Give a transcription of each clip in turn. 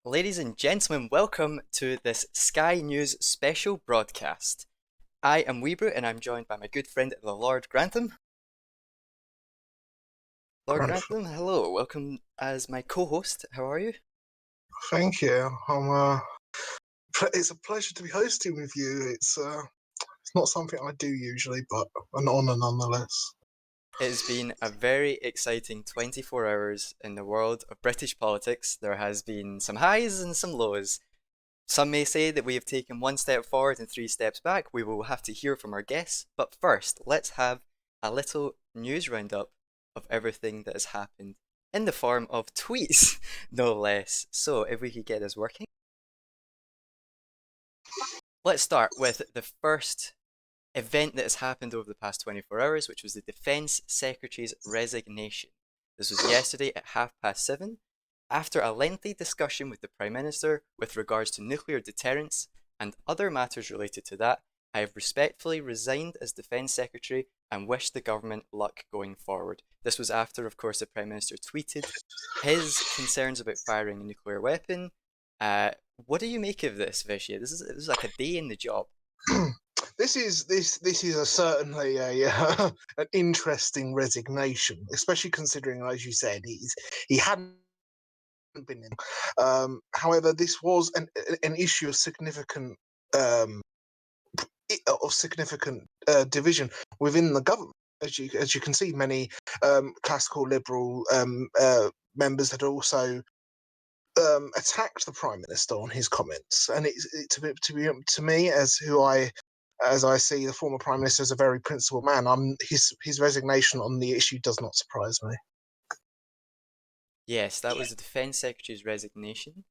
Ladies and gentlemen, welcome to this Sky News special broadcast. I am Weebrew and I'm joined by my good friend, the Lord Grantham. Lord Right. Grantham, hello, welcome as my co-host. How are you? Thank you. It's a pleasure to be hosting with you. It's not something I do usually, but an honour nonetheless. It has been a very exciting 24 hours in the world of British politics. There has been some highs and some lows. Some may say that we have taken one step forward and three steps back. We will have to hear from our guests. But first, let's have a little news roundup of everything that has happened in the form of tweets, no less. So, if we could get this working, let's start with the first event that has happened over the past 24 hours, which was the Defence Secretary's resignation. This was yesterday at 7:30. After a lengthy discussion with the Prime Minister with regards to nuclear deterrence and other matters related to that, I have respectfully resigned as Defence Secretary and wish the government luck going forward. This was after, of course, the Prime Minister tweeted his concerns about firing a nuclear weapon. What do you make of this, Vishy? This is like a day in the job. Certainly an interesting resignation, especially considering, as you said, he hadn't been in. However, this was an issue of um, significant division within the government. As you can see, many classical liberal members had also attacked the prime minister on his comments, and to me, as I see the former prime minister as a very principled man, his resignation on the issue does not surprise me. Yes, that was the Defence Secretary's resignation.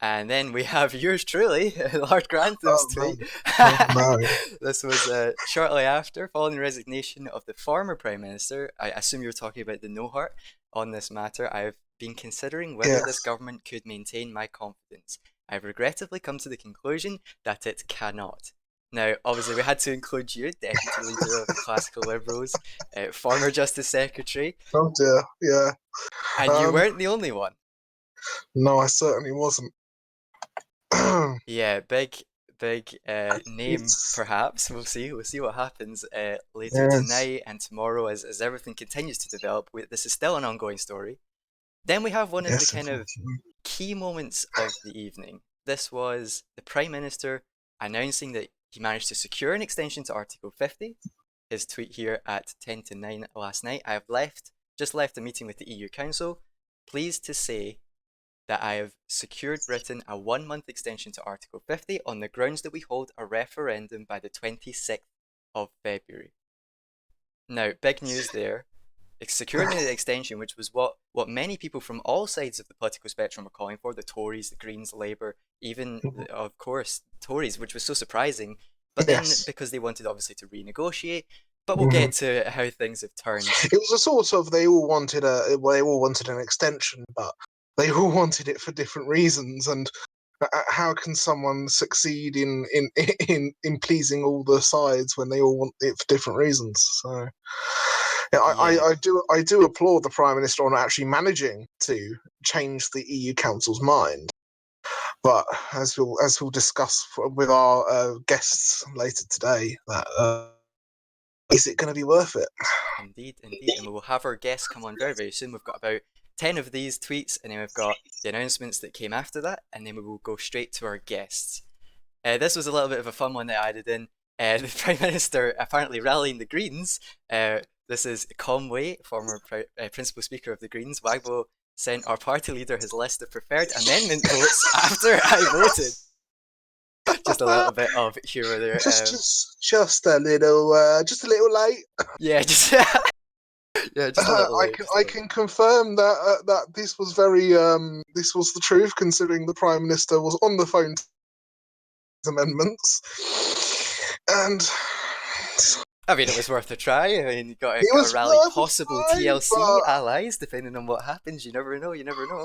And then we have yours truly, Lord Grantham's Oh no! tweet. Oh no! This was shortly after, following the resignation of the former Prime Minister. I assume you're talking about the no-heart on this matter. I've been considering whether this Yes. government could maintain my confidence. I've regrettably come to the conclusion that it cannot. Now, obviously, we had to include you, Deputy Leader of the Classical Liberals, former Justice Secretary, Oh dear. Yeah. and you Um. weren't the only one. No, I certainly wasn't. Yeah, big name It's perhaps. We'll see what happens later yes. tonight and tomorrow as everything continues to develop. This is still an ongoing story. Then we have one of the Yes, kind of unfortunately. key moments of the evening. This was the Prime Minister announcing that he managed to secure an extension to Article 50. His tweet here at 10 to 9 last night. I have just left a meeting with the EU Council. Pleased to say that I have secured Britain a 1 month extension to Article 50 on the grounds that we hold a referendum by the 26th of February. Now, big news there. Securing the extension, which was what many people from all sides of the political spectrum were calling for, the Tories, the Greens, Labour, even, of course, Tories, which was so surprising. But then, Yes. because they wanted obviously to renegotiate, but we'll Mhm. get to how things have turned. It was a sort of they all wanted an extension, but they all wanted it for different reasons. And how can someone succeed in pleasing all the sides when they all want it for different reasons? So yeah, Yeah, I do applaud the prime minister on actually managing to change the EU Council's mind. But as we'll discuss with our guests later today, that is it going to be worth it? indeed, indeed. And we will have our guests come on very, very soon. We've got about 10 of these tweets, and then we've got the announcements that came after that, and then we will go straight to our guests. This was a little bit of a fun one that I added in. The Prime Minister apparently rallying the Greens. This is Conway, former Principal Speaker of the Greens. Wagbo sent our party leader his list of preferred amendment votes after I voted. Just a little bit of humour there. Just a little late. Yeah, just yeah, just a little late. Just a I little can late. confirm that this was the truth, considering the prime minister was on the phone to amendments, and I mean, it was worth a try. I mean, you it got to was rally worth a possible try. TLC allies, depending on what happens. You never know. You never know.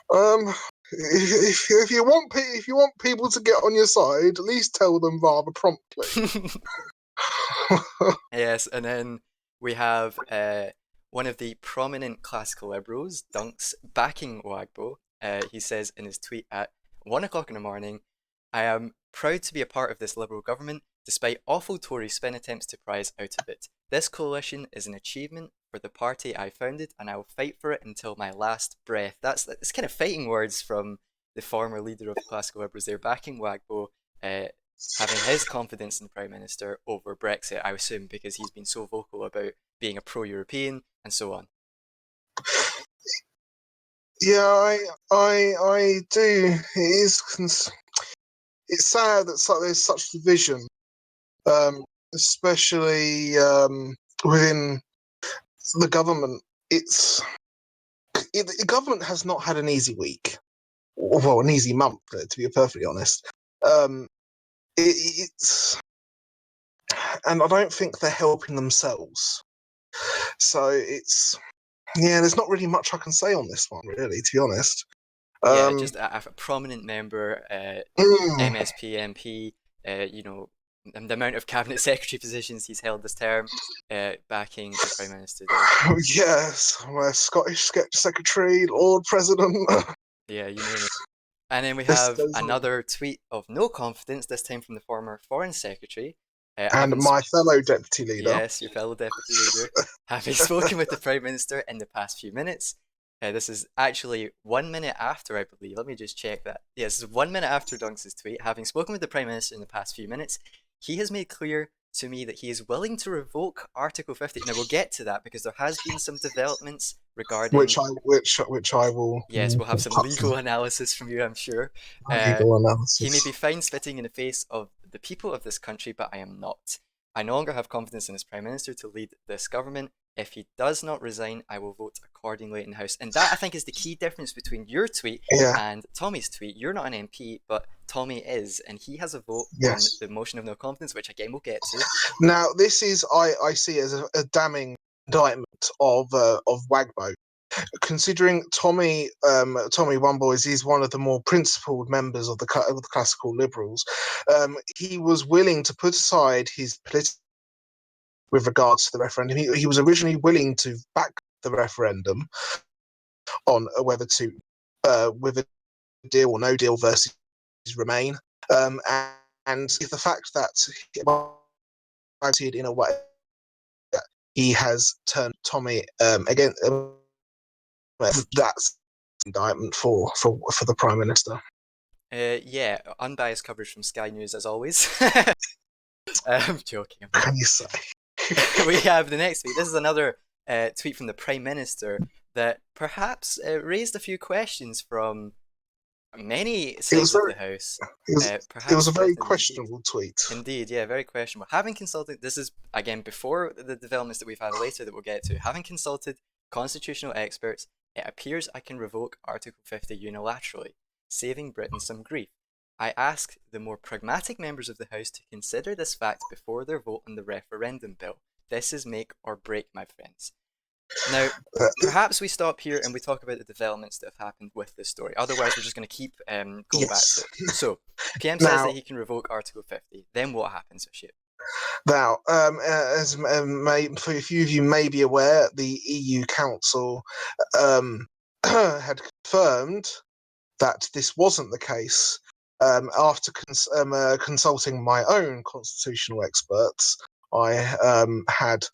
But if you want people to get on your side, at least tell them rather promptly. Yes, and then we have one of the prominent classical liberals, Dunks, backing Wagbo. He says in his tweet at 1 o'clock in the morning, I am proud to be a part of this Liberal government, despite awful Tory spin attempts to pry us out of it. This coalition is an achievement for the party I founded, and I will fight for it until my last breath. That's kind of fighting words from the former leader of classical Liberals there, backing Wagbo, uh, having his confidence in the Prime Minister over Brexit, I assume, because he's been so vocal about being a pro-European and so on. Yeah, I do. It's sad that there's such division, especially within the government. The government has not had an easy week, well, an easy month, to be perfectly honest. Um, it's and I don't think they're helping themselves. So there's not really much I can say on this one, really, to be honest. Yeah, just a prominent member, Mm, MSP MP, the amount of cabinet secretary positions he's held this term, backing the Prime Minister there. yes, my Scottish Secretary, Lord President. Yeah, you name it. And then we This have goes on. another tweet of no confidence, this time from the former Foreign Secretary, And my fellow deputy leader. yes, your fellow deputy leader, having spoken with the Prime Minister in the past few minutes. This is actually 1 minute after, I believe. Let me just check that. Yes, this is 1 minute after Dunks' tweet. Having spoken with the Prime Minister in the past few minutes, he has made clear to me that he is willing to revoke Article 50. Now, we'll get to that because there has been some developments regarding. Which I will Yes, we'll have some legal analysis from you, I'm sure. legal He may be analysis. fine spitting in the face of the people of this country, but I am not. I no longer have confidence in this Prime Minister to lead this government. If he does not resign, I will vote accordingly in the House. And that, I think, is the key difference between your tweet Yeah. and Tommy's tweet. You're not an MP, but Tommy is, and he has a vote on Yes. the motion of no confidence, which again we'll get to. Now this is I see as a damning indictment of Wagbo, considering Tommy One Boys is one of the more principled members of the classical liberals. He was willing to put aside his political with regards to the referendum. He was originally willing to back the referendum on whether to with a deal or no deal versus Remain, and the fact that in a way that he has turned Tommy again. That's indictment for the Prime Minister. Yeah, unbiased coverage from Sky News as always. I'm joking. Can you say? We have the next tweet. This is another tweet from the Prime Minister that perhaps raised a few questions from many sides of the House, It was perhaps a very threatening the peace. questionable tweet. Indeed, yeah, very questionable. Having consulted, this is again before the developments that we've had later that we'll get to, having consulted constitutional experts, it appears I can revoke Article 50 unilaterally, saving Britain some grief. I ask the more pragmatic members of the House to consider this fact before their vote on the referendum bill. This is make or break, my friends. Now, perhaps we stop here and we talk about the developments that have happened with this story. Otherwise, we're just going to keep going back to it. So, PM says that he can revoke Article 50. Then what happens, Aship? Now, as for a few of you may be aware, the EU Council had confirmed that this wasn't the case after consulting my own constitutional experts. I had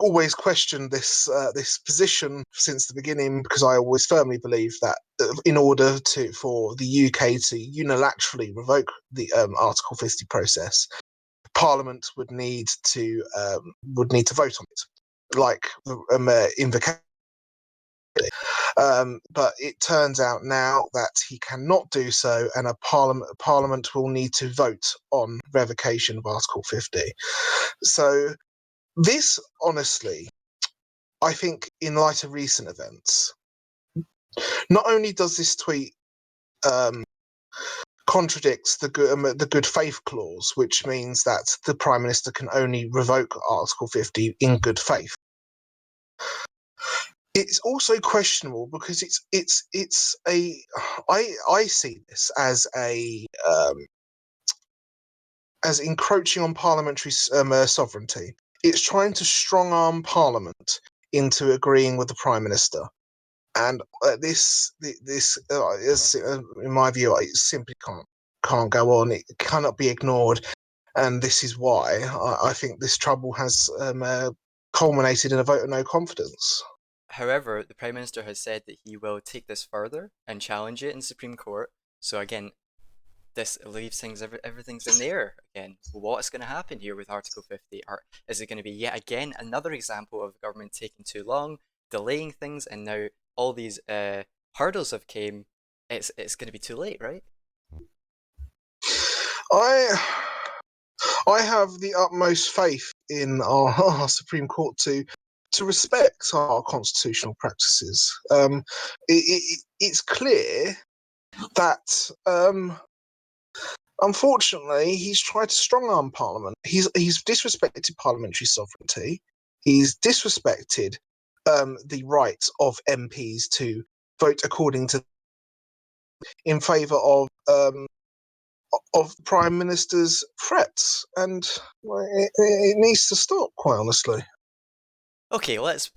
always questioned this position since the beginning because I always firmly believe that in order for the UK to unilaterally revoke the Article 50 process, Parliament would need to vote on it, like invocation. But it turns out now that he cannot do so, and Parliament will need to vote on revocation of Article 50. So this, honestly, I think, in light of recent events, not only does this tweet contradicts the good faith clause, which means that the Prime Minister can only revoke Article 50 in good faith. It's also questionable because I see this as as encroaching on parliamentary sovereignty. It's trying to strong arm Parliament into agreeing with the Prime Minister. And in my view, it simply can't go on. It cannot be ignored, and this is why I think this trouble has culminated in a vote of no confidence. However, the Prime Minister has said that he will take this further and challenge it in the Supreme Court. So again, this leaves everything's in the air again. What's going to happen here with Article 50? Or is it going to be yet again another example of the government taking too long, delaying things, and now all these hurdles have came? It's going to be too late, right? I I have the utmost faith in our Supreme Court to respect our constitutional practices. It's clear that unfortunately he's tried to strong arm Parliament. He's disrespected parliamentary sovereignty. He's disrespected the right of MPs to vote according to in favour of the Prime Minister's threats, and it needs to stop, quite honestly. Okay, let's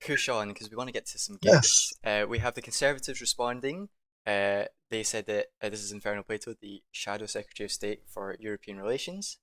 push on because we want to get to some Yes. guests. We have the Conservatives responding. They said that this is Inferno Plato, the Shadow Secretary of State for European Relations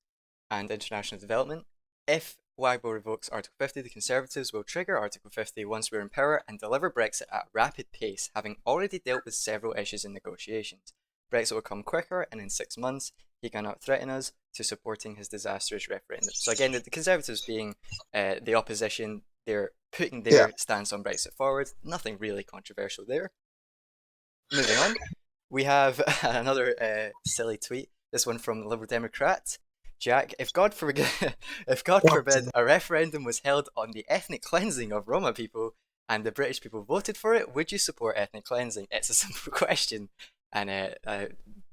and International Development. If Wagbo revokes Article 50, the Conservatives will trigger Article 50 once we're in power and deliver Brexit at a rapid pace, having already dealt with several issues in negotiations. Brexit will come quicker, and in 6 months, he cannot threaten us to supporting his disastrous referendum. So again, the Conservatives being the opposition, they're putting Yeah. their stance on Brexit forward. Nothing really controversial there. Moving on, we have another silly tweet. This one from the Liberal Democrat. Jack, if God forbid, if God forbid a referendum was held on the ethnic cleansing of Roma people and the British people voted for it, would you support ethnic cleansing? It's a simple question, and I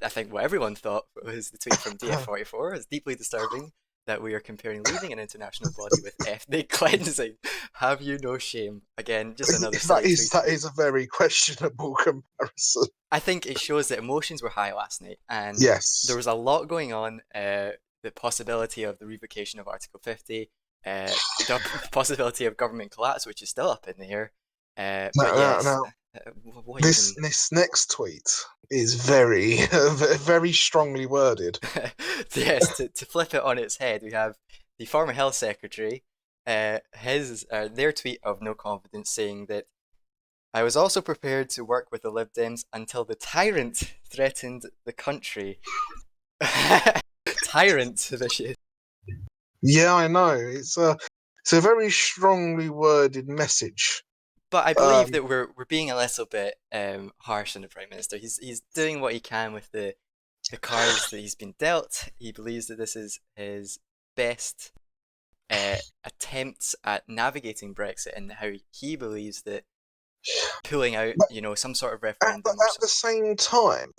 think what everyone thought was the tweet from DF44. It's deeply disturbing that we are comparing leaving an international body with ethnic cleansing. Have you no shame? Again, just another silly tweet. That is a very questionable comparison. I think it shows that emotions were high last night, and there Yes. was a lot going on. The possibility of the revocation of Article 50, the possibility of government collapse, which is still up in the air. But yes, Now what even? this next tweet is very very strongly worded. Yes, to flip it on its head, we have the former health secretary, their tweet of no confidence saying that I was also prepared to work with the Lib Dems until the tyrant threatened the country. Tyrant, vicious. Yeah, I know. It's a very strongly worded message. But I believe Um, that we're being a little bit harsh on the Prime Minister. He's doing what he can with the cards that he's been dealt. He believes that this is his best attempts at navigating Brexit, and how he believes that pulling out, but some sort of at referendum or the something. same time,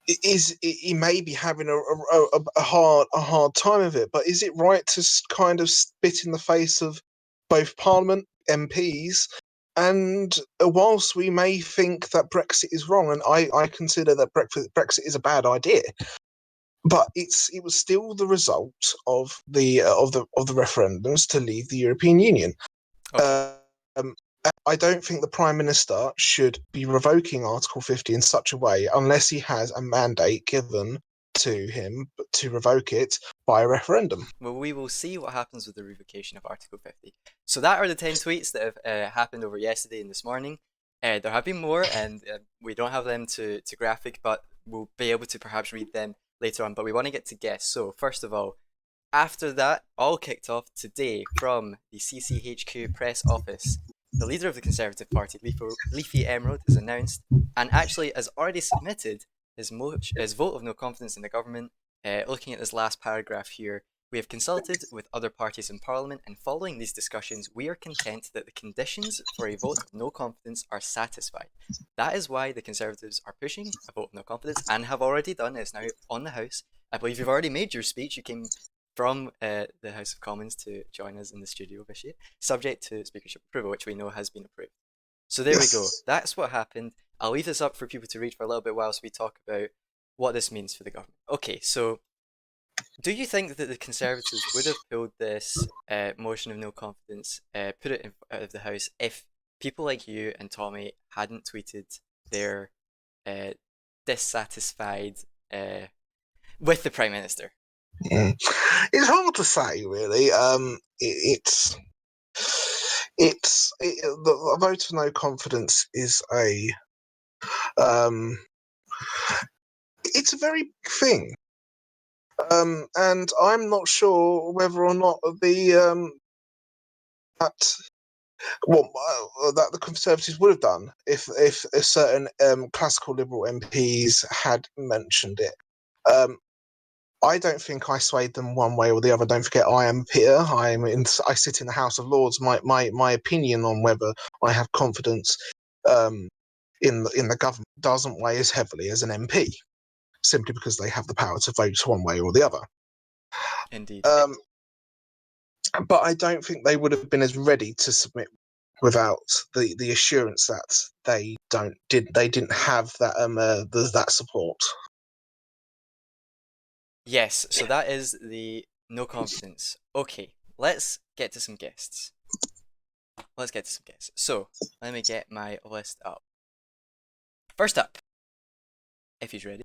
he may be having a hard time of it, but is it right to kind of spit in the face of both Parliament MPs? And whilst we may think that Brexit is wrong, and I consider that Brexit is a bad idea, but it was still the result of the referendums to leave the European Union. Okay. Um, I don't think the Prime Minister should be revoking Article 50 in such a way unless he has a mandate given to him to revoke it by a referendum. Well, we will see what happens with the revocation of Article 50. So that are the 10 tweets that have happened over yesterday and this morning. There have been more, and we don't have them to graphic, but we'll be able to perhaps read them later on. But we want to get to guests. So first of all, after that, all kicked off today from the CCHQ press office. The leader of the Conservative Party, Leafy Emerald, has announced and actually has already submitted his vote of no confidence in the government. Looking at this last paragraph here, we have consulted with other parties in Parliament, and following these discussions, we are content that the conditions for a vote of no confidence are satisfied. That is why the Conservatives are pushing a vote of no confidence and have already done it. It's now on the House. I believe you've already made your speech. You came from the House of Commons to join us in the studio this year, subject to speakership approval, which we know has been approved. So there we go. Yes. That's what happened. I'll leave this up for people to read for a little bit whilst we talk about what this means for the government. Okay, so Do you think that the Conservatives would have pulled this motion of no confidence, put it out of the House, if people like you and Tommy hadn't tweeted their uh, dissatisfied uh, with the Prime Minister? Mm. It's hard to say, really. The vote of no confidence is um, it's a very big thing, and I'm not sure whether or not that that the Conservatives would have done if a certain classical Liberal MPs had mentioned it. Um, I don't think I swayed them one way or the other. Don't forget, I am Peter. I sit in the House of Lords. My opinion on whether I have confidence um, in the government doesn't weigh as heavily as an MP, simply because they have the power to vote one way or the other. Indeed. Um, but I don't think they would have been as ready to submit without the assurance that they didn't have that support. Yes, so that is the no confidence. Okay, let's get to some guests. Let's get to some guests. So, let me get my list up. First up, if he's ready,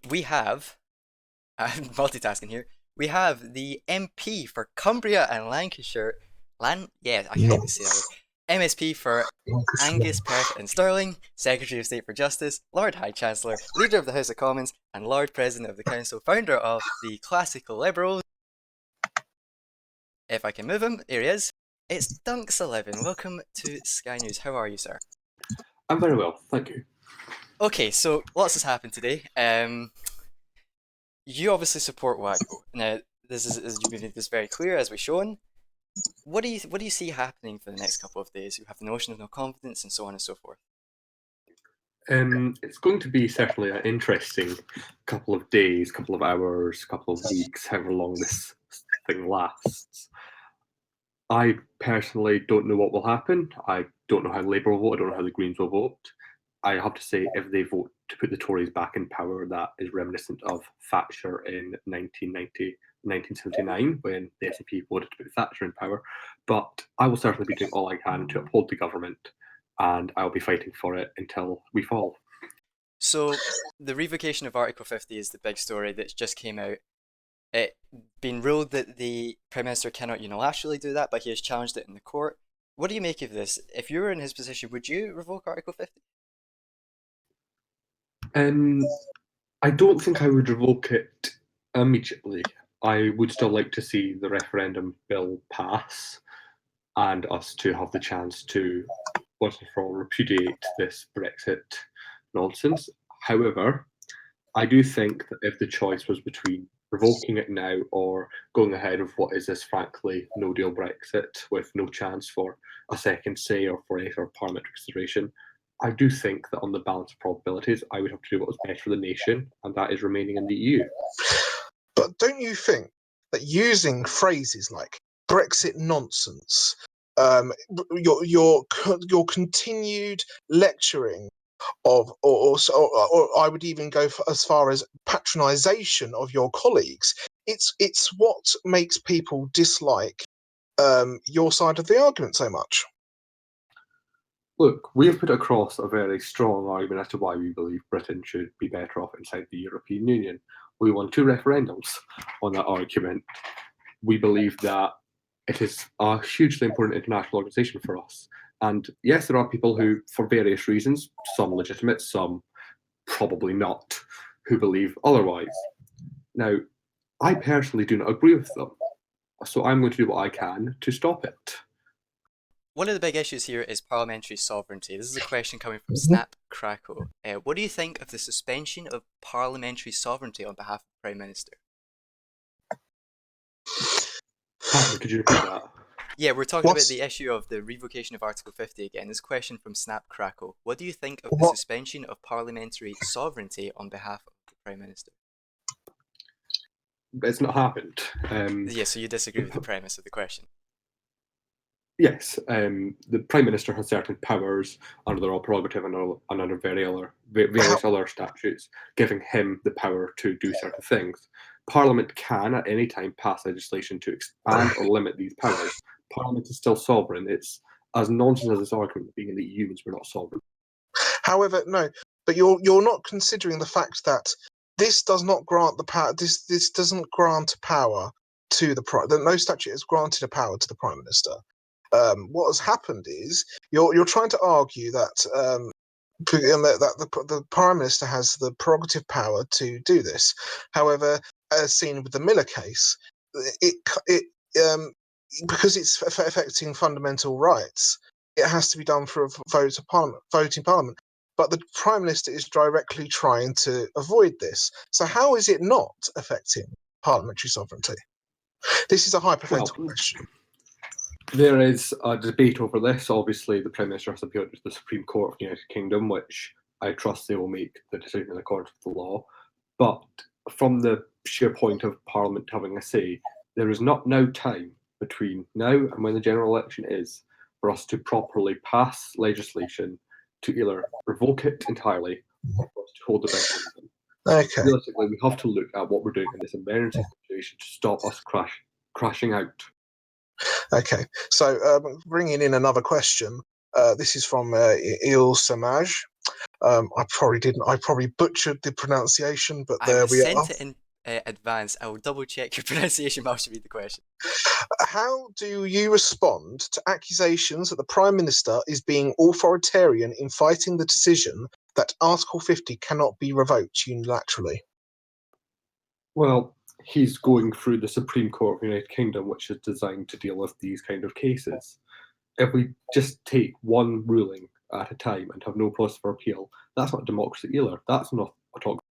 we have, I'm multitasking here, we have the MP for Cumbria and Lancashire, yeah, I can't Not even say that word, MSP for Angus, Perth and Stirling, Secretary of State for Justice, Lord High Chancellor, Leader of the House of Commons, and Lord President of the Council, founder of the Classical Liberals. If I can move him, here he is. It's Dunks11. Welcome to Sky News. How are you, sir? I'm very well, thank you. Okay, so lots has happened today. You obviously support WACO. Now, this is you've made this very clear, as we've shown. What do you see happening for the next couple of days? You have the notion of no confidence and so on and so forth. It's going to be certainly an interesting couple of days, couple of hours, couple of weeks, however long this thing lasts. I personally don't know what will happen. I don't know how Labour will vote. I don't know how the Greens will vote. I have to say, if they vote to put the Tories back in power, that is reminiscent of Thatcher in 1979, when the SNP voted to put Thatcher in power. But I will certainly be doing all I can to uphold the government, and I'll be fighting for it until we fall. So, the revocation of Article 50 is the big story that's just came out. It been ruled that the Prime Minister cannot unilaterally do that, but he has challenged it in the court. What do you make of this? If you were in his position, would you revoke Article 50? Um, I don't think I would revoke it immediately. I would still like to see the referendum bill pass and us to have the chance to once and for all repudiate this Brexit nonsense. However, I do think that if the choice was between revoking it now or going ahead with what is this frankly no deal Brexit with no chance for a second say or for any sort of parliamentary consideration, I do think that on the balance of probabilities, I would have to do what was best for the nation, and that is remaining in the EU. But don't you think that using phrases like Brexit nonsense, your continued lecturing of, or I would even go as far as patronisation of your colleagues, it's what makes people dislike your side of the argument so much? Look, we have put across a very strong argument as to why we believe Britain should be better off inside the European Union. We won 2 referendums on that argument. We believe that it is a hugely important international organisation for us. And yes, there are people who, for various reasons, some legitimate, some probably not, who believe otherwise. Now, I personally do not agree with them. So I'm going to do what I can to stop it. One of the big issues here is parliamentary sovereignty. This is a question coming from Mhm. Snap Crackle. What do you think of the suspension of parliamentary sovereignty on behalf of the Prime Minister? Could you repeat that? Yeah, we're talking about What's the issue of the revocation of Article 50 again. This question from Snap Crackle. What do you think of the what? suspension of parliamentary sovereignty on behalf of the Prime Minister? It's not happened. Yeah, so you disagree with the premise of the question. Yes, the Prime Minister has certain powers under the Royal Prerogative and under various other statutes, giving him the power to do certain things. Parliament can at any time pass legislation to expand or limit these powers. Parliament is still sovereign. It's as nonsense as this argument being in the EU means we're not sovereign. However, no, but you're not considering the fact that this does not grant the power. This doesn't grant power to the prime. No statute has granted a power to the Prime Minister. What has happened is you're trying to argue that that the Prime Minister has the prerogative power to do this. However, as seen with the Miller case, it because it's affecting fundamental rights, it has to be done for a vote in Parliament. But the Prime Minister is directly trying to avoid this. So how is it not affecting parliamentary sovereignty? This is a hypothetical question. There is a debate over this. Obviously, the Prime Minister has appealed to the Supreme Court of the United Kingdom, which I trust they will make the decision in accordance with the law. But from the sheer point of Parliament having a say, there is not now time between now and when the general election is for us to properly pass legislation to either revoke it entirely or for us to hold the referendum. Okay. Realistically, we have to look at what we're doing in this emergency situation to stop us crashing out. Okay, so bringing in another question. This is from Il Samaj. I probably butchered the pronunciation, but there we are. I sent it in advance. I will double check your pronunciation, but I should read the question. How do you respond to accusations that the Prime Minister is being authoritarian in fighting the decision that Article 50 cannot be revoked unilaterally? Well, he's going through the Supreme Court of the United Kingdom, which is designed to deal with these kind of cases. If we just take one ruling at a time and have no process for appeal, that's not democracy either. That's not autocracy.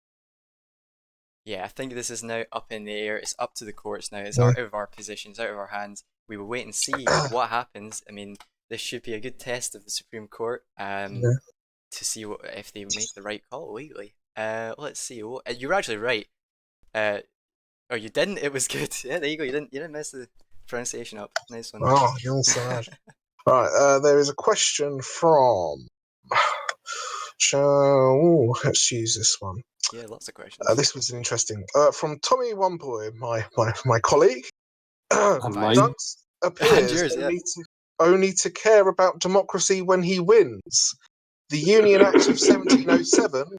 Yeah, I think this is now up in the air. It's up to the courts now. It's out of our positions, out of our hands. We will wait and see what happens. I mean, this should be a good test of the Supreme Court to see if they make the right call legally. Let's see. You're actually right. Oh, you didn't? It was good. Yeah, there you go. You didn't mess the pronunciation up. Nice one. Oh, you're so mad. Right, there is a question from. Let's use this one. Yeah, lots of questions. This was an interesting. From Tommy One Boy, my colleague. Dunst appears yours, only to care about democracy when he wins. The Union Act of 1707.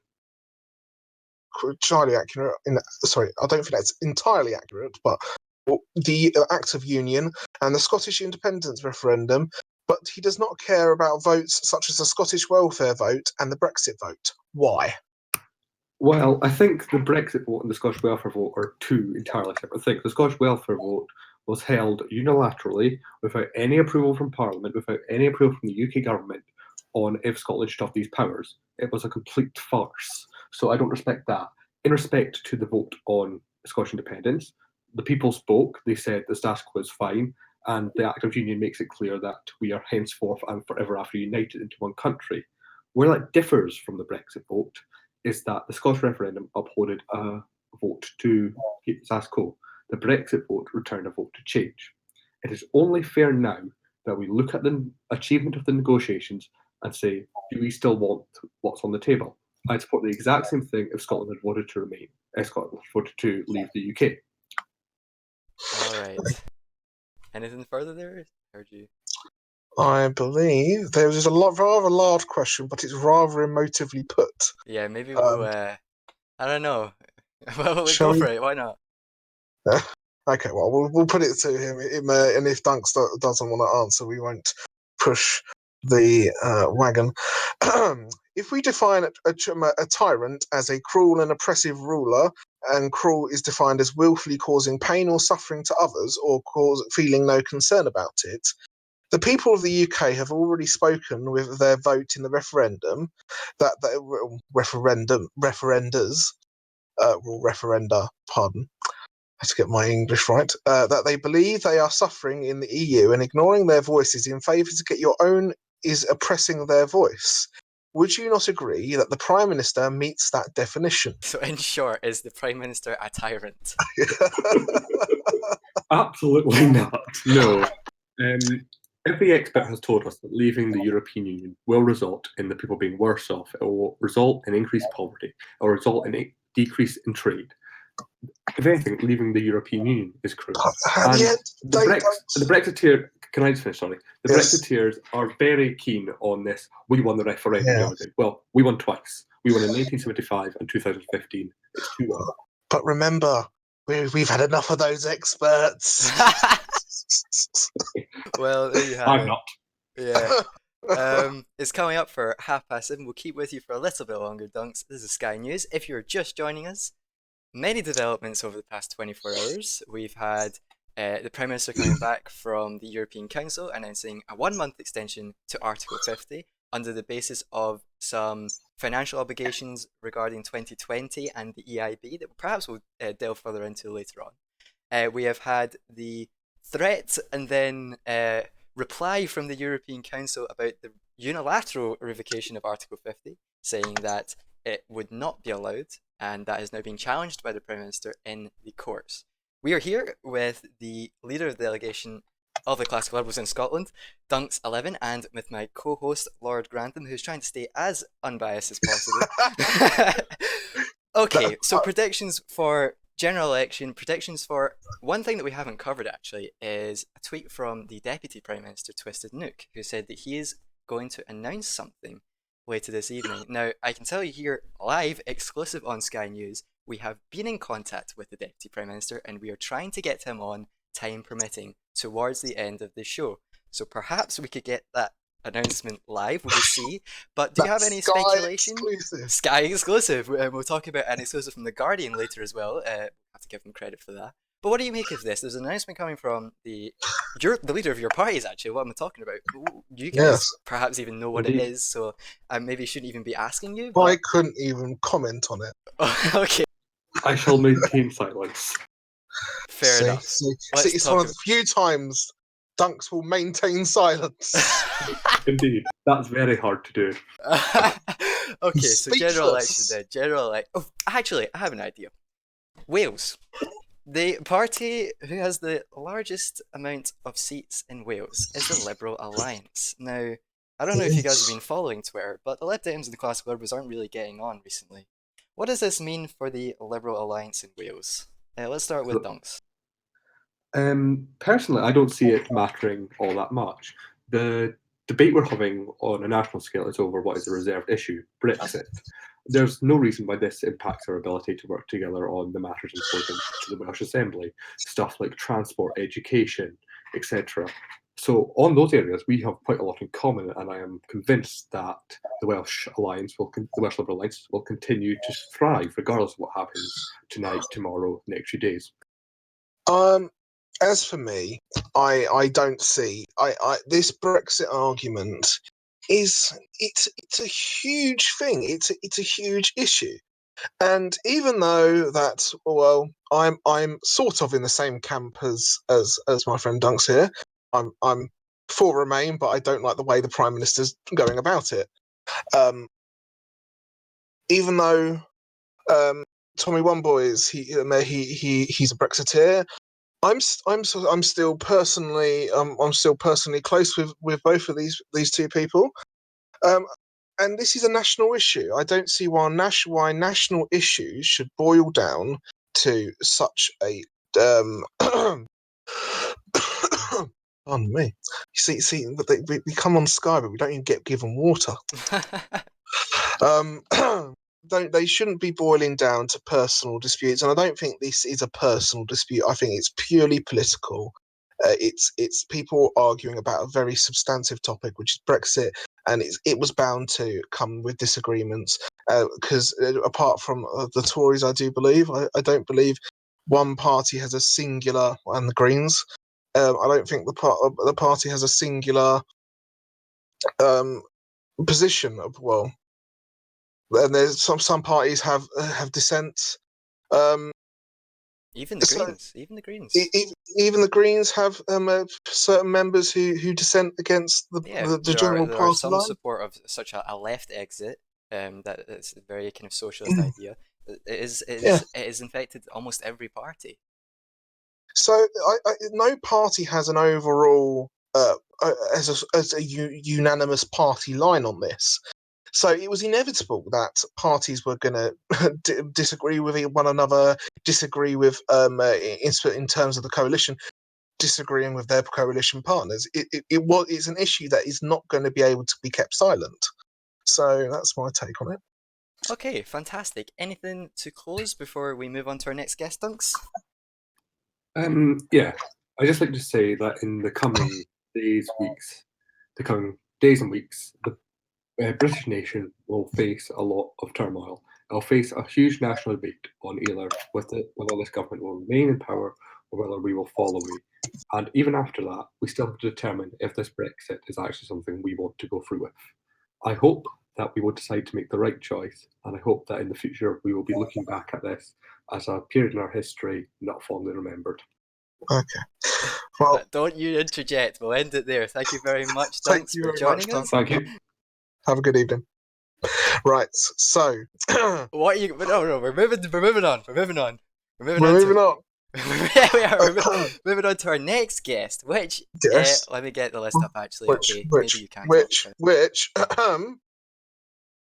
Entirely accurate. Sorry, I don't think that's entirely accurate, but the Act of Union and the Scottish independence referendum. But he does not care about votes such as the Scottish welfare vote and the Brexit vote. Why? Well, I think the Brexit vote and the Scottish welfare vote are two entirely separate things. The Scottish welfare vote was held unilaterally, without any approval from Parliament, without any approval from the UK government, on if Scotland should have these powers. It was a complete farce. So I don't respect that. In respect to the vote on Scottish independence, the people spoke. They said the status quo is fine, and the Act of Union makes it clear that we are henceforth and forever after united into one country. Where that differs from the Brexit vote is that the Scottish referendum upholded a vote to keep the status quo. The Brexit vote returned a vote to change. It is only fair now that we look at the achievement of the negotiations and say, do we still want what's on the table? I'd support the exact same thing if Scotland had voted to remain, if Scotland had voted to leave the UK. All right. Anything further there? Heard you. I believe there was a rather large question, but it's rather emotively put. Yeah, maybe we'll. I don't know. Well, we'll Shall go for we? it. Why not? Okay, well, we'll put it to him, and if Dunks doesn't want to answer, we won't push the wagon. If we define a tyrant as a cruel and oppressive ruler, and cruel is defined as willfully causing pain or suffering to others, or feeling no concern about it, the people of the UK have already spoken with their vote in the referendum, referenda, pardon. I have to get my English right, that they believe they are suffering in the EU and ignoring their voices in favour to get your own is oppressing their voice. Would you not agree that the Prime Minister meets that definition? So, in short, is the Prime Minister a tyrant? Absolutely not. No. Every expert has told us that leaving the European Union will result in the people being worse off. It will result in increased poverty. It will result in a decrease in trade. If anything, leaving the European Union is cruel. And Yeah, the Brexiteer, can I just finish? Sorry. The Yes. Brexiteers are very keen on this. We won the referendum the Yeah. other day. Well, we won twice. We won in 1975 and 2015. It's 2-1. But remember, we've had enough of those experts. Well, there you have I'm it. not. Yeah. It's coming up for 7:30. We'll keep with you for a little bit longer, Dunks. This is Sky News. If you're just joining us, many developments over the past 24 hours. We've had the Prime Minister coming back from the European Council announcing a 1-month extension to Article 50 under the basis of some financial obligations regarding 2020 and the EIB that perhaps we'll delve further into later on. We have had the threat and then reply from the European Council about the unilateral revocation of Article 50, saying that it would not be allowed, and that is now being challenged by the Prime Minister in the courts. We are here with the leader of the delegation of the Classical Liberals in Scotland, Dunks 11, and with my co-host, Lord Grantham, who's trying to stay as unbiased as possible. Okay, so predictions for general election, predictions for one thing that we haven't covered actually is a tweet from the Deputy Prime Minister, Twisted Nook, who said that he is going to announce something later this evening. Now, I can tell you here, live, exclusive on Sky News, we have been in contact with the Deputy Prime Minister and we are trying to get him on, time permitting, towards the end of the show. So perhaps we could get that announcement live, we'll see. But do you have any speculation? Exclusive. Sky exclusive. We'll talk about an exclusive from The Guardian later as well. I have to give them credit for that. But what do you make of this? There's an announcement coming from the leader of your party is actually what I'm talking about. You guys perhaps even know what it is, so I maybe shouldn't even be asking you. But... I couldn't even comment on it. Okay. I shall maintain silence. Fair enough. It's one of the few times Dunks will maintain silence. Indeed. That's very hard to do. Okay, so general election then. Oh, actually, I have an idea. Wales. The party who has the largest amount of seats in Wales is the Liberal Alliance. Now, I don't know if you guys have been following Twitter, but the Lib Dems and the Classical Liberals aren't really getting on recently. What does this mean for the Liberal Alliance in Wales? Let's start with Dunks. Personally, I don't see it mattering all that much. The debate we're having on a national scale is over what is a reserved issue, Brexit. There's no reason why this impacts our ability to work together on the matters important to the Welsh Assembly, stuff like transport, education, etc. So on those areas, we have quite a lot in common, and I am convinced that the Welsh Liberal Alliance will continue to thrive regardless of what happens tonight, tomorrow, next few days. As for me, I don't see this Brexit argument it's a huge thing. It's a huge issue, and even though that, well, I'm sort of in the same camp as my friend Dunks here. I'm for Remain, but I don't like the way the Prime Minister's going about it. Even though Tommy One Boys, he's a Brexiteer. I'm still personally close with both of these two people, and this is a national issue. I don't see why national issues should boil down to such a pardon me. You see, but we come on Sky, but we don't even get given water. They shouldn't be boiling down to personal disputes, and I don't think this is a personal dispute. I think it's purely political. It's people arguing about a very substantive topic, which is Brexit, and it was bound to come with disagreements. Because apart from the Tories, I do believe I don't believe one party has a singular, and the Greens. I don't think the party has a singular position of, well. And there's some parties have dissents. Even the Greens. Even the Greens have certain members who dissent against the general party line. There are some support of such a left exit. That it's a very kind of socialist idea. It is infected almost every party. So no party has an overall as a unanimous party line on this. So it was inevitable that parties were going to disagree with one another, disagree with in terms of the coalition, disagreeing with their coalition partners. It's an issue that is not going to be able to be kept silent. So that's my take on it. Okay, fantastic. Anything to close before we move on to our next guest, Dunks? Yeah, I'd just like to say that in the coming days, and weeks, the British nation will face a lot of turmoil. It'll face a huge national debate on either whether this government will remain in power or whether we will fall away. And even after that, we still have to determine if this Brexit is actually something we want to go through with. I hope that we will decide to make the right choice, and I hope that in the future we will be looking back at this as a period in our history not fondly remembered. Okay. Well, don't you interject. We'll end it there. Thank you very much, thank Dunks, you for very joining much, us. Thank you. Have a good evening. Right, so What are you? No, we're moving on. We're moving on. we're moving on. Yeah, we are. Moving on to our next guest, which Yes. let me get the list up. Actually, okay, maybe you can't. Which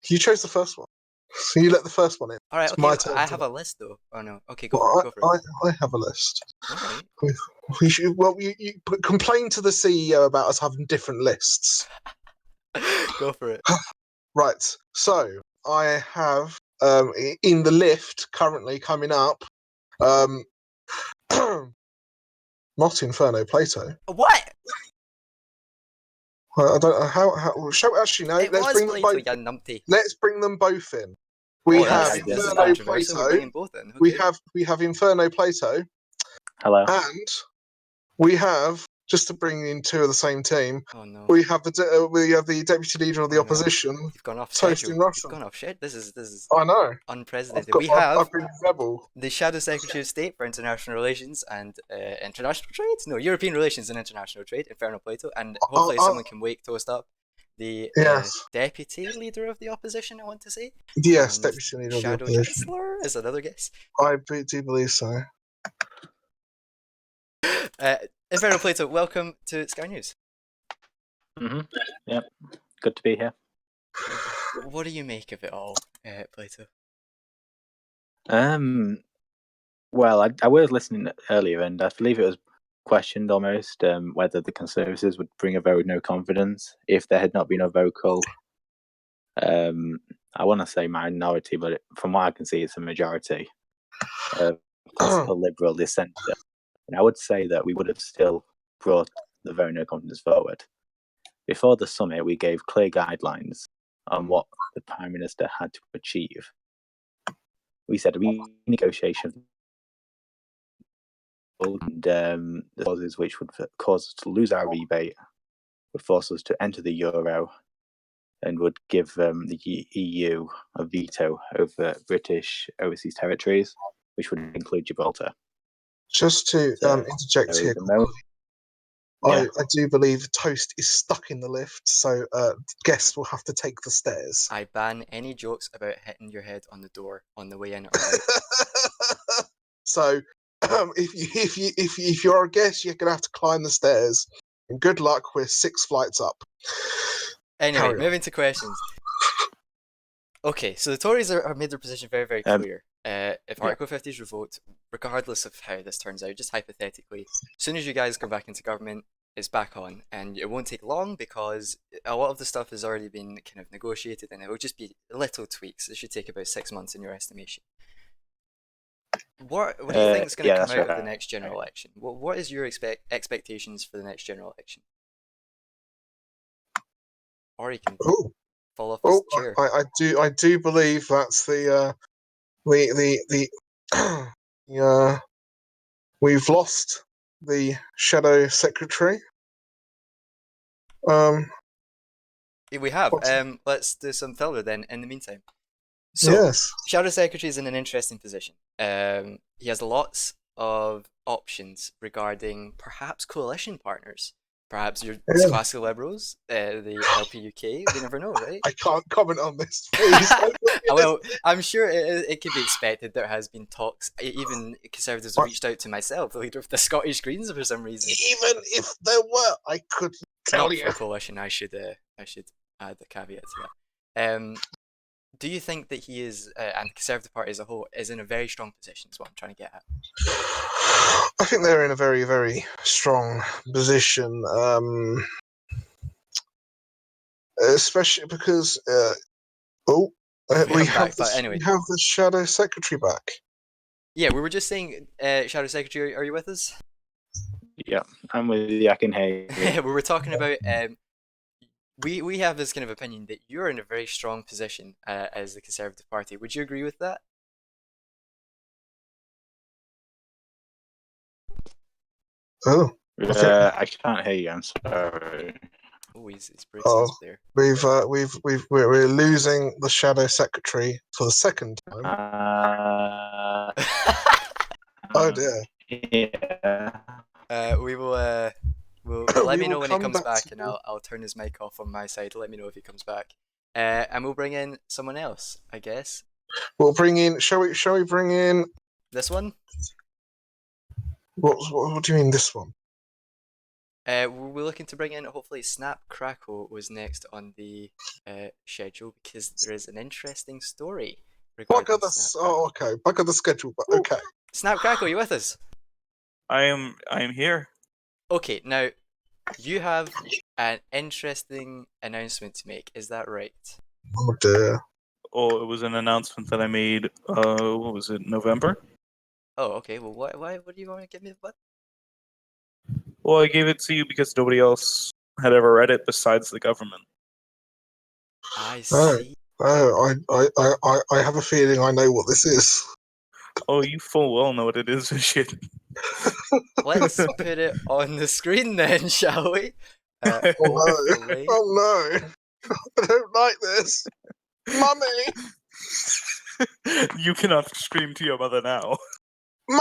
you chose the first one, so you let the first one in. All right, It's okay. my turn I to have vote. a list though. Oh no. Okay, Well, go for it. I have a list. All right. We should. Well, you complain to the CEO about us having different lists. Go for it. Right. So I have in the lift currently coming up. Not Inferno Plato. What? I don't know how. Shall actually no. It Let's was bring them Plato, both. you numpty. Let's bring them both in. We Oh, have this is Inferno controversial. We're Plato. bringing both in. Okay. We have Inferno Plato, Hello. and we have, just to bring in two of the same team. Oh no. We have the deputy leader of the opposition. You've gone off Toasting schedule. Russian. You've gone off schedule. This is I know. unprecedented. I've been rebel. The Shadow Secretary of State for International Relations and International Trade? No, European Relations and International Trade, Inferno Plato, and hopefully someone can wake toast up the Deputy Leader of the Opposition, I want to say. Yes, and Deputy Leader of the Shadow Opposition. Chancellor is another guess. I do believe so. Inferno Plato, welcome to Sky News. Yep. Good to be here. What do you make of it all, Plato? Well, I was listening earlier, and I believe it was questioned almost whether the Conservatives would bring a vote of no confidence if there had not been a vocal. I want to say minority, but from what I can see, it's a majority of classical liberal dissent. And I would say that we would have still brought the vote of no confidence forward. Before the summit, we gave clear guidelines on what the Prime Minister had to achieve. We said a renegotiation and the clauses which would cause us to lose our rebate, would force us to enter the euro, and would give the EU a veto over British overseas territories, which would include Gibraltar. Just to interject here, I do believe Toast is stuck in the lift, so guests will have to take the stairs. I ban any jokes about hitting your head on the door on the way in or out. So, if you're a guest, you're gonna have to climb the stairs. And good luck. We're 6 flights up. Anyway, moving to questions. Okay, so the Tories have made their position very, very clear. If Article 50 is revoked, regardless of how this turns out, just hypothetically, as soon as you guys go back into government, it's back on, and it won't take long because a lot of the stuff has already been kind of negotiated, and it will just be little tweaks. It should take about 6 months in your estimation. What do you think is going to come out of the next general election? What is your expectations for the next general election? Or you can fall off his chair. I do believe that's the we've lost the Shadow Secretary. We have. Let's do some filler then in the meantime. So, Shadow Secretary is in an interesting position. He has lots of options regarding perhaps coalition partners, Perhaps your Yeah. classical liberals, the LP UK. We never know, right? I can't comment on this, please. Don't put me in Well, this- I'm sure it could be expected. There has been talks. Even Conservatives have reached out to myself, the leader of the Scottish Greens, for some reason. Even if there were, I could tell Not you. for a coalition. I should add the caveat to that. Do you think that he is, and the Conservative Party as a whole, is in a very strong position? Is what I'm trying to get at. I think they're in a very, very strong position, especially because we come back, but anyway. we have the shadow secretary back. Yeah, we were just saying, Shadow Secretary, are you with us? Yeah, I'm with you. I can hear you. We were talking about. We have this kind of opinion that you're in a very strong position as the Conservative Party. Would you agree with that? Oh, I can't hear you. I'm sorry. Oh, he's breaking Oh. up there. we're losing the shadow secretary for the second time. Oh dear. Yeah. We will. We'll let We me know will when he come comes back back, to and you. I'll turn his mic off on my side. Let me know if he comes back. And we'll bring in someone else, I guess. We'll bring in. Shall we bring in? This one. What do you mean this one? We're looking to bring in. Hopefully, Snap Crackle was next on the schedule because there is an interesting story regarding Bugger the. Snap Crackle. Oh, okay. Bugger the schedule, but okay. Snap Crackle, you with us? I am here. Okay, now you have an interesting announcement to make. Is that right? Oh dear. Oh, it was an announcement that I made. What was it? November. Oh, okay. Well, what do you want to give me? What? Well, I gave it to you because nobody else had ever read it besides the government. I Oh. see. Oh, I have a feeling I know what this is. Oh, you full well know what it is and shit. Let's put it on the screen then, shall we? Oh no! Hopefully. Oh no! I don't like this, Mummy. You cannot scream to your mother now. Mom!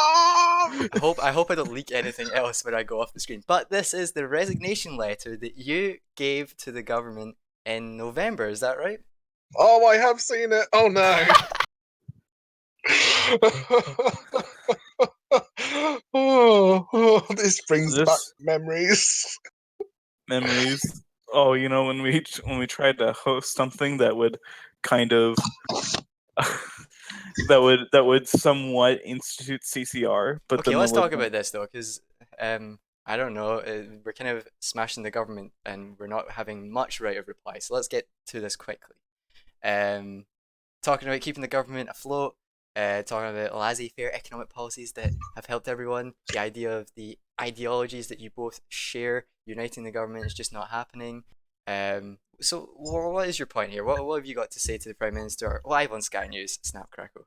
I hope I don't leak anything else when I go off the screen. But this is the resignation letter that you gave to the government in November. Is that right? Oh, I have seen it. Oh no! This brings back memories. Memories. Oh, you know when we tried to host something that would kind of that would somewhat institute CCR, but Okay, then let's talk about this though, because I don't know, we're kind of smashing the government and we're not having much right of reply. So let's get to this quickly. Talking about keeping the government afloat, talking about laissez-faire economic policies that have helped everyone. The idea of the ideologies that you both share uniting the government is just not happening. So what is your point here? What have you got to say to the Prime Minister live on Sky News? Snap Crackle.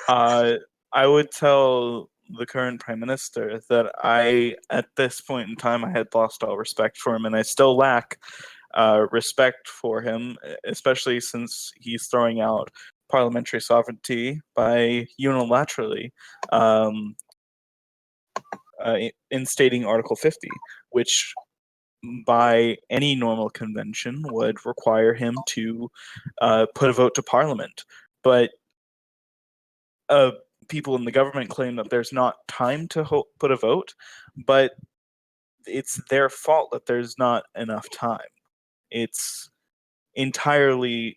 I would tell the current Prime Minister that at this point in time, I had lost all respect for him, and I still lack respect for him, especially since he's throwing out parliamentary sovereignty by unilaterally instating Article 50, which by any normal convention would require him to put a vote to Parliament. But people in the government claim that there's not time to put a vote, but it's their fault that there's not enough time. It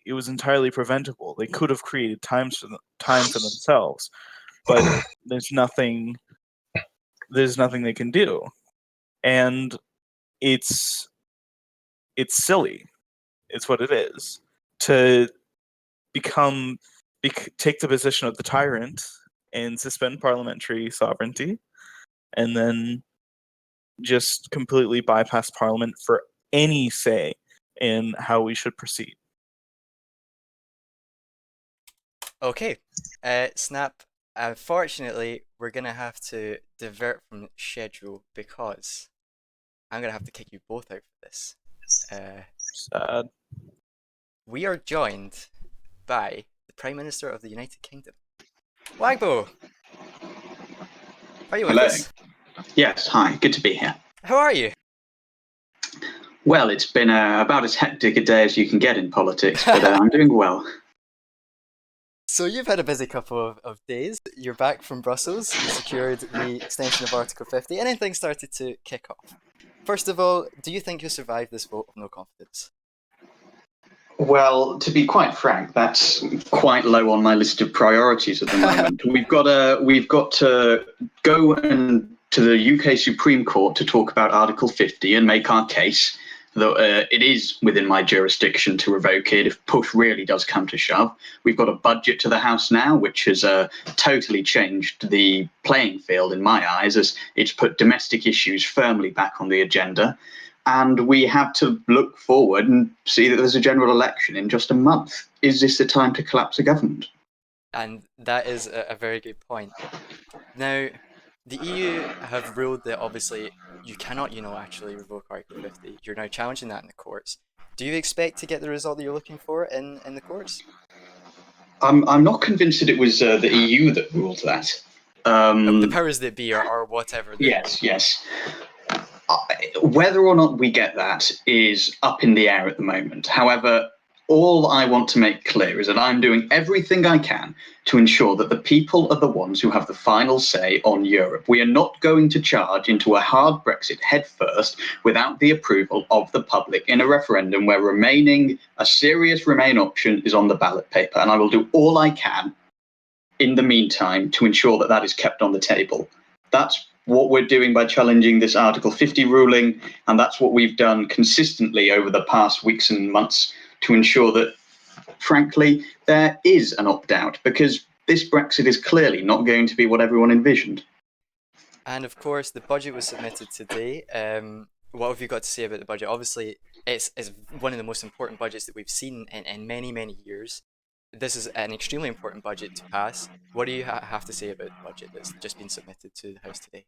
was entirely preventable. They could have created time for themselves, but there's nothing they can do, and it's silly. It's what it is to take the position of the tyrant and suspend parliamentary sovereignty, and then just completely bypass Parliament for any say in how we should proceed. Okay, Snap. Unfortunately, we're gonna have to divert from schedule because I'm gonna have to kick you both out for this. Sad. We are joined by the Prime Minister of the United Kingdom, Wagbo. Are you with Hello. us? Yes, hi. Good to be here. How are you? Well, it's been about as hectic a day as you can get in politics, but I'm doing well. So you've had a busy couple of days. You're back from Brussels. You secured the extension of Article 50, and then things started to kick off. First of all, do you think you'll survive this vote of no confidence? Well, to be quite frank, that's quite low on my list of priorities at the moment. We've got to go to the UK Supreme Court to talk about Article 50 and make our case that it is within my jurisdiction to revoke it if push really does come to shove. We've got a budget to the House now, which has totally changed the playing field in my eyes, as it's put domestic issues firmly back on the agenda. And we have to look forward and see that there's a general election in just a month. Is this the time to collapse a government? And that is a very good point. Now, the EU have ruled that obviously you cannot, actually revoke Article 50. You're now challenging that in the courts. Do you expect to get the result that you're looking for in the courts? I'm not convinced that it was the EU that ruled that. The powers that be, or whatever. Yes. Whether or not we get that is up in the air at the moment. However, all I want to make clear is that I'm doing everything I can to ensure that the people are the ones who have the final say on Europe. We are not going to charge into a hard Brexit headfirst without the approval of the public in a referendum where a serious Remain option is on the ballot paper. And I will do all I can in the meantime to ensure that that is kept on the table. That's what we're doing by challenging this Article 50 ruling, and that's what we've done consistently over the past weeks and months to ensure that, frankly, there is an opt-out, because this Brexit is clearly not going to be what everyone envisioned. And of course, the budget was submitted today. What have you got to say about the budget? Obviously, it's one of the most important budgets that we've seen in many, many years. This is an extremely important budget to pass. What do you have to say about the budget that's just been submitted to the House today?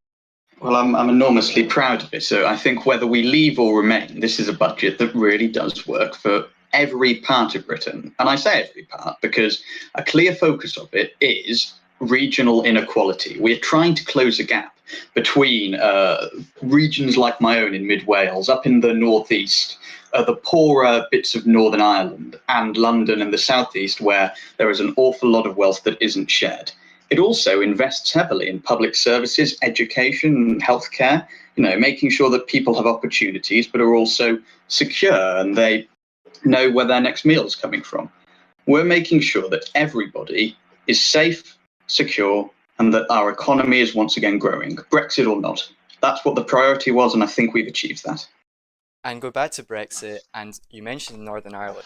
Well, I'm enormously proud of it. So I think whether we leave or remain, this is a budget that really does work for every part of Britain. And I say every part because a clear focus of it is regional inequality. We're trying to close a gap between regions like my own in mid Wales, up in the northeast, the poorer bits of Northern Ireland, and London and the southeast, where there is an awful lot of wealth that isn't shared. It also invests heavily in public services, education, and healthcare, making sure that people have opportunities but are also secure and they know where their next meal is coming from. We're making sure that everybody is safe, secure, and that our economy is once again growing, Brexit or not. That's what the priority was, and I think we've achieved that. And go back to Brexit, and you mentioned Northern Ireland.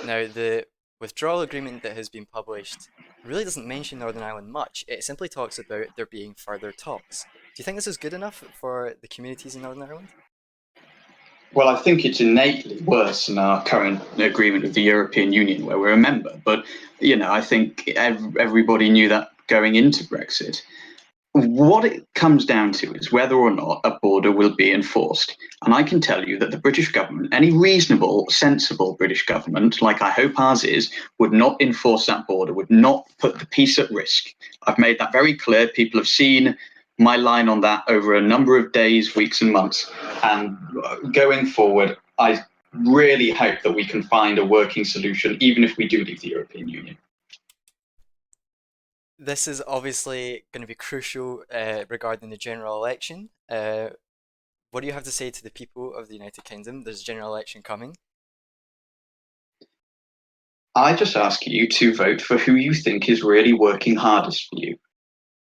Now, the withdrawal agreement that has been published really doesn't mention Northern Ireland much. It simply talks about there being further talks. Do you think this is good enough for the communities in Northern Ireland? Well, I think it's innately worse than our current agreement with the European Union, where we're a member. But, I think everybody knew that going into Brexit. What it comes down to is whether or not a border will be enforced. And I can tell you that the British government, any reasonable, sensible British government, like I hope ours is, would not enforce that border, would not put the peace at risk. I've made that very clear. People have seen my line on that over a number of days, weeks and months. And going forward, I really hope that we can find a working solution, even if we do leave the European Union. This is obviously going to be crucial regarding the general election. What do you have to say to the people of the United Kingdom? There's a general election coming. I just ask you to vote for who you think is really working hardest for you.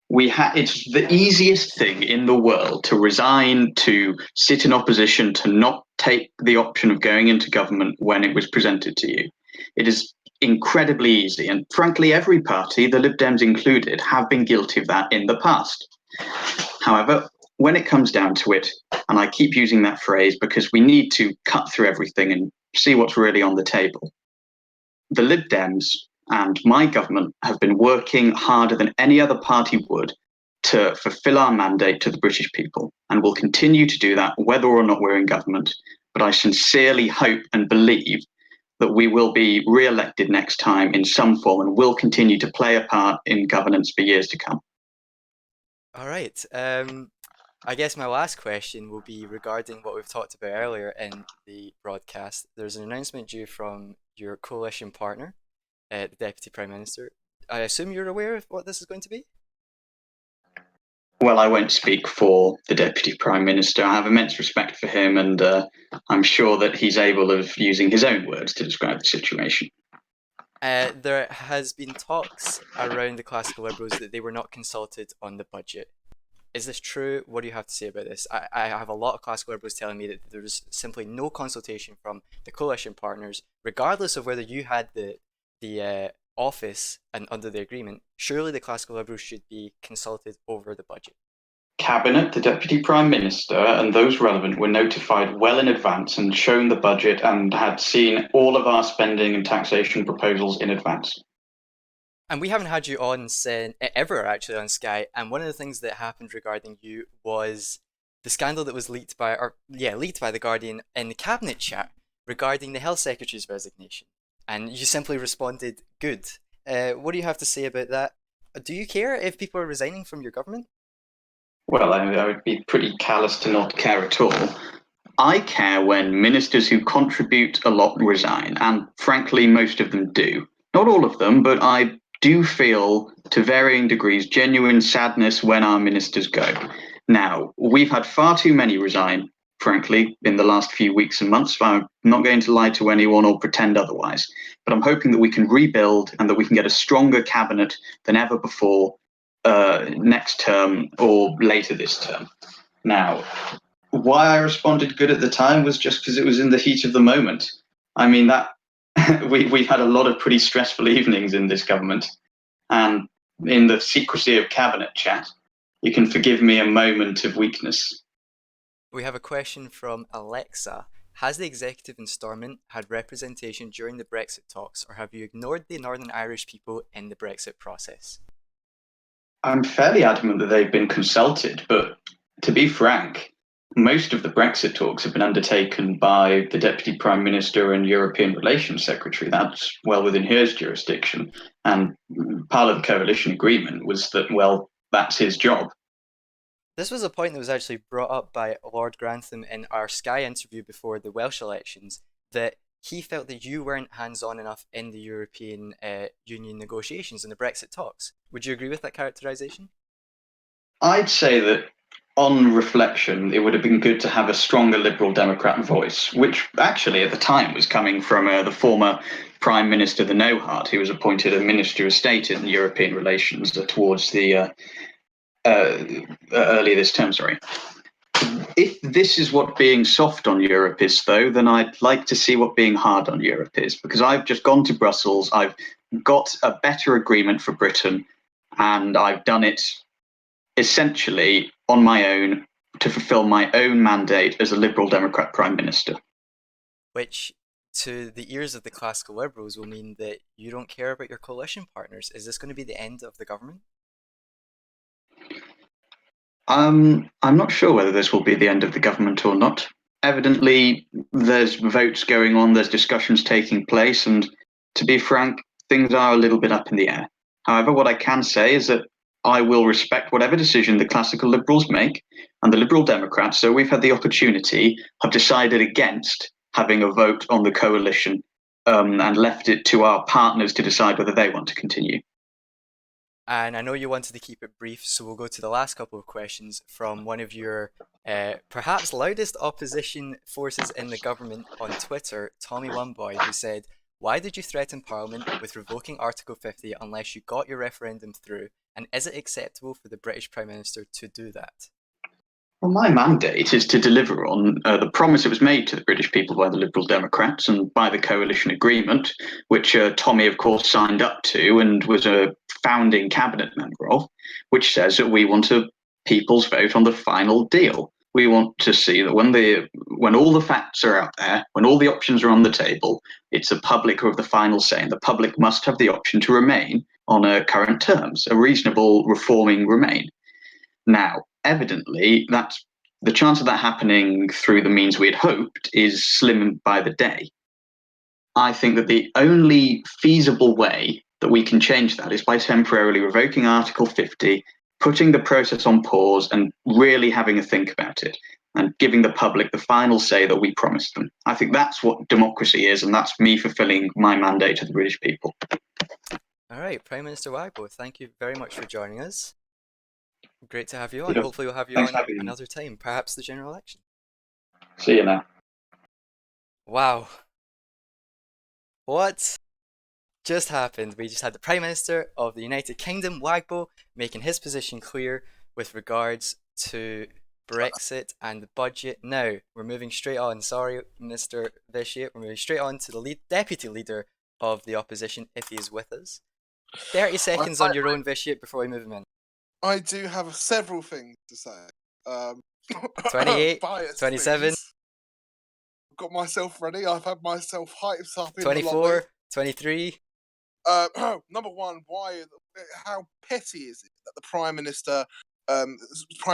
It's the easiest thing in the world to resign, to sit in opposition, to not take the option of going into government when it was presented to you. It is incredibly easy. And frankly, every party, the Lib Dems included, have been guilty of that in the past. However, when it comes down to it, and I keep using that phrase because we need to cut through everything and see what's really on the table, the Lib Dems and my government have been working harder than any other party would to fulfill our mandate to the British people, and will continue to do that whether or not we're in government. But I sincerely hope and believe that we will be re-elected next time in some form and will continue to play a part in governance for years to come. All right. I guess my last question will be regarding what we've talked about earlier in the broadcast. There's an announcement due from your coalition partner, the Deputy Prime Minister. I assume you're aware of what this is going to be? Well, I won't speak for the Deputy Prime Minister. I have immense respect for him, and I'm sure that he's able of using his own words to describe the situation. There has been talks around the classical liberals that they were not consulted on the budget. Is this true? What do you have to say about this? I have a lot of classical liberals telling me that there's simply no consultation from the coalition partners, regardless of whether you had the office and under the agreement. Surely the classical liberals should be consulted over the budget. Cabinet, the Deputy Prime Minister, and those relevant were notified well in advance and shown the budget and had seen all of our spending and taxation proposals in advance. And we haven't had you on ever actually on Sky. And one of the things that happened regarding you was the scandal that was leaked by the Guardian in the cabinet chat regarding the health secretary's resignation. And you simply responded, "Good." What do you have to say about that? Do you care if people are resigning from your government? Well, I would be pretty callous to not care at all. I care when ministers who contribute a lot resign, and frankly, most of them do. Not all of them, but I do feel, to varying degrees, genuine sadness when our ministers go. Now, we've had far too many resign, frankly, in the last few weeks and months. I'm not going to lie to anyone or pretend otherwise, but I'm hoping that we can rebuild and that we can get a stronger cabinet than ever before next term or later this term. Now, why I responded good at the time was just because it was in the heat of the moment. I mean, that we've had a lot of pretty stressful evenings in this government, and in the secrecy of cabinet chat, you can forgive me a moment of weakness. We have a question from Alexa. Has the executive in Stormont had representation during the Brexit talks, or have you ignored the Northern Irish people in the Brexit process? I'm fairly adamant that they've been consulted, but to be frank, most of the Brexit talks have been undertaken by the Deputy Prime Minister and European Relations Secretary. That's well within his jurisdiction. And part of the coalition agreement was that, well, that's his job. This was a point that was actually brought up by Lord Grantham in our Sky interview before the Welsh elections, that he felt that you weren't hands-on enough in the European Union negotiations and the Brexit talks. Would you agree with that characterization? I'd say that on reflection, it would have been good to have a stronger Liberal Democrat voice, which actually at the time was coming from the former Prime Minister, the No-Heart, who was appointed a Minister of State in European relations towards the earlier this term, sorry. If this is what being soft on Europe is, though, then I'd like to see what being hard on Europe is, because I've just gone to Brussels, I've got a better agreement for Britain, and I've done it essentially on my own to fulfill my own mandate as a Liberal Democrat Prime Minister. Which, to the ears of the classical liberals, will mean that you don't care about your coalition partners. Is this going to be the end of the government? I'm not sure whether this will be the end of the government or not. Evidently, there's votes going on, there's discussions taking place, and to be frank, things are a little bit up in the air. However, what I can say is that I will respect whatever decision the classical liberals make, and the Liberal Democrats, so we've had the opportunity, have decided against having a vote on the coalition and left it to our partners to decide whether they want to continue. And I know you wanted to keep it brief, so we'll go to the last couple of questions from one of your perhaps loudest opposition forces in the government on Twitter, Tommy Oneboy, who said, "Why did you threaten Parliament with revoking Article 50 unless you got your referendum through? And is it acceptable for the British Prime Minister to do that?" Well, my mandate is to deliver on the promise that was made to the British people by the Liberal Democrats and by the coalition agreement, which Tommy, of course, signed up to and was a founding cabinet member of, which says that we want a people's vote on the final deal. We want to see that when all the facts are out there, when all the options are on the table, it's the public who have the final say, and the public must have the option to remain on current terms, a reasonable reforming remain. Now, evidently, that's the chance of that happening through the means we had hoped is slim by the day. I think that the only feasible way that we can change that is by temporarily revoking Article 50 putting the process on pause and really having a think about it and giving the public the final say that we promised them. I think that's what democracy is, and that's me fulfilling my mandate to the British people. All right, Prime Minister Wagbo, thank you very much for joining us. Great to have you on. Yeah. Hopefully we'll have you Thanks for on having me. another time, perhaps the general election. See you now. Wow. What just happened? We just had the Prime Minister of the United Kingdom, Wagbo, making his position clear with regards to Brexit and the budget. Now, we're moving straight on. Sorry, Mr. Vitiate. We're moving straight on to the Deputy Leader of the Opposition, if he is with us. 30 seconds on your own, Vitiate, before we move him in. I do have several things to say. 28, bias 27, things. I've got myself ready. I've had myself hyped up in 24, 23. Number one, how petty is it that the Prime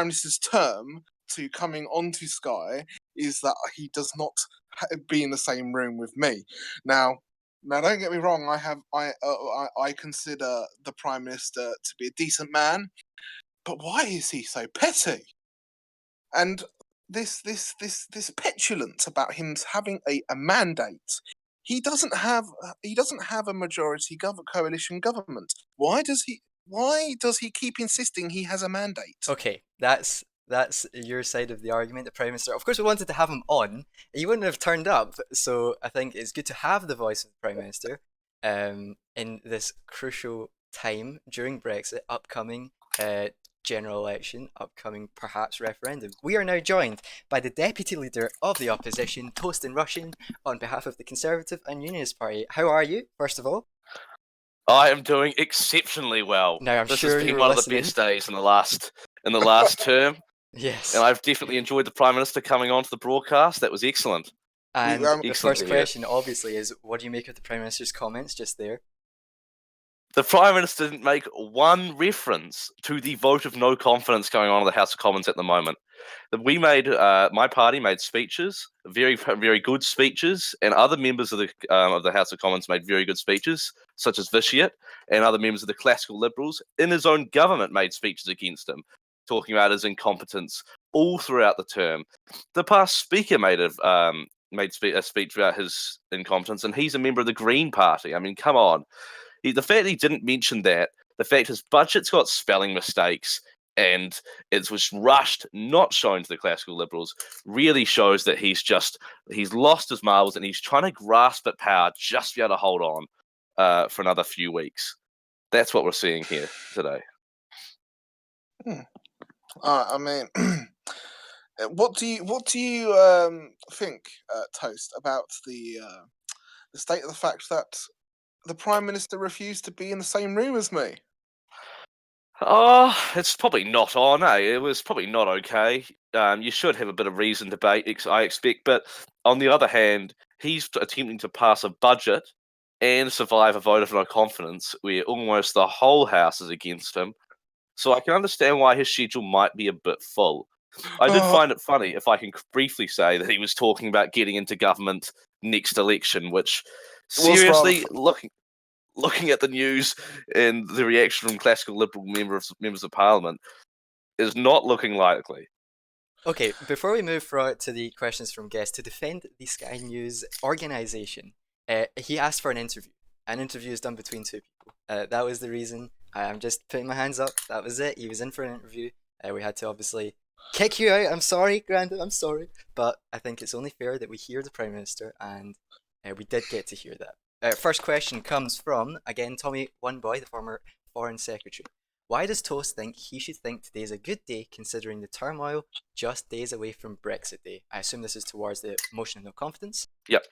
Minister's term to coming onto Sky is that he does not be in the same room with me. Now, don't get me wrong. I consider the Prime Minister to be a decent man, but why is he so petty? And this petulance about him having a mandate. He doesn't have a majority coalition government. Why does he keep insisting he has a mandate? Okay, that's your side of the argument, the Prime Minister. Of course, we wanted to have him on. He wouldn't have turned up, so I think it's good to have the voice of the Prime Minister in this crucial time during Brexit, upcoming general election, upcoming perhaps referendum. We are now joined by the Deputy Leader of the Opposition, Toast in Russian, on behalf of the Conservative and Unionist Party. How are you, first of all? I am doing exceptionally well. Now, I'm this sure has been you were one listening. of the best days in the last term. Yes. And I've definitely enjoyed the Prime Minister coming onto the broadcast. That was excellent. And the excellent first question, obviously, is what do you make of the Prime Minister's comments just there? The Prime Minister didn't make one reference to the vote of no confidence going on in the House of Commons at the moment. My party made speeches, very, very good speeches, and other members of the House of Commons made very good speeches, such as Vitiate, and other members of the classical Liberals in his own government made speeches against him, talking about his incompetence all throughout the term. The past Speaker made a speech about his incompetence, and he's a member of the Green Party. I mean, come on. The fact he didn't mention that, the fact his budget's got spelling mistakes, and it was rushed, not shown to the classical Liberals, really shows that he's lost his marbles and he's trying to grasp at power just to be able to hold on for another few weeks. That's what we're seeing here today. I mean, what do you think, Toast, about the state of the fact that the Prime Minister refused to be in the same room as me? Oh, it's probably not on, eh? It was probably not okay. You should have a bit of reasoned debate, I expect. But on the other hand, he's attempting to pass a budget and survive a vote of no confidence where almost the whole House is against him. So I can understand why his schedule might be a bit full. I did find it funny, if I can briefly say, that he was talking about getting into government next election, which, seriously, looking at the news and the reaction from classical Liberal members of Parliament, is not looking likely. Okay, before we move to the questions from guests, to defend the Sky News organisation, he asked for an interview. An interview is done between two people. That was the reason. I'm just putting my hands up. That was it. He was in for an interview. We had to obviously kick you out. I'm sorry, Grandad. I'm sorry. But I think it's only fair that we hear the Prime Minister, and we did get to hear that. First question comes from, again, Tommy One Boy, the former Foreign Secretary. Why does Toast think he should think today is a good day considering the turmoil just days away from Brexit Day? I assume this is towards the motion of no confidence. Yep.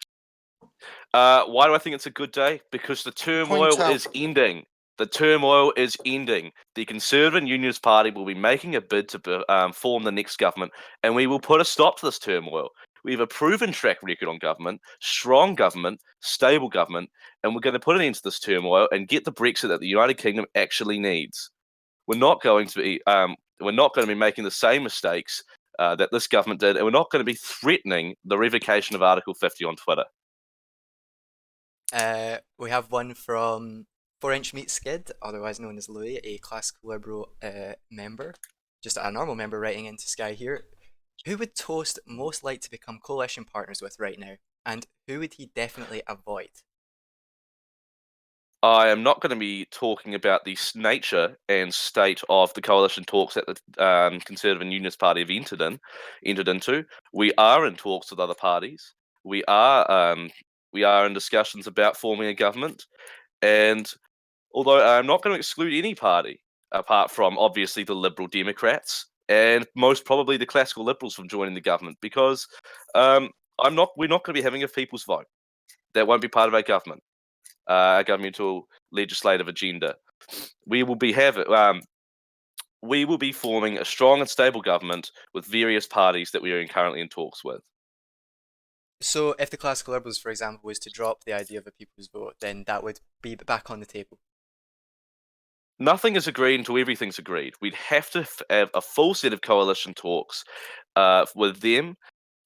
Why do I think it's a good day? Because the turmoil is ending. The turmoil is ending. The Conservative and Unionist Party will be making a bid to form the next government, and we will put a stop to this turmoil. We have a proven track record on government, strong government, stable government, and we're going to put an end to this turmoil and get the Brexit that the United Kingdom actually needs. We're not going to be making the same mistakes that this government did, and we're not going to be threatening the revocation of Article 50 on Twitter. We have one from 4-inch meat skid, otherwise known as Louis, a classical liberal member, just a normal member writing into Sky here. Who would Toast most like to become coalition partners with right now? And who would he definitely avoid? I am not going to be talking about the nature and state of the coalition talks that the Conservative and Unionist Party have entered into. We are in talks with other parties. We are in discussions about forming a government. And although I'm not going to exclude any party, apart from obviously the Liberal Democrats and most probably the classical Liberals from joining the government, because we're not going to be having a people's vote. That won't be part of our government. A governmental legislative agenda. We will be forming a strong and stable government with various parties that we are currently in talks with. So if the classical liberals, for example, was to drop the idea of a people's vote, then that would be back on the table. Nothing is agreed until everything's agreed. We'd have to have a full set of coalition talks with them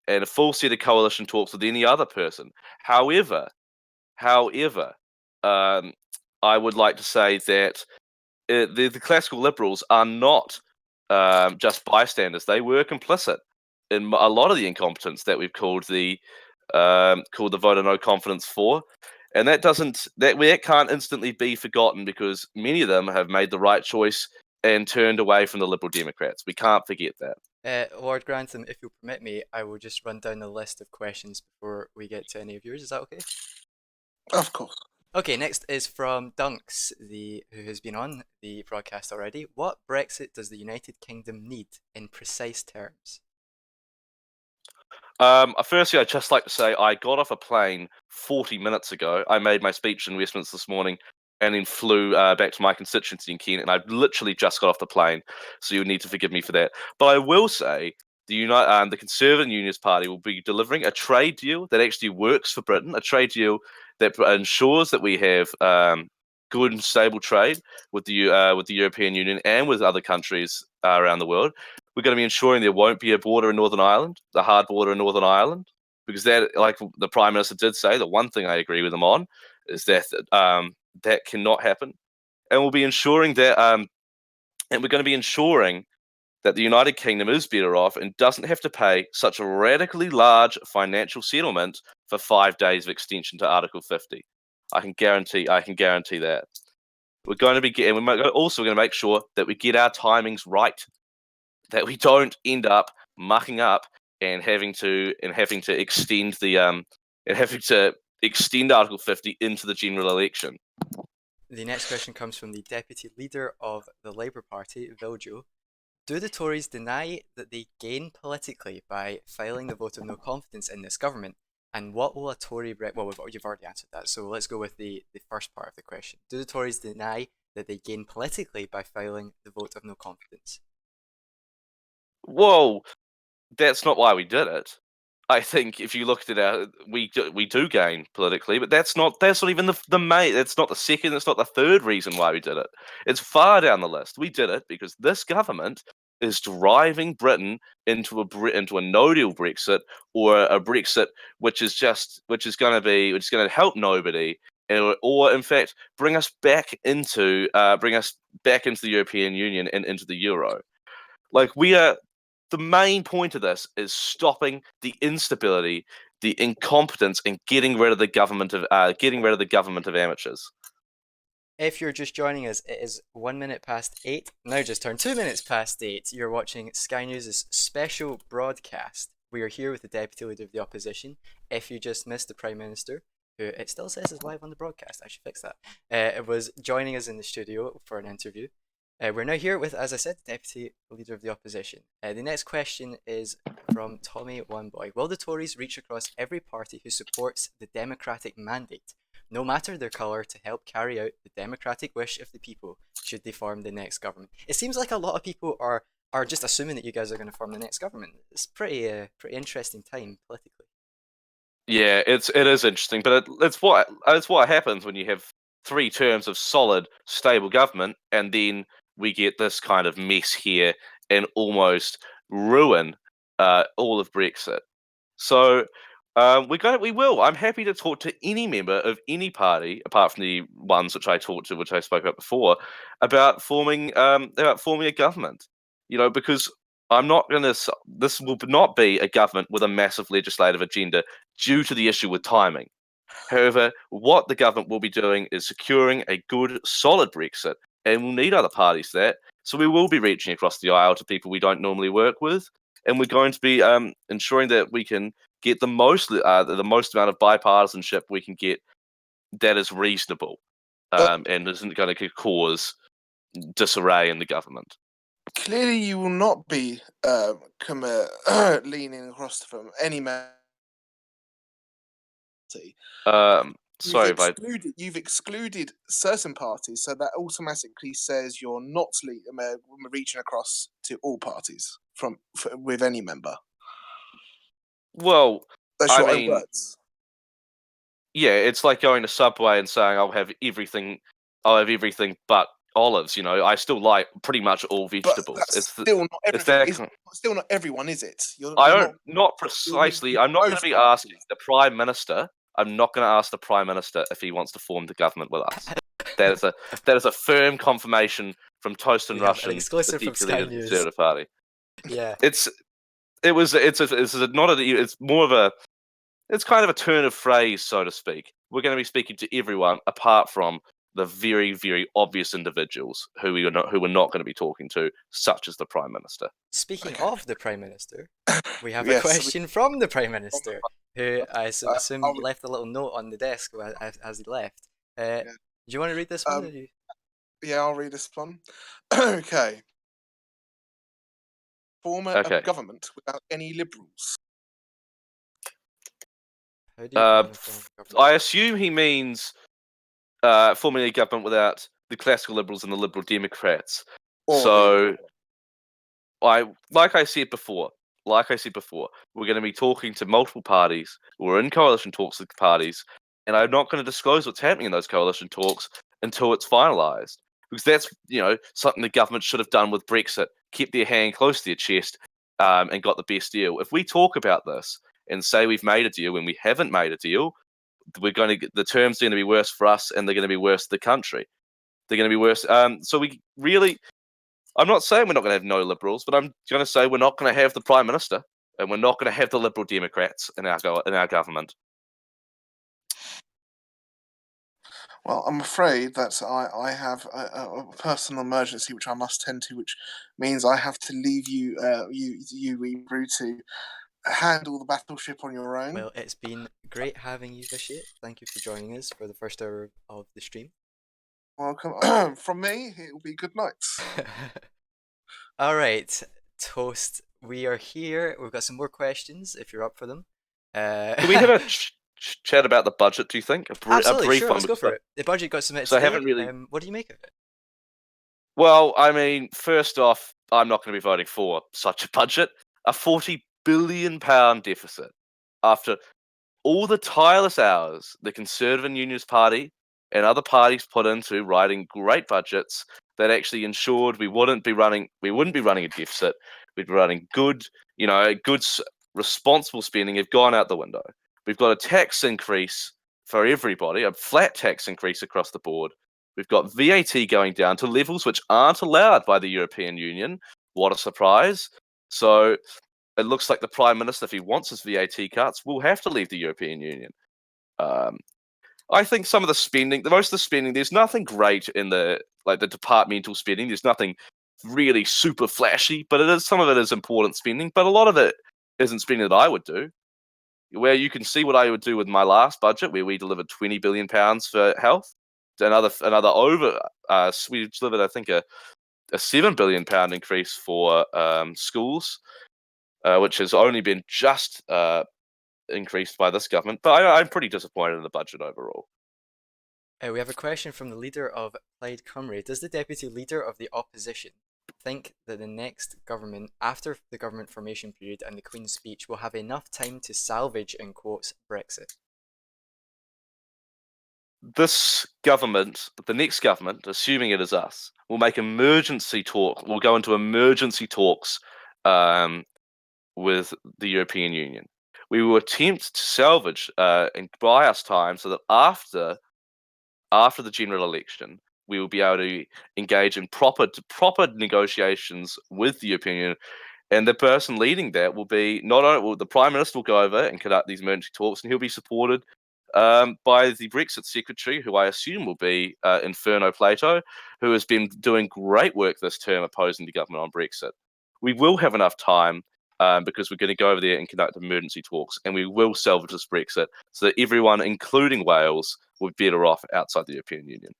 and a full set of coalition talks with any other person. However, I would like to say that the classical liberals are not just bystanders. They were complicit in a lot of the incompetence that we've called the vote of no confidence for, and that can't instantly be forgotten because many of them have made the right choice and turned away from the Liberal Democrats. We can't forget that. Lord Grantham, if you'll permit me, I will just run down the list of questions before we get to any of yours. Is that okay? Of course. Okay, next is from Dunks, who has been on the broadcast already. What Brexit does the United Kingdom need in precise terms? Firstly, I'd just like to say I got off a plane 40 minutes ago. I made my speech in Westminster this morning and then flew back to my constituency in Kent, and I've literally just got off the plane, so you'll need to forgive me for that. But I will say the Conservative and Unionist Party will be delivering a trade deal that actually works for Britain, a trade deal that ensures that we have good and stable trade with the European Union and with other countries around the world. We're going to be ensuring there won't be a border in Northern Ireland, the hard border in Northern Ireland, because that, like the Prime Minister did say, the one thing I agree with him on is that that cannot happen, and we'll be ensuring that, and we're going to be ensuring that the United Kingdom is better off and doesn't have to pay such a radically large financial settlement for 5 days of extension to Article 50. I can guarantee that. We're going to be, and we're also going to make sure that we get our timings right, that we don't end up mucking up and having to extend Article 50 into the general election. The next question comes from the Deputy Leader of the Labour Party, Viljo. Do the Tories deny that they gain politically by filing the vote of no confidence in this government? And what will a Tory... Well, you've already answered that, so let's go with the first part of the question. Do the Tories deny that they gain politically by filing the vote of no confidence? Well, that's not why we did it. I think if you looked at we do gain politically, but that's not even the main. That's not the second. That's not the third reason why we did it. It's far down the list. We did it because this government is driving Britain into a no-deal Brexit, or a Brexit which is going to help nobody, or in fact bring us back into the European Union and into the euro. Like, we are. The main point of this is stopping the instability, the incompetence, and getting rid of the government of amateurs. If you're just joining us, it is 1 minute past 8. Now just turned 2 minutes past 8. You're watching Sky News' special broadcast. We are here with the Deputy Leader of the Opposition. If you just missed the Prime Minister, who it still says is live on the broadcast, I should fix that, it was joining us in the studio for an interview. We're now here with, as I said, the Deputy Leader of the Opposition. The next question is from Tommy Oneboy. Will the Tories reach across every party who supports the democratic mandate, no matter their colour, to help carry out the democratic wish of the people should they form the next government? It seems like a lot of people are just assuming that you guys are going to form the next government. It's pretty interesting time politically. Yeah, it is interesting, but it's what happens when you have 3 terms of solid, stable government, and then we get this kind of mess here and almost ruin all of Brexit. So We will. I'm happy to talk to any member of any party, apart from the ones which I talked to, which I spoke about before, about forming a government. Because I'm not going to. This will not be a government with a massive legislative agenda due to the issue with timing. However, what the government will be doing is securing a good, solid Brexit, and we'll need other parties for that. So we will be reaching across the aisle to people we don't normally work with, and we're going to be ensuring that we can get the most amount of bipartisanship we can get that is reasonable and isn't going to cause disarray in the government. Clearly, you will not be leaning across from any party. Sorry, You've excluded certain parties, so that automatically says you're not reaching across to all parties with any member. Well, That's your own words. Yeah, it's like going to Subway and saying I'll have everything but olives. I still like pretty much all vegetables. But that's still not everything. It's still not everyone, is it? Not precisely. I'm not going to be asking the Prime Minister. I'm not going to ask the Prime Minister if he wants to form the government with us. That is a firm confirmation from Toast and Russian, exclusive the from deputy leader of the mSkyNews. Conservative Party. Yeah, It's kind of a turn of phrase, so to speak. We're going to be speaking to everyone apart from the very, very obvious individuals who we're not going to be talking to, such as the Prime Minister. Speaking of the Prime Minister, we have a question from the Prime Minister, who I assume left a little note on the desk as he left. Do you want to read this one? Yeah, I'll read this one. Okay. Form a government without any liberals. How do you I assume he means forming a government without the classical liberals and the liberal Democrats. Like I said before, we're going to be talking to multiple parties. We're in coalition talks with parties, and I'm not going to disclose what's happening in those coalition talks until it's finalised. Because that's something the government should have done with Brexit, kept their hand close to their chest, and got the best deal. If we talk about this and say we've made a deal when we haven't made a deal, the terms are going to be worse for us, and they're going to be worse for the country. They're going to be worse. So we really. I'm not saying we're not going to have no liberals, but I'm going to say we're not going to have the Prime Minister, and we're not going to have the Liberal Democrats in our government. Well, I'm afraid that I have a personal emergency which I must tend to, which means I have to leave you, Ebru, to handle the battleship on your own. Well, it's been great having you, Vishit. Thank you for joining us for the first hour of the stream. Welcome. From me, it will be good night. All right, Toast. We are here. We've got some more questions if you're up for them. Can we have a chat about the budget, do you think? Absolutely, a brief sure, one. Let's go for it. The budget got submitted so today. I haven't really... what do you make of it? Well, I mean, first off, I'm not going to be voting for such a budget. A £40 billion deficit. After all the tireless hours the Conservative and Unionist Party and other parties put into writing great budgets that actually ensured we wouldn't be running a deficit. We'd be running good responsible spending have gone out the window. We've got a tax increase for everybody, a flat tax increase across the board. We've got VAT going down to levels which aren't allowed by the European Union. What a surprise. So it looks like the Prime Minister, if he wants his VAT cuts, will have to leave the European Union. I think some of the spending, most of the spending, there's nothing great in the departmental spending. There's nothing really super flashy, but some of it is important spending. But a lot of it isn't spending that I would do. Where you can see what I would do with my last budget, where we delivered £20 billion for health. We delivered, I think, a £7 billion increase for schools, which has only been just increased by this government. But I'm pretty disappointed in the budget overall. We have a question from the leader of Plaid Cymru. Does the deputy leader of the opposition think that the next government, after the government formation period and the Queen's speech, will have enough time to salvage, in quotes, Brexit? This government, the next government, assuming it is us, will make emergency talk. We'll go into emergency talks with the European Union. We will attempt to salvage and buy us time so that after the general election, we will be able to engage in proper negotiations with the European Union. And the person leading that will be not only will the Prime Minister will go over and conduct these emergency talks, and he'll be supported by the Brexit Secretary, who I assume will be Inferno Plato, who has been doing great work this term opposing the government on Brexit. We will have enough time because we're going to go over there and conduct emergency talks, and we will salvage this Brexit so that everyone, including Wales, will be better off outside the European Union.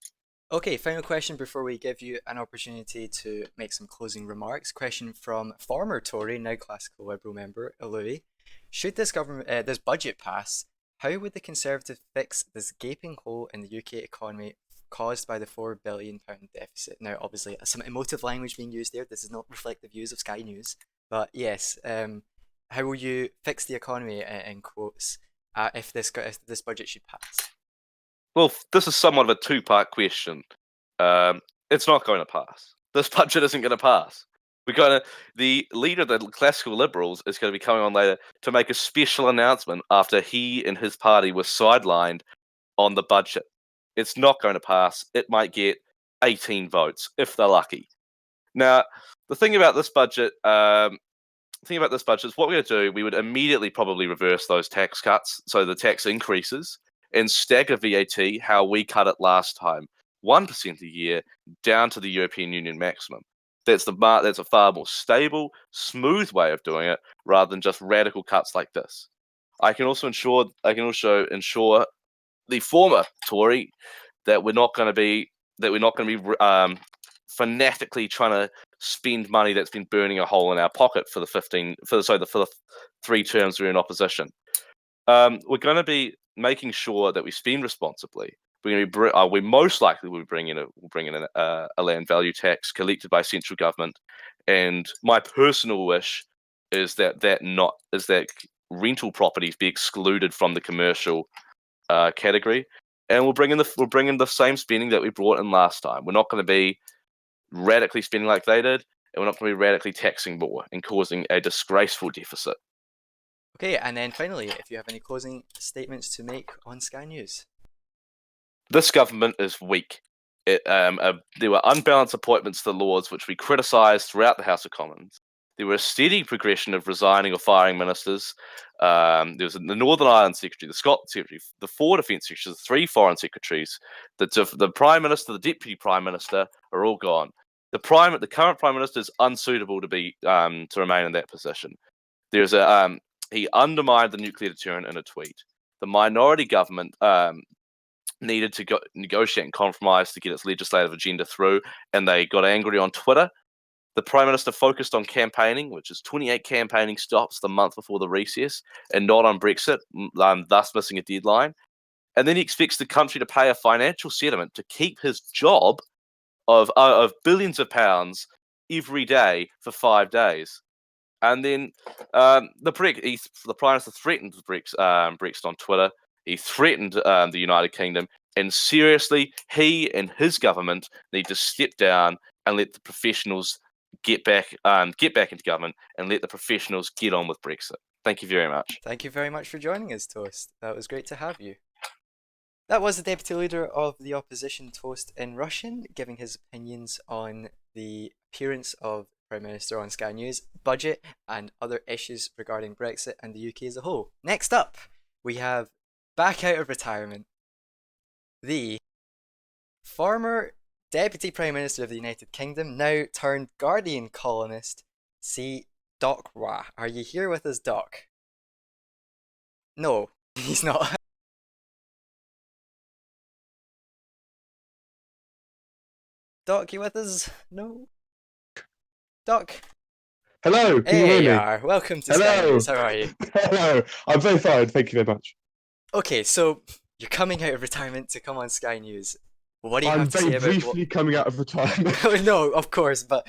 Okay, final question before we give you an opportunity to make some closing remarks. Question from former Tory, now classical Liberal member, Louis. Should this budget pass, how would the Conservative fix this gaping hole in the UK economy caused by the £4 billion deficit? Now, obviously, some emotive language being used there. This does not reflect the views of Sky News. But yes, how will you fix the economy, in quotes, if this budget should pass? Well, this is somewhat of a two-part question. It's not going to pass. This budget isn't going to pass. The leader of the classical Liberals is going to be coming on later to make a special announcement after he and his party were sidelined on the budget. It's not going to pass. It might get 18 votes if they're lucky. Now, the thing about this budget, is what we're going to do. We would immediately probably reverse those tax cuts, so the tax increases, and stagger VAT how we cut it last time, 1% a year down to the European Union maximum. That's a far more stable, smooth way of doing it rather than just radical cuts like this. I can also ensure the former Tory that we're not going to be fanatically trying to spend money that's been burning a hole in our pocket for the 3 terms we're in opposition. We're going to be making sure that we spend responsibly. We most likely will bring in a land value tax collected by central government, and my personal wish is that rental properties be excluded from the commercial category, and we'll bring in the same spending that we brought in last time. We're not going to be radically spending like they did, and we're not going to be radically taxing more and causing a disgraceful deficit. Okay, and then finally, if you have any closing statements to make on Sky News. This government is weak. There were unbalanced appointments to the Lords, which we criticised throughout the House of Commons. There were a steady progression of resigning or firing ministers. There was the Northern Ireland Secretary, the Scotland Secretary, the 4 Defence Secretaries, the 3 Foreign Secretaries, the Prime Minister, the Deputy Prime Minister are all gone. The current Prime Minister is unsuitable to remain in that position. He undermined the nuclear deterrent in a tweet. The minority government needed to negotiate and compromise to get its legislative agenda through, and they got angry on Twitter. The Prime Minister focused on campaigning, which is 28 campaigning stops the month before the recess, and not on Brexit, thus missing a deadline. And then he expects the country to pay a financial settlement to keep his job of billions of pounds every day for 5 days. And then the Prime Minister threatened Brexit on Twitter. He threatened the United Kingdom, and seriously, he and his government need to step down and let the professionals get back into government and let the professionals get on with Brexit. Thank you very much. Thank you very much for joining us, Toast. That was great to have you. That was the Deputy Leader of the Opposition, Toast in Russian, giving his opinions on the appearance of Prime Minister on Sky News, budget, and other issues regarding Brexit and the UK as a whole. Next up, we have, back out of retirement, the former Deputy Prime Minister of the United Kingdom, now turned Guardian columnist, C. Doc Ra. Are you here with us, Doc? No, he's not. Doc, you with us? No? Doc? Hello, can you hear There me? you are. Welcome to Sky Hello. News. How are you? Hello, I'm very fine, thank you very much. Okay, so you're coming out of retirement to come on Sky News. What do you I'm have to very say about briefly coming out of retirement. No, of course, but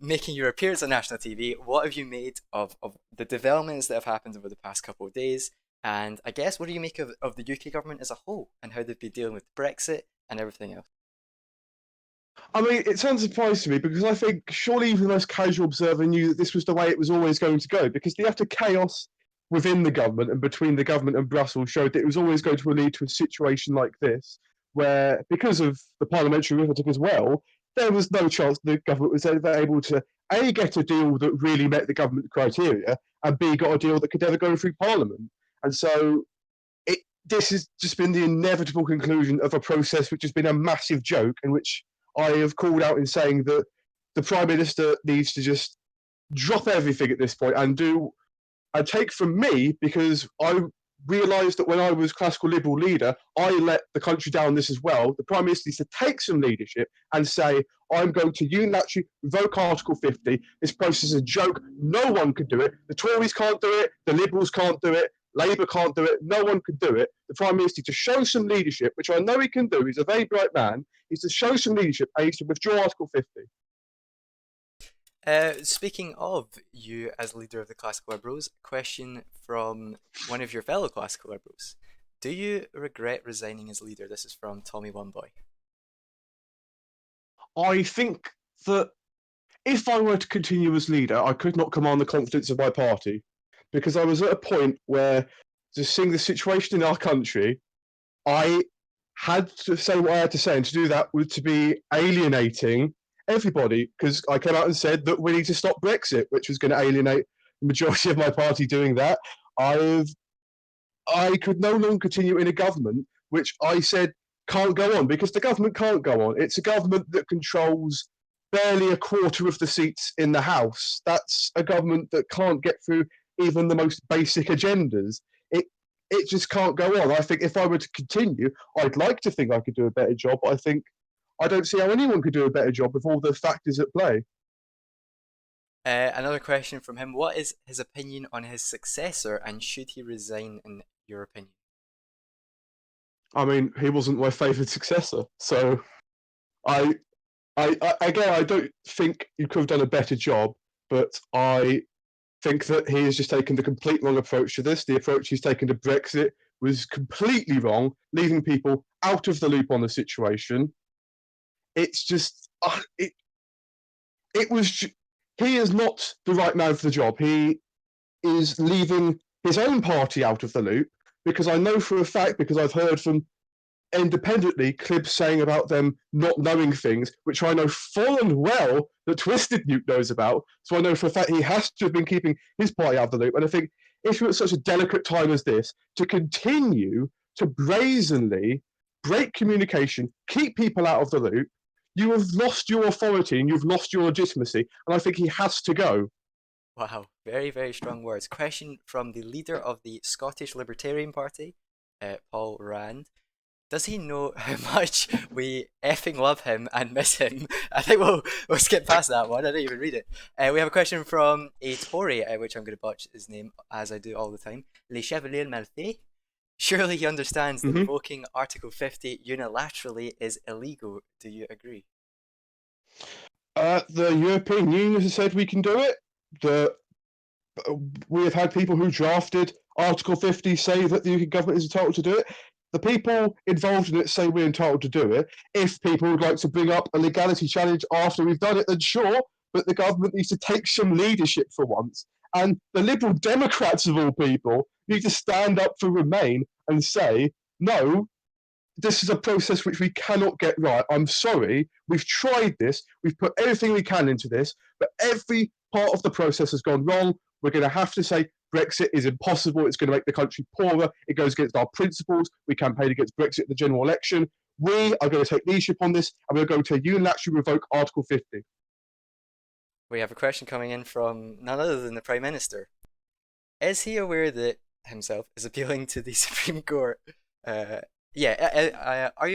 making your appearance on national TV, what have you made of the developments that have happened over the past couple of days? And I guess, what do you make of the UK government as a whole and how they've been dealing with Brexit and everything else? I mean, it sounds a surprise to me because I think surely even the most casual observer knew that this was the way it was always going to go, because the utter chaos within the government and between the government and Brussels showed that it was always going to lead to a situation like this, where because of the parliamentary arithmetic as well, there was no chance the government was ever able to A, get a deal that really met the government criteria, and B, got a deal that could ever go through Parliament. And so this has just been the inevitable conclusion of a process which has been a massive joke, in which I have called out in saying that the Prime Minister needs to just drop everything at this point and take from me, because I realised that when I was classical liberal leader, I let the country down this as well. The Prime Minister needs to take some leadership and say, I'm going to unilaterally revoke Article 50. This process is a joke. No one can do it. The Tories can't do it. The Liberals can't do it. Labour can't do it. No one can do it. The Prime Minister to show some leadership, which I know he can do. He's a very bright man. He's to show some leadership and he's to withdraw Article 50. Speaking of you as leader of the Classical Liberals, question from one of your fellow Classical Liberals. Do you regret resigning as leader? This is from Tommy One Boy. I think that if I were to continue as leader, I could not command the confidence of my party, because I was at a point where, just seeing the situation in our country, I had to say what I had to say, and to do that would to be alienating everybody, because I came out and said that we need to stop Brexit, which was going to alienate the majority of my party doing that. I could no longer continue in a government which I said can't go on, because the government can't go on. It's a government that controls barely a quarter of the seats in the House. That's a government that can't get through even the most basic agendas. It just can't go on. I think if I were to continue, I'd like to think I could do a better job, but I don't see how anyone could do a better job with all the factors at play. Another question from him. What is his opinion on his successor, and should he resign in your opinion? I mean, he wasn't my favoured successor, so I don't think you could have done a better job, but I think that he has just taken the complete wrong approach to this. The approach he's taken to Brexit was completely wrong, leaving people out of the loop on the situation. It's just, he is not the right man for the job. He is leaving his own party out of the loop, because I know for a fact, because I've heard from independently clips saying about them not knowing things, which I know full and well that Twisted Newt knows about. So I know for a fact he has to have been keeping his party out of the loop. And I think if you're at such a delicate time as this, to continue to brazenly break communication, keep people out of the loop, you have lost your authority and you've lost your legitimacy. And I think he has to go. Wow, very, very strong words. Question from the leader of the Scottish Libertarian Party, Paul Rand. Does he know how much we effing love him and miss him? I think we'll skip past that one. I didn't even read it. We have a question from a Tory, which I'm going to botch his name, as I do all the time. Le Chevalier Malfait. Surely he understands that revoking Article 50 unilaterally is illegal. Do you agree? The European Union has said we can do it. We have had people who drafted Article 50 say that the UK government is entitled to do it. The people involved in it say we're entitled to do it. If people would like to bring up a legality challenge after we've done it, then sure, but the government needs to take some leadership for once. And the Liberal Democrats, of all people, need to stand up for Remain and say, no, this is a process which we cannot get right. I'm sorry, we've tried this, we've put everything we can into this, but every part of the process has gone wrong. We're going to have to say Brexit is impossible. It's going to make the country poorer. It goes against our principles. We campaigned against Brexit at the general election. We are going to take leadership on this, and we're going to unilaterally revoke Article 50. We have a question coming in from none other than the Prime Minister. Is he aware that himself is appealing to the Supreme Court? Are you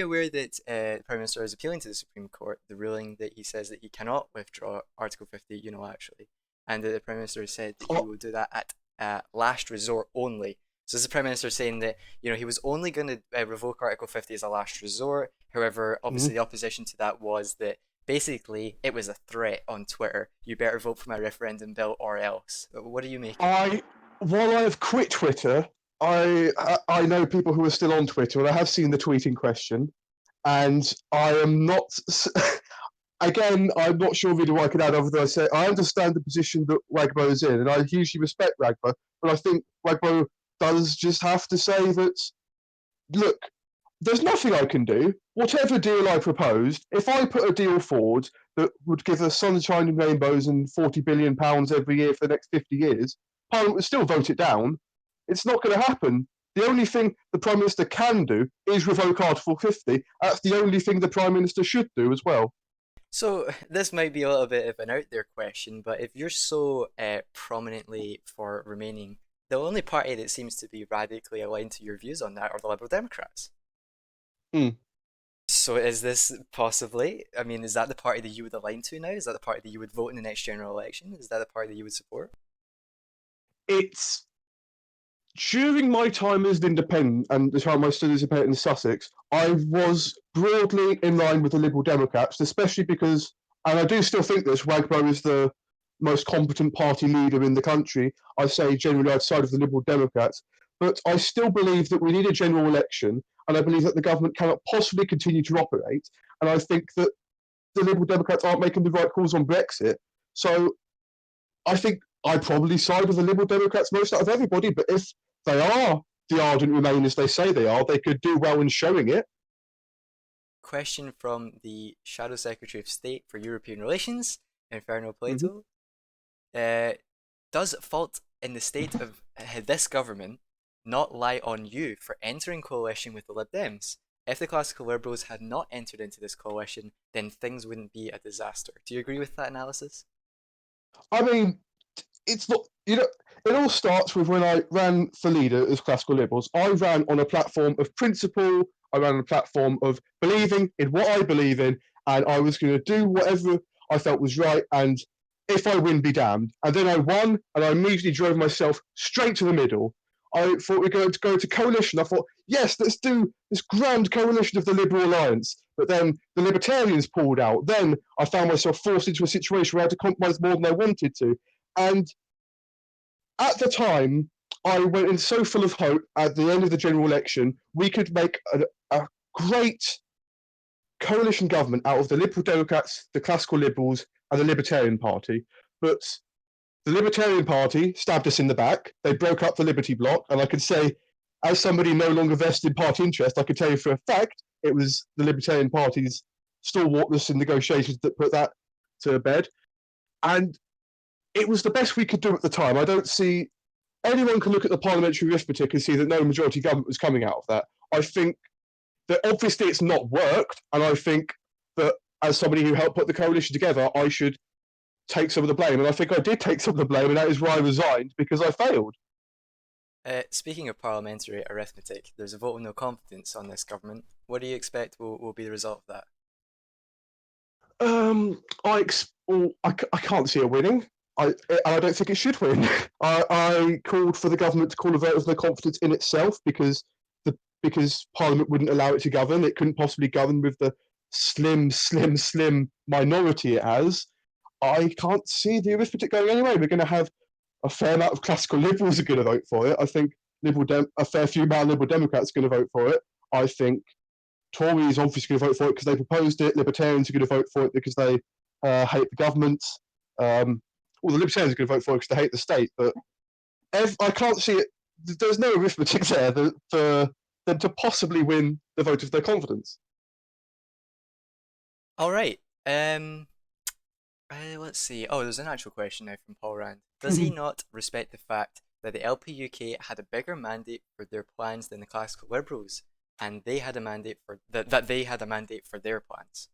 aware that the Prime Minister is appealing to the Supreme Court the ruling that he says that he cannot withdraw Article 50 unilaterally, and that the Prime Minister said that he will do that at last resort only? So this is the Prime Minister saying that he was only going to revoke Article 50 as a last resort. However, obviously the opposition to that was that basically it was a threat on Twitter. You better vote for my referendum bill or else. What do you make? While I have quit Twitter, I know people who are still on Twitter, and I have seen the tweet in question, and I am not. Again, I'm not sure really what I can add other than I say I understand the position that Wagbo is in, and I hugely respect Wagbo, But I think Wagbo does just have to say that, look, there's nothing I can do. Whatever deal I proposed, if I put a deal forward that would give us sunshine and rainbows and £40 billion every year for the next 50 years, Parliament would still vote it down. It's not going to happen. The only thing the Prime Minister can do is revoke Article 50. That's the only thing the Prime Minister should do as well. So this might be a little bit of an out there question, but if you're so prominently for remaining, the only party that seems to be radically aligned to your views on that are the Liberal Democrats. Hmm. So is this possibly, I mean, is that the party that you would align to now? Is that the party that you would vote in the next general election? Is that the party that you would support? It's during my time as an independent and the time I stood as independent in Sussex, I was broadly in line with the Liberal Democrats, especially because, and I do still think this, Wagbo is the most competent party leader in the country. I say generally outside of the Liberal Democrats, but I still believe that we need a general election, and I believe that the government cannot possibly continue to operate, and I think that the Liberal Democrats aren't making the right calls on Brexit. So I think I probably side with the Liberal Democrats most out of everybody, but if they are the ardent Remainers they say they are, they could do well in showing it. Question from the Shadow Secretary of State for European Relations, Inferno Plato. Does fault in the state of this government not lie on you for entering coalition with the Lib Dems? If the classical Liberals had not entered into this coalition, then things wouldn't be a disaster. Do you agree with that analysis? I mean, it's not, it all starts with when I ran for leader as classical Liberals. I ran on a platform of principle, I ran on a platform of believing in what I believe in, and I was going to do whatever I felt was right, and if I win, be damned. And then I won, and I immediately drove myself straight to the middle. I thought we were going to go to coalition. I thought, yes, let's do this grand coalition of the Liberal Alliance. But then the Libertarians pulled out. Then I found myself forced into a situation where I had to compromise more than I wanted to. And at the time, I went in so full of hope at the end of the general election, we could make a great coalition government out of the Liberal Democrats, the Classical Liberals, and the Libertarian Party. But the Libertarian Party stabbed us in the back. They broke up the Liberty Bloc, and I could say, as somebody no longer vested in party interest, I could tell you for a fact it was the Libertarian Party's stalwartness in negotiations that put that to bed. And it was the best we could do at the time. I don't see anyone can look at the parliamentary arithmetic and see that no majority government was coming out of that. I think that obviously it's not worked, and I think that as somebody who helped put the coalition together, I should take some of the blame. And I think I did take some of the blame, and that is why I resigned, because I failed. Speaking of parliamentary arithmetic, there's a vote of no confidence on this government. What do you expect will be the result of that? I can't see it winning. I don't think it should win. I called for the government to call a vote of no confidence in itself because Parliament wouldn't allow it to govern. It couldn't possibly govern with the slim minority it has. I can't see the arithmetic going anyway. We're going to have a fair amount of classical Liberals are going to vote for it. I think a fair few amount of Liberal Democrats are going to vote for it. I think Tories are obviously going to vote for it because they proposed it. Libertarians are going to vote for it because they hate the government. Well, the Libertarians are going to vote for it because they hate the state. But I can't see it. There's no arithmetic there for them to possibly win the vote of their confidence. All right. Let's see. Oh, there's an actual question now from Paul Rand. Does he not respect the fact that the LP UK had a bigger mandate for their plans than the classical Liberals, and they had a mandate for that they had a mandate for their plans?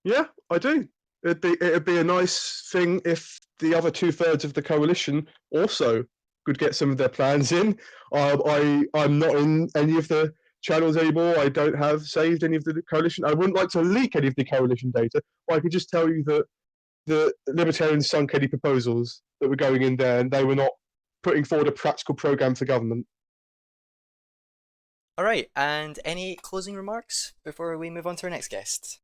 Yeah, I do. It'd be a nice thing if the other 2/3 of the coalition also could get some of their plans in. I'm not in any of the channels anymore. I don't have saved any of the coalition. I wouldn't like to leak any of the coalition data, but I could just tell you that the Libertarians sunk any proposals that were going in there, and they were not putting forward a practical programme for government. All right, and any closing remarks before we move on to our next guest?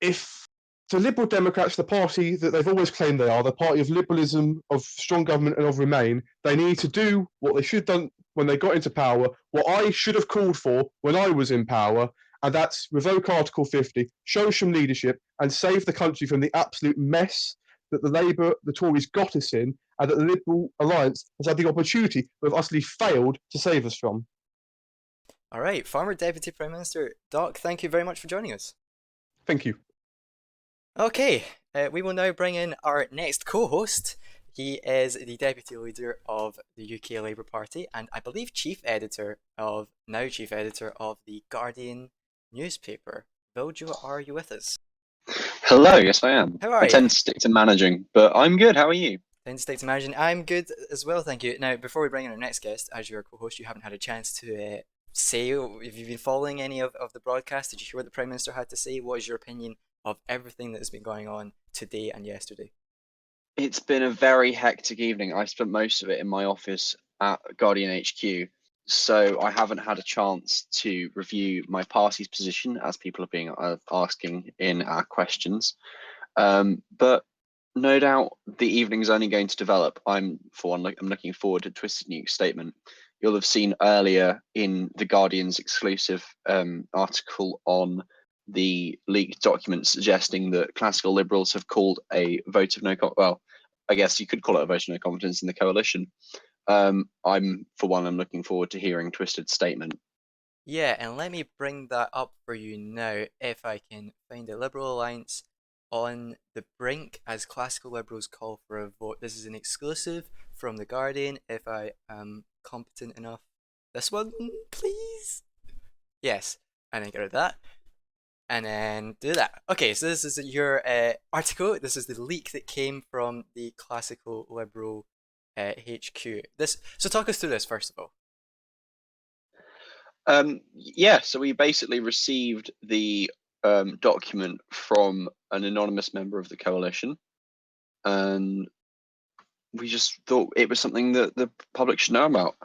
If the Liberal Democrats, the party that they've always claimed they are, the party of liberalism, of strong government and of Remain, they need to do what they should have done when they got into power, what I should have called for when I was in power, and that's revoke Article 50, show some leadership, and save the country from the absolute mess that the Labour, the Tories got us in, and that the Liberal Alliance has had the opportunity but have utterly failed to save us from. All right, former Deputy Prime Minister Doc, thank you very much for joining us. Thank you. Okay, we will now bring in our next co-host. He is the deputy leader of the UK Labour Party and I believe chief editor of the Guardian newspaper. Viljo, are you with us? Hello, yes I am. How are I you? tend to stick to managing, but I'm good. How are you? Thanks, State to Managing. I'm good as well, thank you. Now, before we bring in our next guest, as your co-host, you haven't had a chance to say if you've been following any of the broadcast. Did you hear what the Prime Minister had to say? What is your opinion of everything that has been going on today and yesterday? It's been a very hectic evening. I spent most of it in my office at Guardian HQ, so I haven't had a chance to review my party's position as people are being asking in our questions. But no doubt the evening's only going to develop. I'm looking forward to Twisted Nuke's statement. You'll have seen earlier in the Guardian's exclusive article on the leaked documents suggesting that classical liberals have called a vote of no well, I guess you could call it a vote of no confidence in the coalition. I'm looking forward to hearing Twisted's statement. Yeah, and let me bring that up for you now, if I can find a Liberal Alliance on the brink as classical liberals call for a vote. This is an exclusive from The Guardian, if I am competent enough. This one, please? Yes, and then get rid of that. And then do that. Okay, so this is your article. This is the leak that came from the classical liberal HQ. So talk us through this first of all. Yeah, so we basically received the document from an anonymous member of the coalition, and we just thought it was something that the public should know about.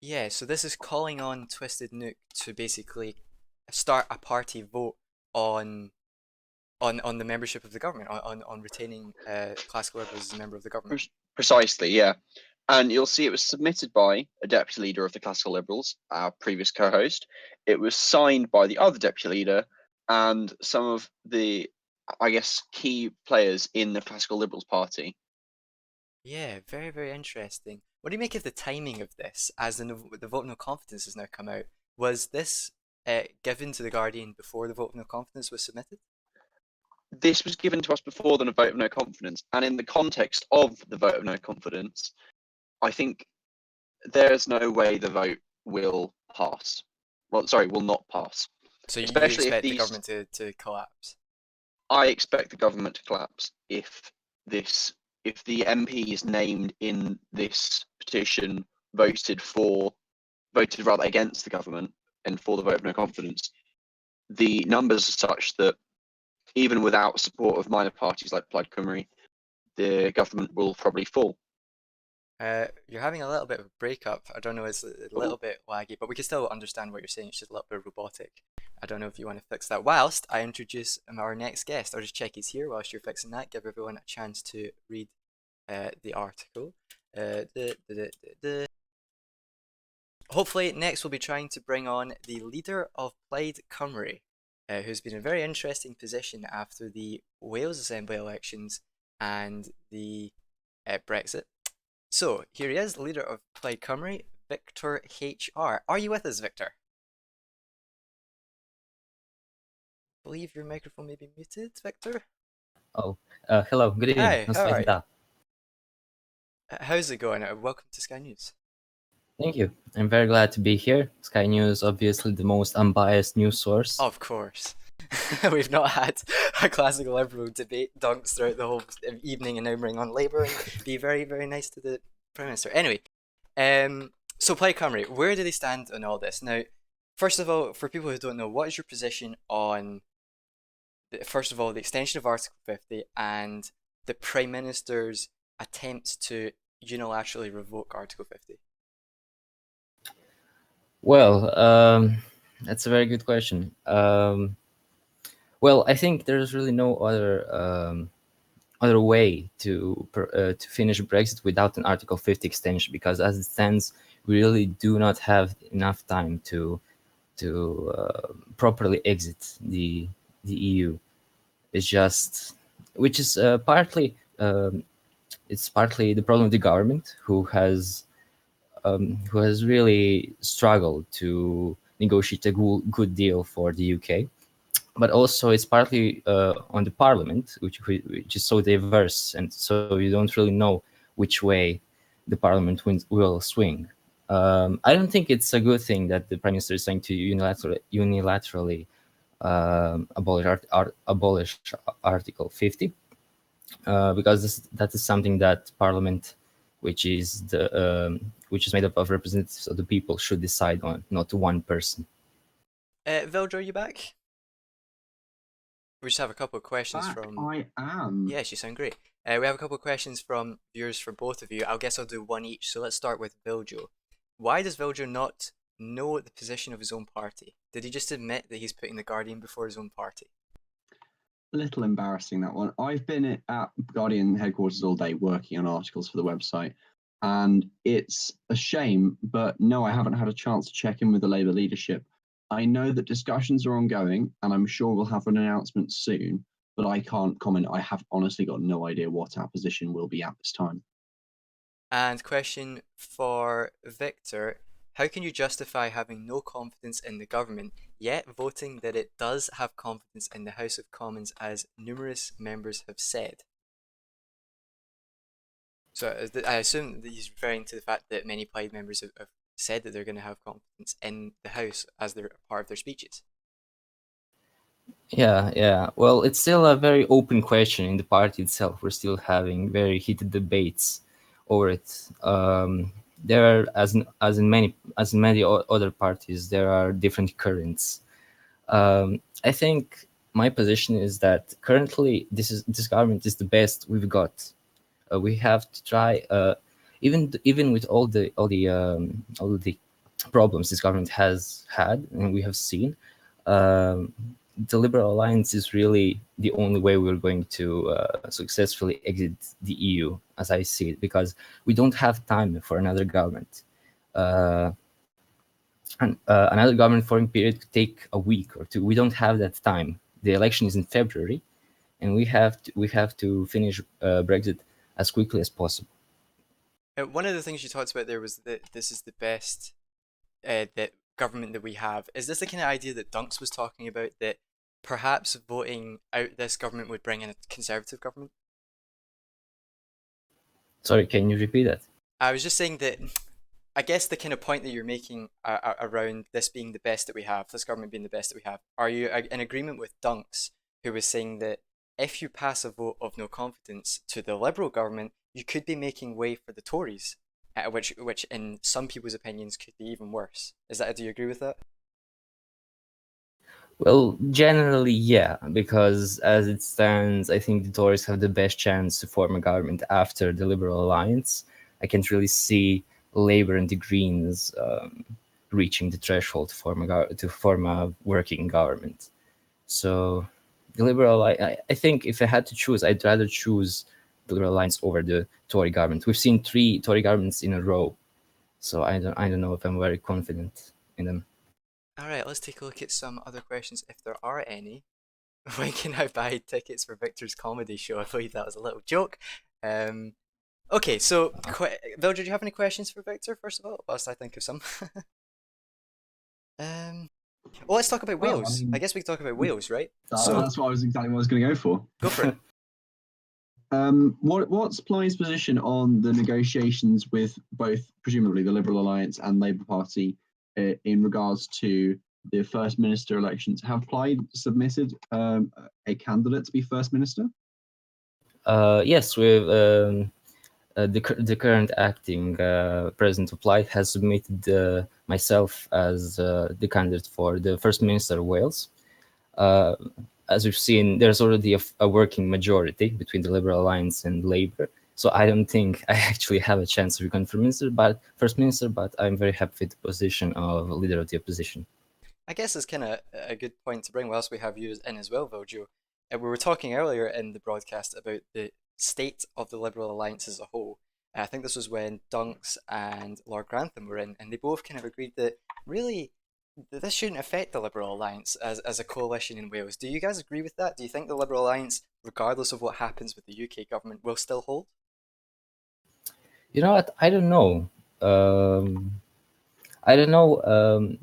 Yeah, so this is calling on Twisted Nuke to basically start a party vote on the membership of the government, on retaining classical liberals as a member of the government. Precisely, yeah. And you'll see it was submitted by a deputy leader of the classical liberals, our previous co-host. It was signed by the other deputy leader and some of the, I guess, key players in the classical liberals party. Yeah, very, very interesting. What do you make of the timing of this, as the vote of no confidence has now come out? Was this given to the Guardian before the vote of no confidence was submitted? This was given to us before the vote of no confidence, and in the context of the vote of no confidence, I think there's no way the vote will pass. Well, sorry, will not pass. So you Especially expect if the government to collapse? I expect the government to collapse if the MPs named in this petition voted rather against the government and for the vote of no confidence. The numbers are such that even without support of minor parties like Plaid Cymru, the government will probably fall. You're having a little bit of a breakup. I don't know, it's a little bit laggy, but we can still understand what you're saying. It's just a little bit robotic. I don't know if you want to fix that. Whilst I introduce our next guest, I'll just check he's here whilst you're fixing that. Give everyone a chance to read the article. Hopefully, next we'll be trying to bring on the leader of Plaid Cymru, who's been in a very interesting position after the Wales Assembly elections and the Brexit. So, here he is, the leader of Plaid Cymru, Victor HR. Are you with us, Victor? I believe your microphone may be muted, Victor. Oh, hello, good evening. Hi, how are you? Da. How's it going? Welcome to Sky News. Thank you. I'm very glad to be here. Sky News, obviously the most unbiased news source. Of course. We've not had a classical liberal debate dunks throughout the whole evening and now bring on Labour and be very, very nice to the Prime Minister. Anyway, so Plaid Cymru, where do they stand on all this? Now, first of all, for people who don't know, what is your position on, first of all, the extension of Article 50 and the Prime Minister's attempts to unilaterally revoke Article 50? Well, that's a very good question. Well, I think there's really no other way to finish Brexit without an Article 50 extension, because as it stands, we really do not have enough time to properly exit the EU. It's just, which is partly it's partly the problem of the government, who has really struggled to negotiate a good deal for the UK. But also it's partly on the parliament, which is so diverse, and so you don't really know which way the parliament will swing. I don't think it's a good thing that the prime minister is trying to unilaterally abolish Article 50, because that is something that Parliament, which is made up of representatives of the people, should decide on, not one person. Vildra, are you back? We just have a couple of questions from. I am. Yes, you sound great. We have a couple of questions from viewers for both of you. I guess I'll do one each. So let's start with Viljo. Why does Viljo not know the position of his own party? Did he just admit that he's putting the Guardian before his own party? A little embarrassing, that one. I've been at Guardian headquarters all day working on articles for the website, and it's a shame, but no, I haven't had a chance to check in with the Labour leadership. I know that discussions are ongoing, and I'm sure we'll have an announcement soon, but I can't comment. I have honestly got no idea what our position will be at this time. And question for Victor. How can you justify having no confidence in the government, yet voting that it does have confidence in the House of Commons, as numerous members have said? So I assume that he's referring to the fact that many Plaid members have said that they're going to have confidence in the House as their part of their speeches. Yeah. Well, it's still a very open question in the party itself. We're still having very heated debates over it. There are, as in many other parties, there are different currents. I think my position is that currently this government is the best we've got. We have to try, even with all the problems this government has had and we have seen. The Liberal Alliance is really the only way we're going to successfully exit the EU, as I see it, because we don't have time for another government. Another government forming period could take a week or two. We don't have that time. The election is in February, and we have to finish Brexit as quickly as possible. One of the things you talked about there was that this is the best that government that we have. Is this the kind of idea that Dunks was talking about, that perhaps voting out this government would bring in a Conservative government? Sorry, can you repeat that? I was just saying that I guess the kind of point that you're making around this being the best that we have, this government being the best that we have, are you in agreement with Dunks, who was saying that if you pass a vote of no confidence to the Liberal government, you could be making way for the Tories, which in some people's opinions could be even worse? Do you agree with that? Well, generally, yeah, because as it stands, I think the Tories have the best chance to form a government after the Liberal Alliance. I can't really see Labour and the Greens reaching the threshold to form a working government. So the Liberal, I think if I had to choose, I'd rather choose the Liberal Alliance over the Tory government. We've seen 3 Tory governments in a row, so I don't know if I'm very confident in them. All right, let's take a look at some other questions, if there are any. When can I buy tickets for Victor's comedy show? I believe that was a little joke. Okay, so Vil, did you have any questions for Victor, first of all, whilst I think of some? Well, let's talk about Wales. I guess we can talk about Wales, right? That's exactly what I was going to go for. Go for it. What's Ply's position on the negotiations with both, presumably, the Liberal Alliance and Labour Party in regards to the First Minister elections? Have Ply submitted a candidate to be First Minister? Yes, we've the current acting President of Ply has submitted myself as the candidate for the First Minister of Wales. As we've seen, there's already a working majority between the Liberal Alliance and Labour. So I don't think I actually have a chance to become First Minister, but I'm very happy with the position of Leader of the Opposition. I guess it's kind of a good point to bring whilst we have you in as well, Viljo. We were talking earlier in the broadcast about the state of the Liberal Alliance as a whole. I think this was when Dunks and Lord Grantham were in, and they both kind of agreed that really this shouldn't affect the Liberal Alliance as a coalition in Wales. Do you guys agree with that? Do you think the Liberal Alliance, regardless of what happens with the UK government, will still hold? You know what? I don't know. I don't know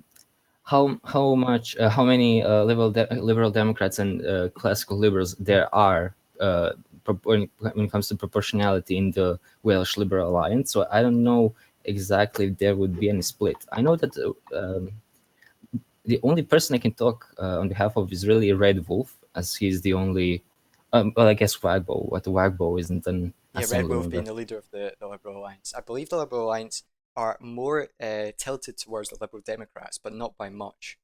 how much how many liberal Democrats and classical liberals there are when it comes to proportionality in the Welsh Liberal Alliance. So I don't know exactly if there would be any split. I know that the only person I can talk on behalf of is really Red Wolf, as he's the only. Well, I guess Wagbo. What Wagbo isn't an Yeah, assembly Red Wolf member. being the leader of the Liberal Alliance. I believe the Liberal Alliance are more tilted towards the Liberal Democrats, but not by much.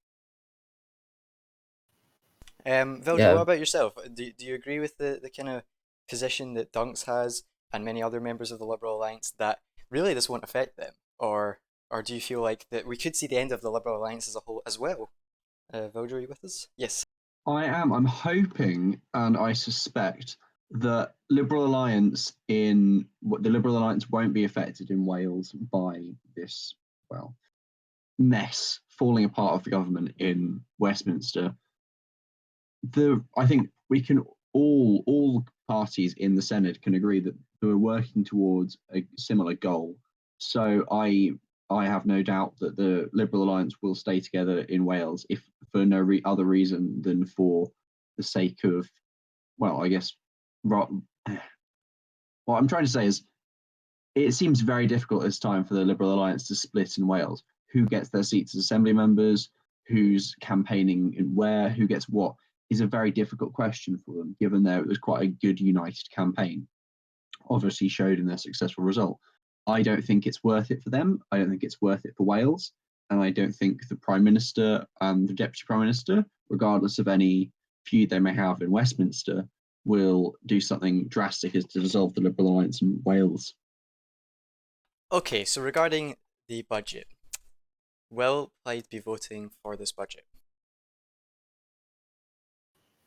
Vilger, Yeah. what about yourself? Do you agree with the kind of position that Dunks has and many other members of the Liberal Alliance that really this won't affect them? Or do you feel like that we could see the end of the Liberal Alliance as a whole as well? Vilger, are you with us? Yes. I am. I'm hoping and I suspect that the Liberal Alliance won't be affected in Wales by this, well, mess falling apart of the government in Westminster. I think we can all parties in the Senate can agree that we're working towards a similar goal. So I have no doubt that the Liberal Alliance will stay together in Wales, if for no other reason than for the sake of, well, I guess, what I'm trying to say is, it seems very difficult this time for the Liberal Alliance to split in Wales. Who gets their seats as Assembly members? Who's campaigning and where? Who gets what? Is a very difficult question for them, given that it was quite a good united campaign, obviously showed in their successful result. I don't think it's worth it for them. I don't think it's worth it for Wales. And I don't think the Prime Minister and the Deputy Prime Minister, regardless of any feud they may have in Westminster, will do something drastic as to dissolve the Liberal Alliance in Wales. Okay, so regarding the budget, will Plaid be voting for this budget?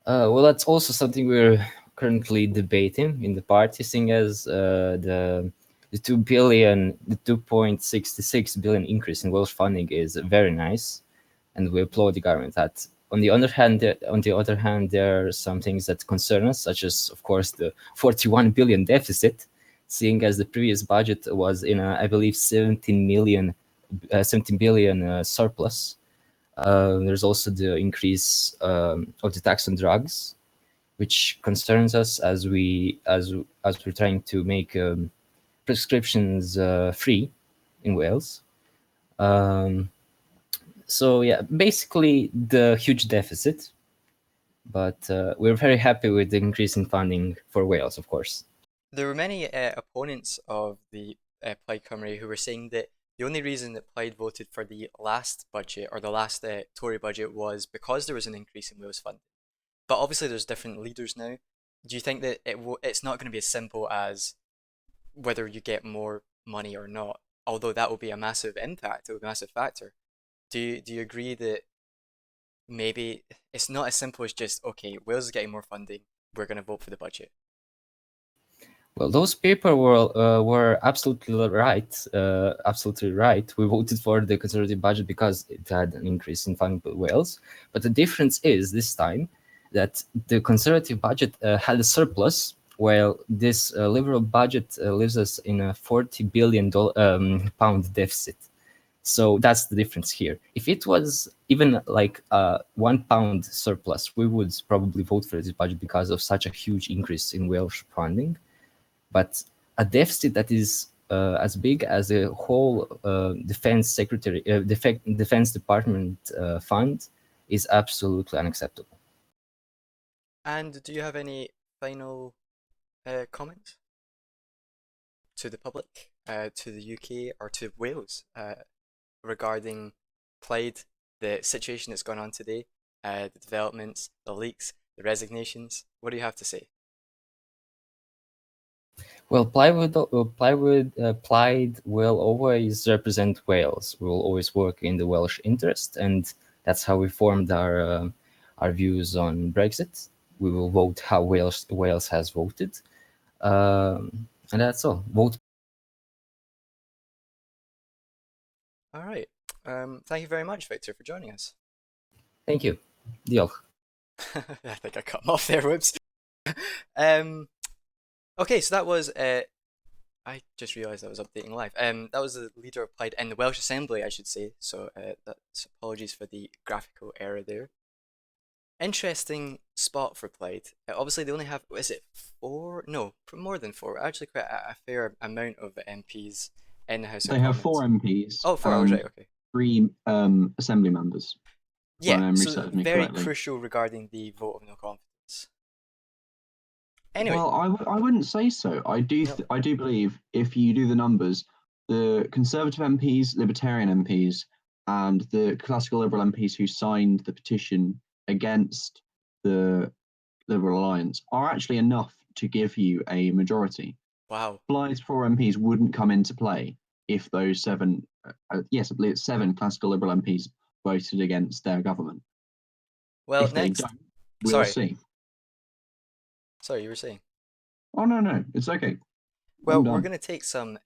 Well, that's also something we're currently debating in the party, seeing as the 2.66 billion increase in Welsh funding is very nice, and we applaud the government. That on the other hand, there are some things that concern us, such as, of course, the 41 billion deficit, seeing as the previous budget was in I believe 17 billion surplus. There's also the increase of the tax on drugs, which concerns us as we're trying to make prescriptions free in Wales. So yeah, basically the huge deficit, but we're very happy with the increase in funding for Wales, of course. There were many opponents of the Plaid Cymru who were saying that the only reason that Plaid voted for the last budget or the last Tory budget was because there was an increase in Wales funding. But obviously there's different leaders now. Do you think that it's not going to be as simple as whether you get more money or not? Although that will be a massive impact, it will be a massive factor. Do you agree that maybe it's not as simple as just, okay, Wales is getting more funding, we're going to vote for the budget? Well, those people were absolutely right. Absolutely right. We voted for the Conservative budget because it had an increase in funding for Wales. But the difference is this time that the Conservative budget had a surplus, while this Liberal budget leaves us in a 40 billion pound deficit. So that's the difference here. If it was even like £1 surplus, we would probably vote for this budget because of such a huge increase in Welsh funding. But a deficit that is as big as the whole Defense Department fund is absolutely unacceptable. And do you have any final comments to the public, to the UK or to Wales regarding Plaid, the situation that's gone on today, the developments, the leaks, the resignations? What do you have to say? Well, Plaid will always represent Wales. We will always work in the Welsh interest, and that's how we formed our views on Brexit. We will vote how Wales has voted, and that's all. Vote. All right. Thank you very much, Victor, for joining us. Thank you. Deal. I think I cut him off there. Whoops. Okay, so that was. I just realised I was updating live. That was the leader of Plaid in the Welsh Assembly, I should say. So that's apologies for the graphical error there. Interesting spot for Plaid. Obviously, they only have, is it 4? No, more than 4. Actually, quite a fair amount of MPs in the House of They have Commons. 4 MPs. Oh, 4, I was right, okay. 3 assembly members. If my Yeah, memory so serves me very correctly. crucial regarding the vote of no confidence. Anyway. Well, I wouldn't say so. I do believe if you do the numbers, the Conservative MPs, Libertarian MPs, and the classical Liberal MPs who signed the petition against the Liberal Alliance are actually enough to give you a majority. Wow. Blythe's 4 MPs wouldn't come into play if those 7, yes, I believe it's 7 classical Liberal MPs voted against their government. Well, if next. they don't, we'll see. Sorry, you were saying? Oh, no, it's okay. Well, we're going to take some,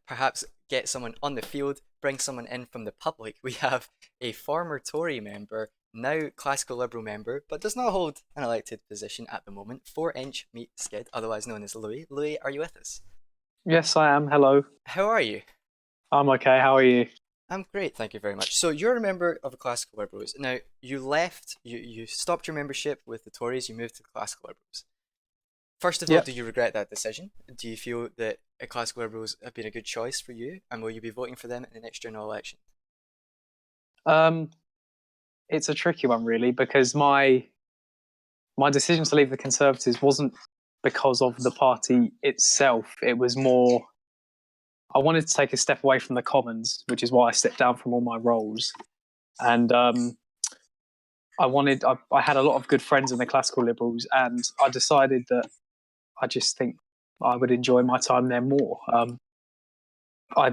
perhaps get someone on the field, bring someone in from the public. We have a former Tory member, now classical Liberal member, but does not hold an elected position at the moment, 4-inch meat skid, otherwise known as Louis. Louis, are you with us? Yes, I am. Hello. How are you? I'm okay. How are you? I'm great, thank you very much. So you're a member of the Classical Liberals. Now, you left, you stopped your membership with the Tories, you moved to the Classical Liberals. First of all, do you regret that decision? Do you feel that Classical Liberals have been a good choice for you, and will you be voting for them in the next general election? It's a tricky one, really, because my decision to leave the Conservatives wasn't because of the party itself. It was more, I wanted to take a step away from the Commons, which is why I stepped down from all my roles. And I had a lot of good friends in the Classical Liberals, and I decided that I just think I would enjoy my time there more.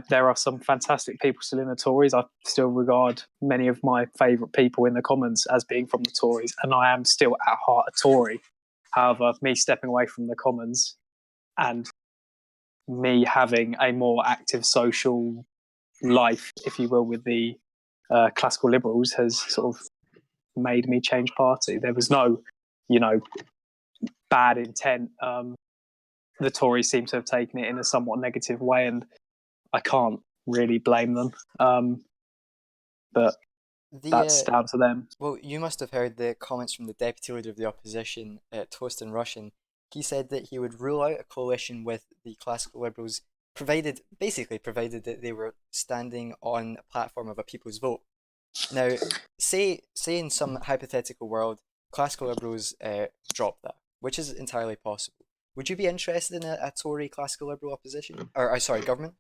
There are some fantastic people still in the Tories. I still regard many of my favourite people in the Commons as being from the Tories, and I am still at heart a Tory. However, me stepping away from the Commons and me having a more active social life, if you will, with the Classical Liberals has sort of made me change party. There was no, bad intent. The Tories seem to have taken it in a somewhat negative way, and I can't really blame them. But that's down to them. Well, you must have heard the comments from the Deputy Leader of the Opposition, Torsten Russian. He said that he would rule out a coalition with the Classical Liberals, provided that they were standing on a platform of a people's vote. Now, say in some hypothetical world, Classical Liberals drop that, which is entirely possible. Would you be interested in a Tory Classical Liberal opposition? Or, sorry, government?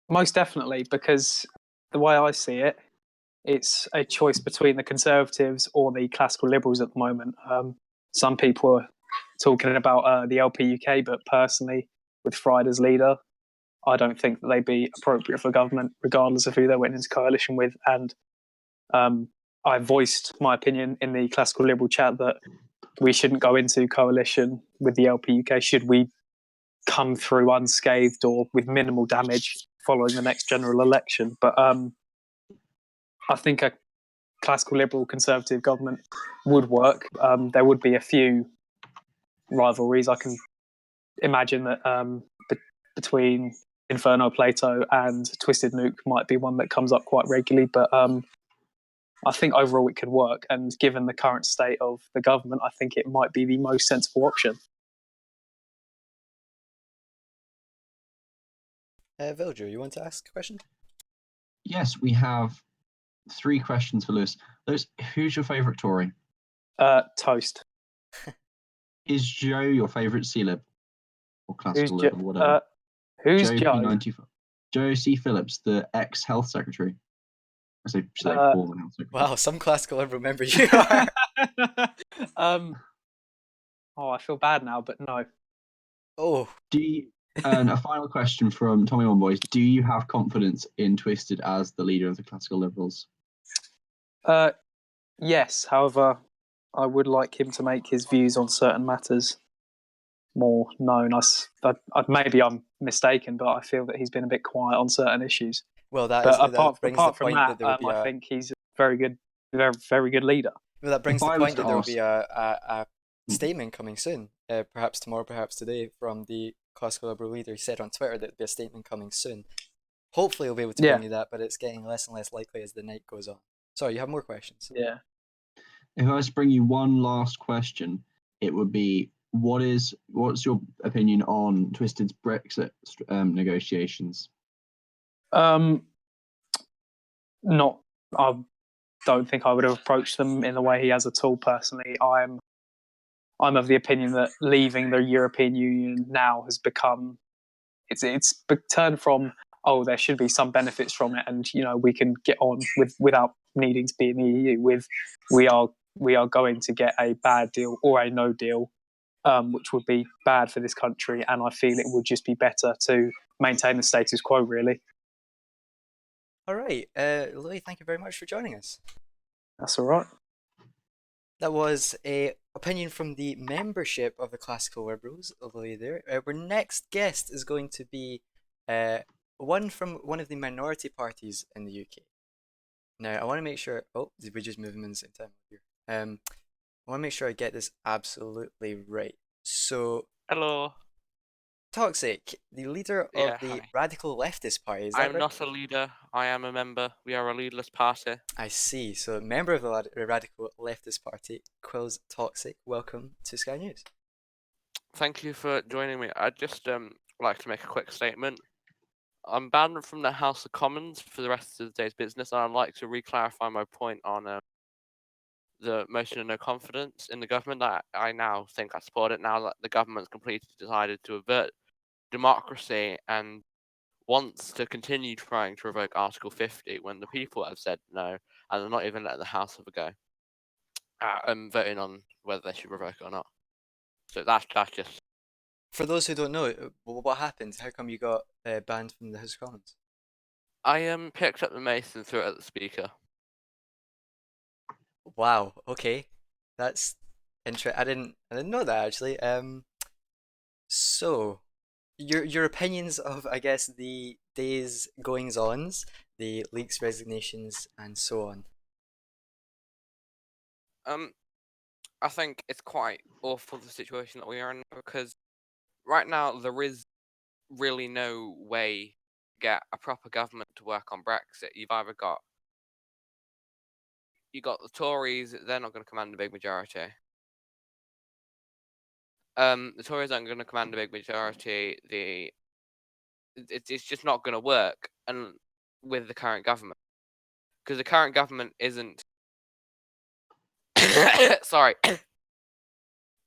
Most definitely, because the way I see it, it's a choice between the Conservatives or the Classical Liberals at the moment. Some people are talking about the LP UK, but personally, with Fried as leader, I don't think that they'd be appropriate for government, regardless of who they went into coalition with. And I voiced my opinion in the Classical Liberal chat that we shouldn't go into coalition with the LP UK should we come through unscathed or with minimal damage following the next general election. But I think a Classical Liberal Conservative government would work. There would be a few rivalries. I can imagine that between Inferno Plato and Twisted Nuke might be one that comes up quite regularly, but I think overall it could work, and given the current state of the government, I think it might be the most sensible option. Vilger, you want to ask a question? Yes, we have 3 questions for Lewis. Lewis, who's your favourite Tory? Toast. Is Joe your favourite C-Lib? Or Classical Who's Lib, or whatever? Who's Joe? P95. Joe C. Phillips, the ex-health secretary. I say former health secretary. Wow, some Classical Liberal member you are. I feel bad now, but no. Oh. And a final question from Tommy One Boys. Do you have confidence in Twisted as the leader of the Classical Liberals? Yes, however, I would like him to make his views on certain matters more known. Maybe I'm mistaken, but I feel that he's been a bit quiet on certain issues. Well, But that apart brings the from point that, that there will be I a think he's a very good leader. well, that brings If the I was point to that there will be ask- a statement coming soon, perhaps tomorrow, perhaps today, from the classical liberal leader. He said on Twitter that there'll be a statement coming soon. Hopefully, he'll be able to bring Yeah. you that, but it's getting less and less likely as the night goes on. Sorry, you have more questions. Yeah. If I was to bring you one last question, it would be what's your opinion on Twisted's Brexit negotiations? Not. I don't think I would have approached them in the way he has at all. Personally, I'm of the opinion that leaving the European Union now has become it's turned from, oh, there should be some benefits from it, and we can get on without needing to be in the EU. With we are going to get a bad deal or a no deal, which would be bad for this country, and I feel it would just be better to maintain the status quo, really. All right, Louis, thank you very much for joining us. That's all right. That was a opinion from the membership of the Classical Liberals, Louis there. Our next guest is going to be one from one of the minority parties in the UK. Now, I want to make sure. Oh, did we just move him in the same time here? I want to make sure I get this absolutely right. So, Hello. Toxic, the leader Yeah, of the hi. radical leftist party, is that I'm right? not a leader. I am a member. We are a leaderless party. I see. So, a member of the radical leftist party, Quills Toxic. Welcome to Sky News. Thank you for joining me. I'd just like to make a quick statement. I'm banned from the House of Commons for the rest of the day's business, and I'd like to re-clarify my point on the motion of no confidence in the government. That I now think I support it now that the government's completely decided to avert democracy and wants to continue trying to revoke Article 50 when the people have said no, and they're not even letting the House have a go. Voting on whether they should revoke it or not. So that's just. For those who don't know, what happened? How come you got banned from the House of Commons? I picked up the mace and threw it at the speaker. Wow. Okay, that's interesting. I didn't know that actually. So your opinions of, I guess, the day's goings-ons, the leaks, resignations, and so on. I think it's quite awful the situation that we are in because right now there is really no way to get a proper government to work on Brexit. You got the Tories, they're not going to command a big majority. The Tories aren't going to command a big majority. It's just not going to work, and with the current government, because the current government isn't. Sorry.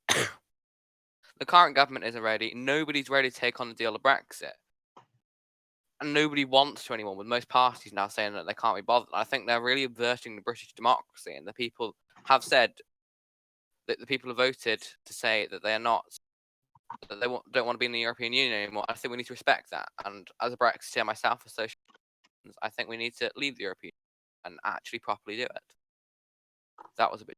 The current government isn't ready. Nobody's ready to take on the deal of Brexit. And nobody wants to anymore, with most parties now saying that they can't be bothered. I think they're really averting the British democracy, and the people have said that the people have voted to say that they are not, that they don't want to be in the European Union anymore. I think we need to respect that. And as a Brexiteer myself, I think we need to leave the European Union and actually properly do it. That was a bit.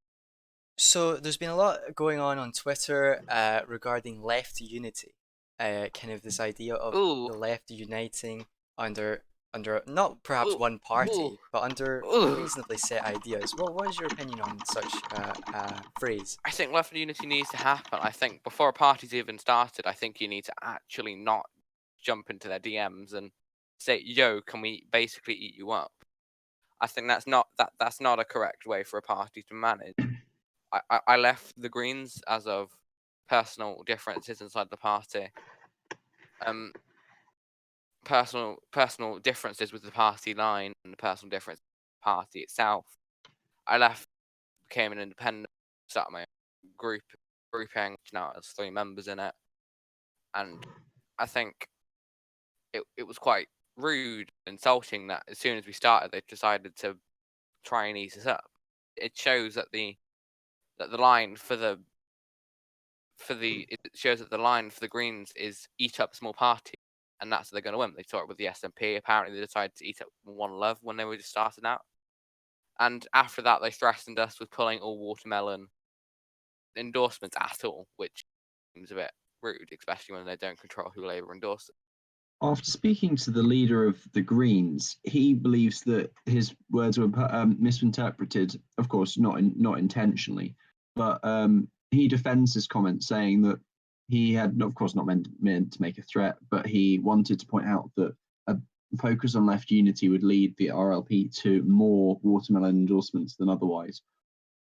So there's been a lot going on Twitter regarding left unity, kind of this idea of the left uniting under not perhaps one party, but under reasonably set ideas. What is your opinion on such phrase? I think left unity needs to happen. I think before a party's even started, I think you need to actually not jump into their DMs and say, "Yo, can we basically eat you up?" I think that's not a correct way for a party to manage. I left the Greens as of personal differences inside the party. Personal differences with the party line and the personal difference with the party itself. I left, became an independent, started my own grouping, which now has 3 members in it. And I think it was quite rude, insulting that as soon as we started, they decided to try and ease us up. It shows that the line it shows that the line for the Greens is eat up small party, and that's how they're going to win. They saw it with the SNP. Apparently, they decided to eat up One Love when they were just starting out, and after that, they threatened us with pulling all watermelon endorsements at all, which seems a bit rude, especially when they don't control who Labour endorses. After speaking to the leader of the Greens, he believes that his words were misinterpreted. Of course, not intentionally, but he defends his comment, saying that he had, of course, not meant to make a threat, but he wanted to point out that a focus on left unity would lead the RLP to more watermelon endorsements than otherwise.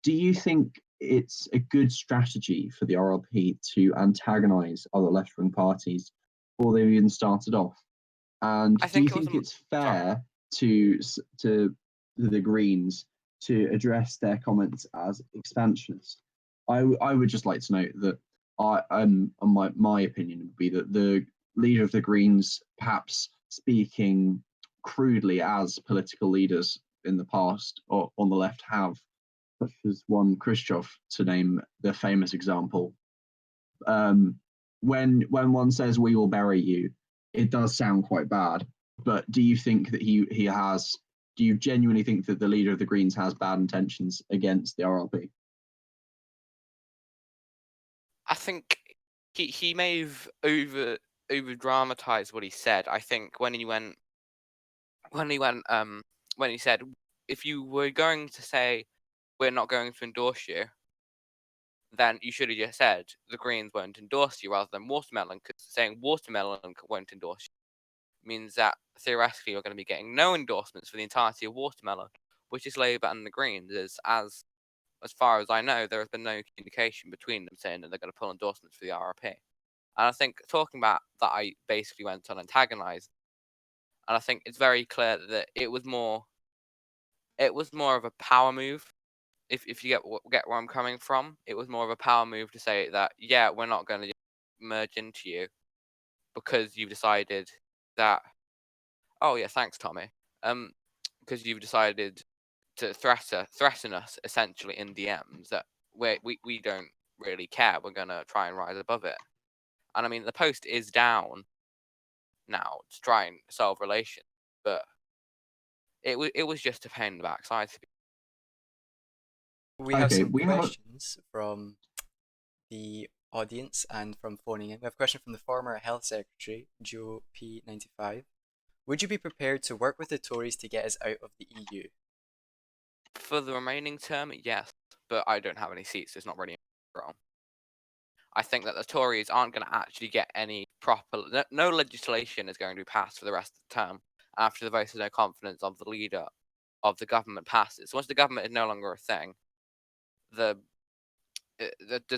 Do you think it's a good strategy for the RLP to antagonise other left-wing parties before they've even started off? And do you think it's fair to the Greens to address their comments as expansionist? I would just like to note that my opinion would be that the leader of the Greens, perhaps speaking crudely as political leaders in the past or on the left have, such as one Khrushchev, to name the famous example. When one says "we will bury you," it does sound quite bad. But do you think that he has? Do you genuinely think that the leader of the Greens has bad intentions against the RLP? I think he may have over dramatized what he said. I think when he said, if you were going to say we're not going to endorse you, then you should have just said the Greens won't endorse you rather than watermelon, because saying watermelon won't endorse you means that theoretically you're going to be getting no endorsements for the entirety of watermelon, which is Labour and the Greens. As far as I know, there has been no communication between them saying that they're going to pull endorsements for the RRP. And I think talking about that, I basically went on antagonised, and I think it's very clear that it was more of a power move. If you get where I'm coming from, it was more of a power move to say that, yeah, we're not going to merge into you because you've decided that. Oh yeah, thanks, Tommy. Because you've decided to threaten us essentially in DMs that we don't really care. We're gonna try and rise above it. And I mean, the post is down now to try and solve relations, but it was just a pain in the backside. We have some questions from the audience and from phoning in. We have a question from the former Health Secretary, Joe P95. Would you be prepared to work with the Tories to get us out of the EU? For the remaining term, yes, but I don't have any seats, so it's not really a problem. I think that the Tories aren't going to actually get any proper. No legislation is going to be passed for the rest of the term after the vote of no confidence of the leader of the government passes. Once the government is no longer a thing, there's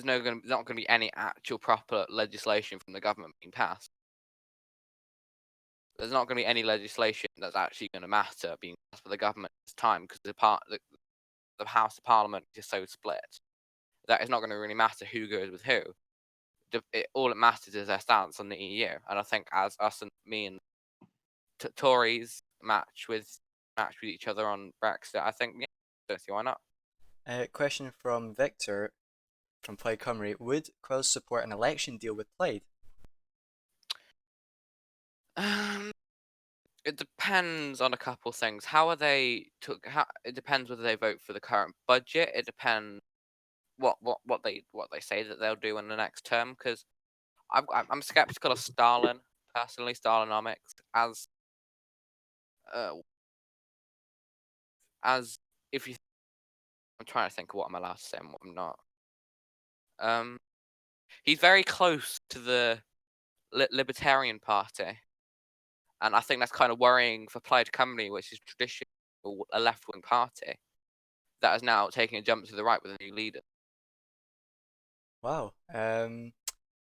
not going to be any actual proper legislation from the government being passed. There's not going to be any legislation that's actually going to matter being passed by the government this time, because the House of Parliament is so split that it's not going to really matter who goes with who. All it matters is their stance on the EU, and I think as us and me and Tories match with each other on Brexit, I think, yeah, don't see why not. Question from Victor from Plaid Cymru. Would Quills support an election deal with Plaid? It depends on a couple things. It depends whether they vote for the current budget. It depends what they say that they'll do in the next term. Because I'm skeptical of Stalin personally, Stalinomics as if you. I'm trying to think of what I'm allowed to say and what I'm not. He's very close to the Libertarian Party. And I think that's kind of worrying for Plaid Cymru, which is traditionally a left-wing party that is now taking a jump to the right with a new leader. Wow.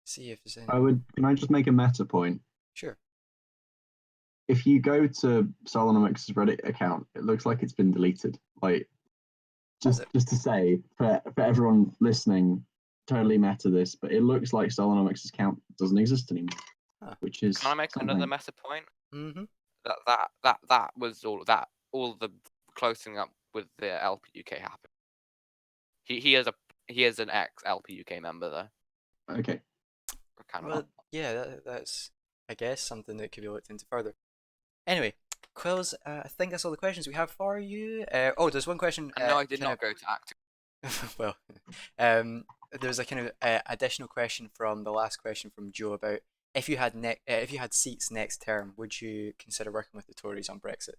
See if there's any. Can I just make a meta point? Sure. If you go to Solonomic's Reddit account, it looks like it's been deleted. Like, just to say for everyone listening, totally meta this, but it looks like Solonomic's account doesn't exist anymore. Which is. Can I make something. another meta point? Mm-hmm. That was all the closing up with the LP UK happened. He is an ex LP UK member though. Okay. Well, yeah, that's I guess something that could be looked into further. Anyway, Quills, I think that's all the questions we have for you. There's one question. No, I did not go to acting. Well, there's a kind of additional question from the last question from Joe about if you had seats next term, would you consider working with the Tories on Brexit?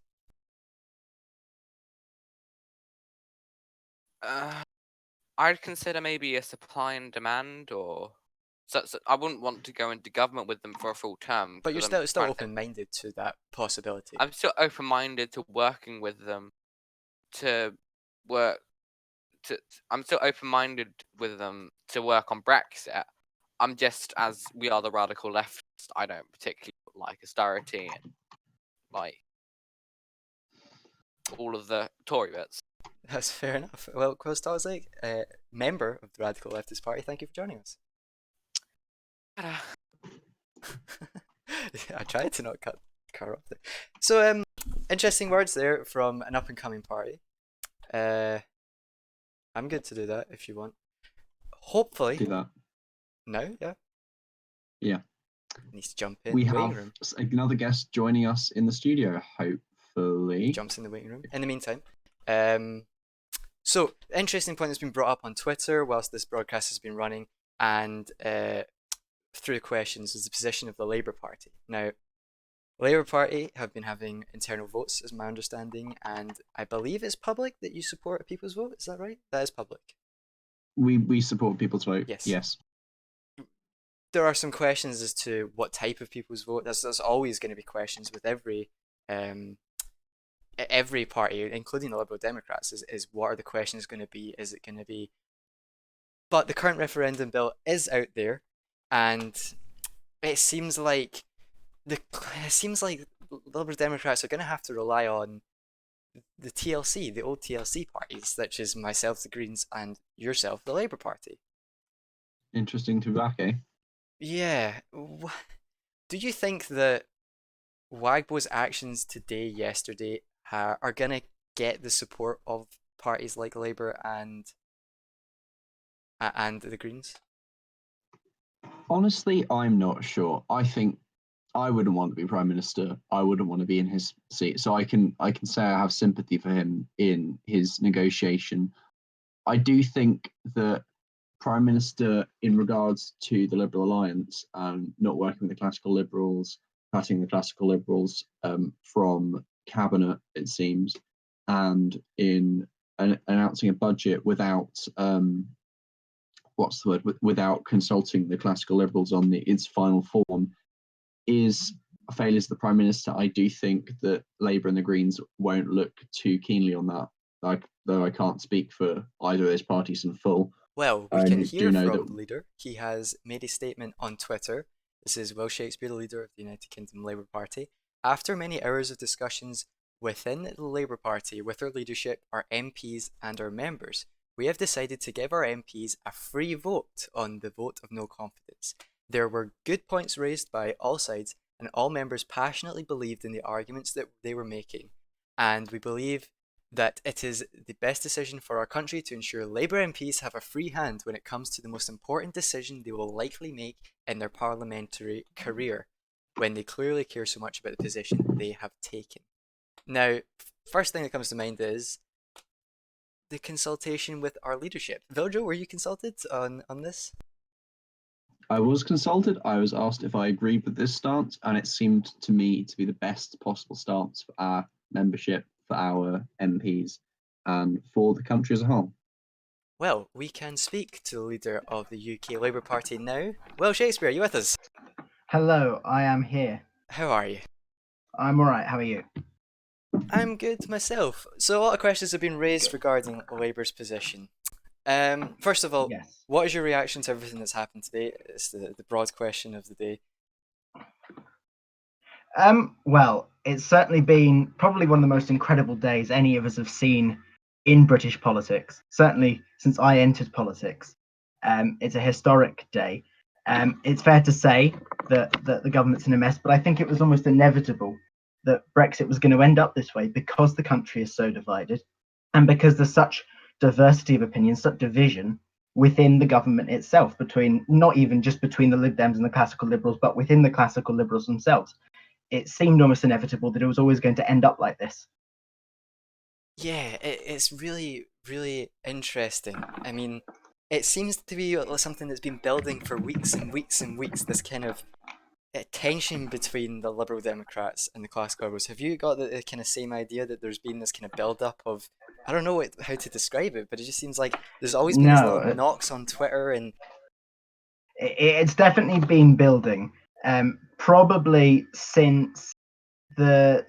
I'd consider maybe a supply and demand, or so I wouldn't want to go into government with them for a full term. But you're 'cause I'm still trying to- open-minded to that possibility. I'm still open-minded to working with them to work. I'm still open-minded with them to work on Brexit. I'm just, as we are the radical left, I don't particularly like austerity and like all of the Tory bits. That's fair enough. Well, Kostalzik, member of the Radical Leftist Party, thank you for joining us. I tried to not cut her off there. So, interesting words there from an up-and-coming party. I'm good to do that if you want. Hopefully. Do that. No, yeah. Yeah. Needs to jump in We the waiting have room. another guest joining us in the studio, hopefully. Jumps in the waiting room. In the meantime, so interesting point that's been brought up on Twitter whilst this broadcast has been running, and through questions, is the position of the Labour Party. Now, Labour Party have been having internal votes, is my understanding, and I believe it's public that you support a people's vote. Is that right? That is public. We support people's vote. Yes. There are some questions as to what type of people's vote. There's always going to be questions with every party, including the Liberal Democrats, is what are the questions going to be? Is it going to be? But the current referendum bill is out there, and it seems like the Liberal Democrats are going to have to rely on the TLC, the old TLC parties, such as myself, the Greens, and yourself, the Labour Party. Interesting to back, eh? Yeah. Do you think that Wagbo's actions yesterday, are going to get the support of parties like Labour and the Greens? Honestly, I'm not sure. I think I wouldn't want to be Prime Minister. I wouldn't want to be in his seat. So I can say I have sympathy for him in his negotiation. I do think that Prime Minister, in regards to the Liberal Alliance and not working with the Classical Liberals, cutting the Classical Liberals from cabinet, it seems, and in announcing a budget without without consulting the Classical Liberals on its final form, is a failure as the Prime Minister. I do think that Labour and the Greens won't look too keenly on that, though I can't speak for either of those parties in full. Well, we can hear know from the leader. He has made a statement on Twitter. This is Will Shakespeare, the leader of the United Kingdom Labour Party. After many hours of discussions within the Labour Party with our leadership, our MPs and our members, we have decided to give our MPs a free vote on the vote of no confidence. There were good points raised by all sides, and all members passionately believed in the arguments that they were making. And we believe that it is the best decision for our country to ensure Labour MPs have a free hand when it comes to the most important decision they will likely make in their parliamentary career, when they clearly care so much about the position they have taken. Now, first thing that comes to mind is the consultation with our leadership. Viljo, were you consulted on this? I was consulted. I was asked if I agreed with this stance, and it seemed to me to be the best possible stance for our membership, for our MPs, and for the country as a whole. Well, we can speak to the leader of the UK Labour Party now. Will Shakespeare, are you with us? Hello, I am here. How are you? I'm alright, how are you? I'm good myself. So a lot of questions have been raised regarding Labour's position. First of all, yes. What is your reaction to everything that's happened today? It's the broad question of the day. Well, it's certainly been probably one of the most incredible days any of us have seen in British politics, certainly since I entered politics. It's a historic day. It's fair to say that the government's in a mess, but I think it was almost inevitable that Brexit was going to end up this way because the country is so divided and because there's such diversity of opinion, such division within the government itself, between not even just between the Lib Dems and the Classical Liberals, but within the Classical Liberals themselves. It seemed almost inevitable that it was always going to end up like this. Yeah, it's really, really interesting. I mean, it seems to be something that's been building for weeks and weeks and weeks, this kind of tension between the Liberal Democrats and the classical liberals. Have you got the kind of same idea that there's been this kind of build-up of, I don't know how to describe it, but it just seems like there's always been these little No, knocks on Twitter and it's definitely been building. Probably since the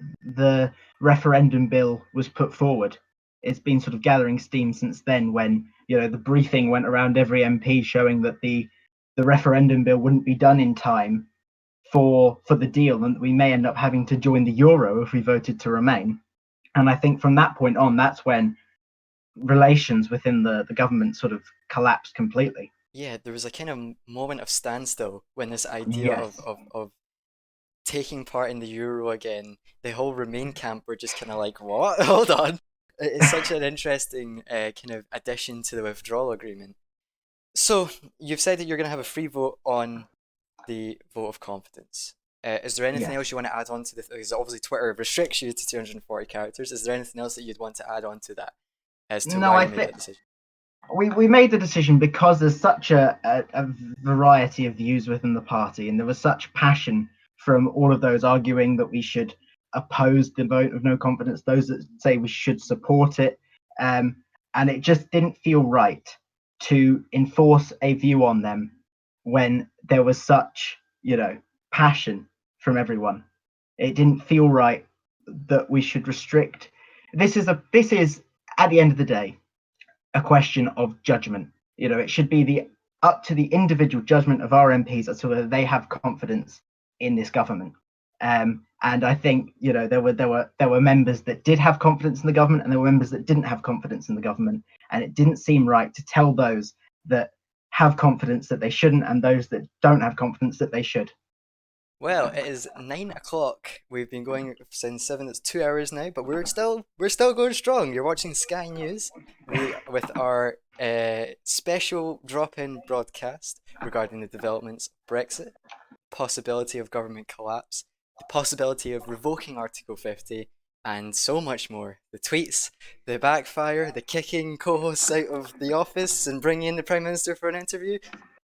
referendum bill was put forward, it's been sort of gathering steam since then. When the briefing went around every MP showing that the referendum bill wouldn't be done in time for the deal, and we may end up having to join the euro if we voted to remain. And I think from that point on, that's when relations within the government sort of collapsed completely. yeah, there was a kind of moment of standstill when this idea Yes. of taking part in the euro again, the whole Remain camp were just kind of like, what? Hold on. It's such an interesting kind of addition to the withdrawal agreement. So you've said that you're going to have a free vote on the vote of confidence. Is there anything Yes. else you want to add on to the? Because obviously Twitter restricts you to 240 characters. Is there anything else that you'd want to add on to that as to No, why I you made think that decision? we made the decision because there's such a variety of views within the party, and there was such passion from all of those arguing that we should oppose the vote of no confidence, those that say we should support it, and it just didn't feel right to enforce a view on them when there was such passion from everyone. It didn't feel right that we should restrict. This is at the end of the day a question of judgment. It should be up to the individual judgment of our MPs as to whether they have confidence in this government. And I think there were members that did have confidence in the government, and there were members that didn't have confidence in the government, and it didn't seem right to tell those that have confidence that they shouldn't, and those that don't have confidence that they should. Well, it is 9 o'clock. We've been going since 7. It's 2 hours now, but we're still going strong. You're watching Sky News with our special drop-in broadcast regarding the developments of Brexit, possibility of government collapse, the possibility of revoking Article 50, and so much more. The tweets, the backfire, the kicking co-hosts out of the office and bringing in the Prime Minister for an interview.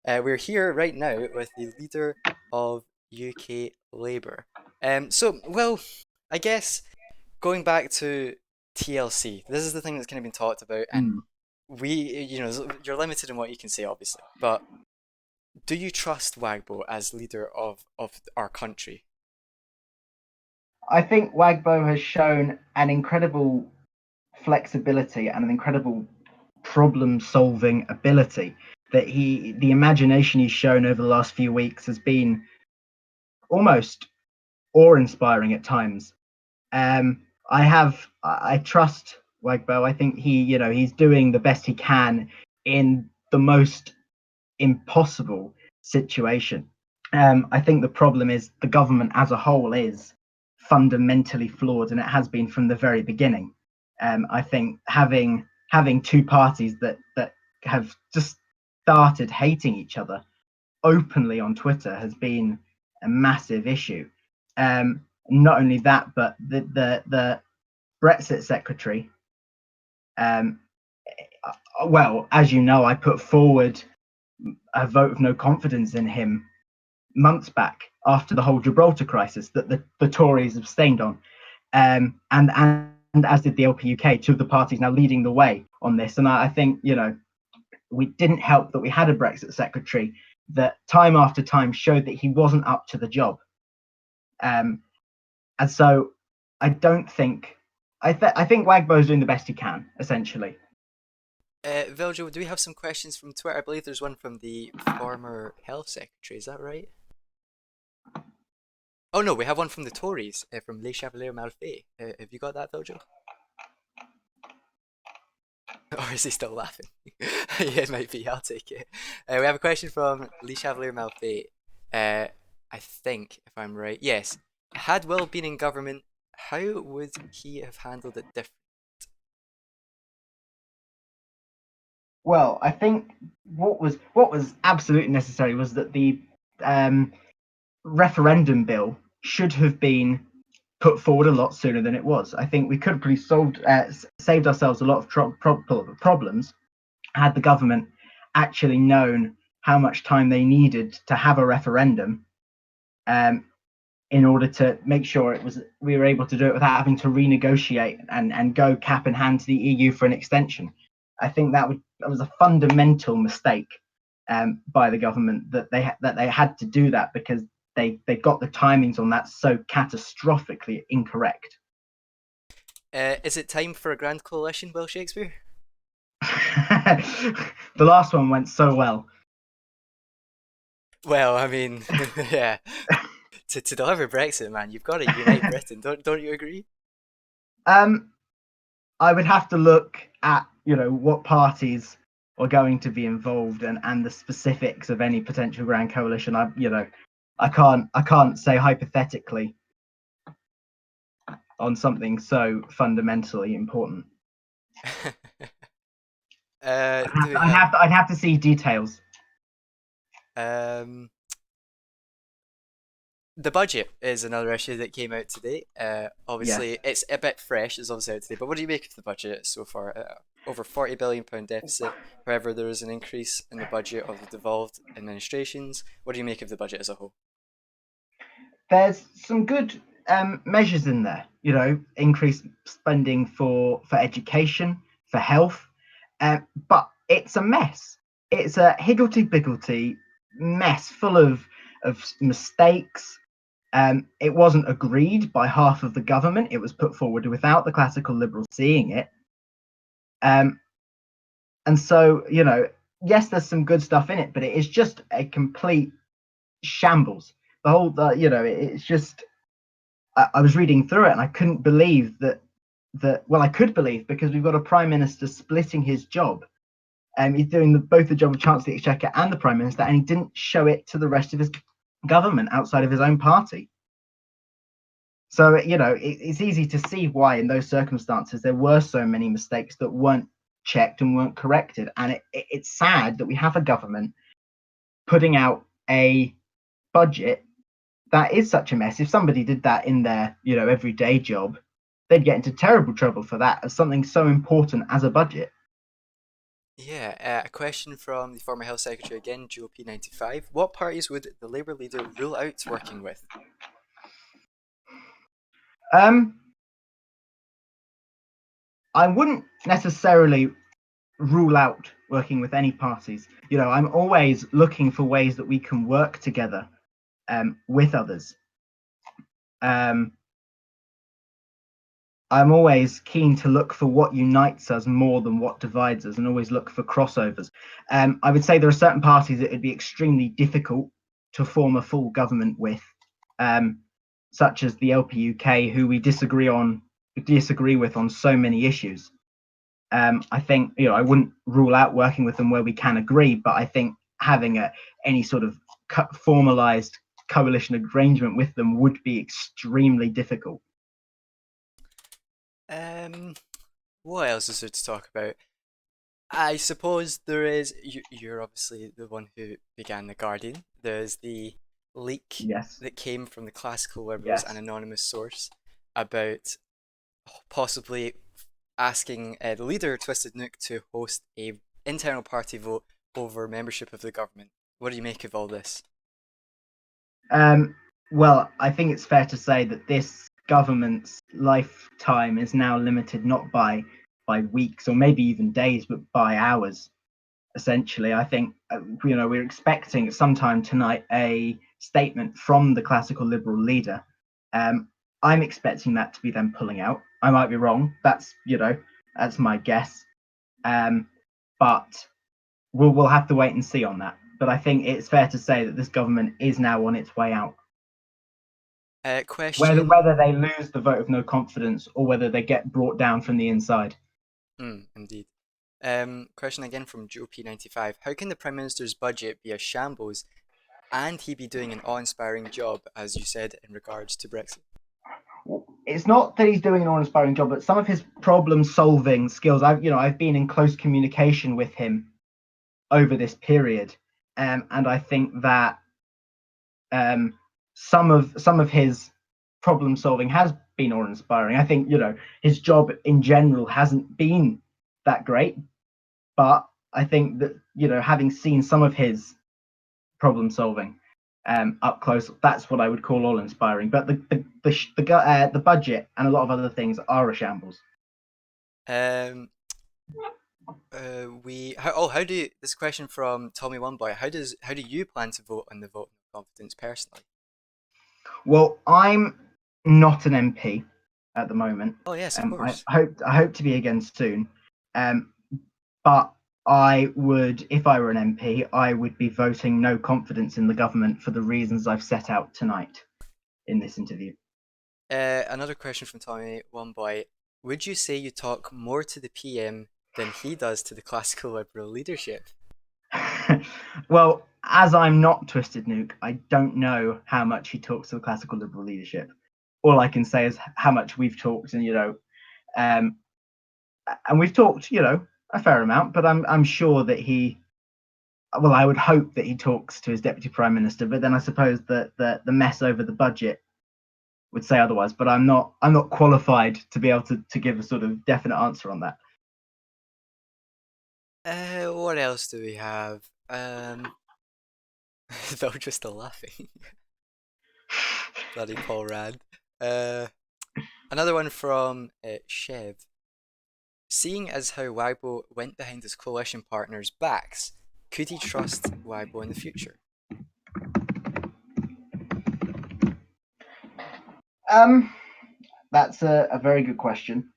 We're here right now with the leader of UK Labour. Well, I guess going back to TLC, this is the thing that's kind of been talked about, and you're limited in what you can say, obviously, but do you trust Wagbo as leader of our country? I think Wagbo has shown an incredible flexibility and an incredible problem-solving ability. The imagination he's shown over the last few weeks has been almost awe-inspiring at times. I trust Wagbo. I think he's doing the best he can in the most impossible situation. I think the problem is the government as a whole is fundamentally flawed, and it has been from the very beginning. I think having two parties that have just started hating each other openly on Twitter has been a massive issue. Not only that, but the Brexit secretary. Well, as you know, I put forward a vote of no confidence in him months back after the whole Gibraltar crisis that the Tories abstained on, and as did the LPUK, two of the parties now leading the way on this. And I think we didn't help that we had a Brexit secretary that time after time showed that he wasn't up to the job. And so I don't think I think Wagbo's doing the best he can, essentially. Virgil, do we have some questions from Twitter? I believe there's one from the former health secretary. Is that right? Oh no, we have one from the Tories, from Le Chevalier Malfait. Have you got that, Virgil? Or is he still laughing? Yeah, it might be. I'll take it. We have a question from Le Chevalier Malfait. I think, if I'm right, yes. Had Will been in government, how would he have handled it differently? Well, I think what was absolutely necessary was that the referendum bill should have been put forward a lot sooner than it was. I think we could have probably saved ourselves a lot of problems had the government actually known how much time they needed to have a referendum in order to make sure we were able to do it without having to renegotiate and go cap in hand to the EU for an extension. I think that was a fundamental mistake by the government that they had to do that, because they got the timings on that so catastrophically incorrect. Is it time for a grand coalition, Will Shakespeare? The last one went so well. Well, I mean, yeah. To deliver Brexit, man, you've got to unite Britain. Don't you agree? I would have to look at what parties are going to be involved and the specifics of any potential grand coalition. I can't say hypothetically on something so fundamentally important. I'd have to see details. The budget is another issue that came out today. Obviously, Yes. It's a bit fresh. It's obviously out today. But what do you make of the budget so far? Over £40 billion deficit. However, there is an increase in the budget of the devolved administrations. What do you make of the budget as a whole? There's some good measures in there. Increased spending for education, for health, but it's a mess. It's a higgledy-piggledy mess full of mistakes. It wasn't agreed by half of the government. It was put forward without the classical Liberals seeing it. And so, yes, there's some good stuff in it, but it is just a complete shambles. The whole, it's just. I was reading through it and I couldn't believe that. Well, I could believe, because we've got a prime minister splitting his job. He's doing both the job of Chancellor of the Exchequer and the prime minister, and he didn't show it to the rest of his government outside of his own party. So it's easy to see why in those circumstances there were so many mistakes that weren't checked and weren't corrected. And it's sad that we have a government putting out a budget that is such a mess. If somebody did that in their everyday job, they'd get into terrible trouble for that, as something so important as a budget. Yeah, a question from the former Health Secretary again, GOP95. What parties would the Labour leader rule out working with? I wouldn't necessarily rule out working with any parties. I'm always looking for ways that we can work together with others. I'm always keen to look for what unites us more than what divides us, and always look for crossovers. I would say there are certain parties that would be extremely difficult to form a full government with, such as the LP-UK, who we disagree with on so many issues. I think I wouldn't rule out working with them where we can agree, but I think having any sort of formalized coalition arrangement with them would be extremely difficult. What else is there to talk about? I suppose there is. You're obviously the one who began The Guardian. There's the leak that came from the classical Liberals, an anonymous source, about possibly asking the leader, Twisted Nook, to host a internal party vote over membership of the government. What do you make of all this? Well, I think it's fair to say that this government's lifetime is now limited not by weeks or maybe even days, but by hours. Essentially, I think we're expecting sometime tonight a statement from the classical Liberal leader. I'm expecting that to be them pulling out. I might be wrong. That's my guess. But we'll have to wait and see on that. But I think it's fair to say that this government is now on its way out. Question. Whether they lose the vote of no confidence or whether they get brought down from the inside. Indeed. Question again from GOP95. How can the Prime Minister's budget be a shambles and he be doing an awe-inspiring job, as you said, in regards to Brexit? It's not that he's doing an awe-inspiring job, but some of his problem-solving skills. I've been in close communication with him over this period, and I think that some of his problem-solving has been awe-inspiring. I think his job in general hasn't been that great, but I think that having seen some of his problem solving, up close. That's what I would call awe-inspiring. But the budget and a lot of other things are a shambles. How do this question from Tommy One Boy? How do you plan to vote on the vote of confidence personally? Well, I'm not an MP at the moment. Oh yes, of course. I hope to be again soon. But I would, if I were an MP, I would be voting no confidence in the government for the reasons I've set out tonight in this interview. Another question from Tommy One Boy. Would you say you talk more to the PM than he does to the classical Liberal leadership? Well, as I'm not Twisted Nuke, I don't know how much he talks to the classical Liberal leadership. All I can say is how much we've talked, and and we've talked, a fair amount. But I'm sure that I would hope that he talks to his deputy prime minister. But then I suppose that the mess over the budget would say otherwise. But I'm not qualified to be able to give a sort of definite answer on that. What else do we have? They're just still laughing. Bloody Paul Rand. Another one from Chev. Seeing as how Wagbo went behind his coalition partners' backs, could he trust Wagbo in the future? That's a very good question.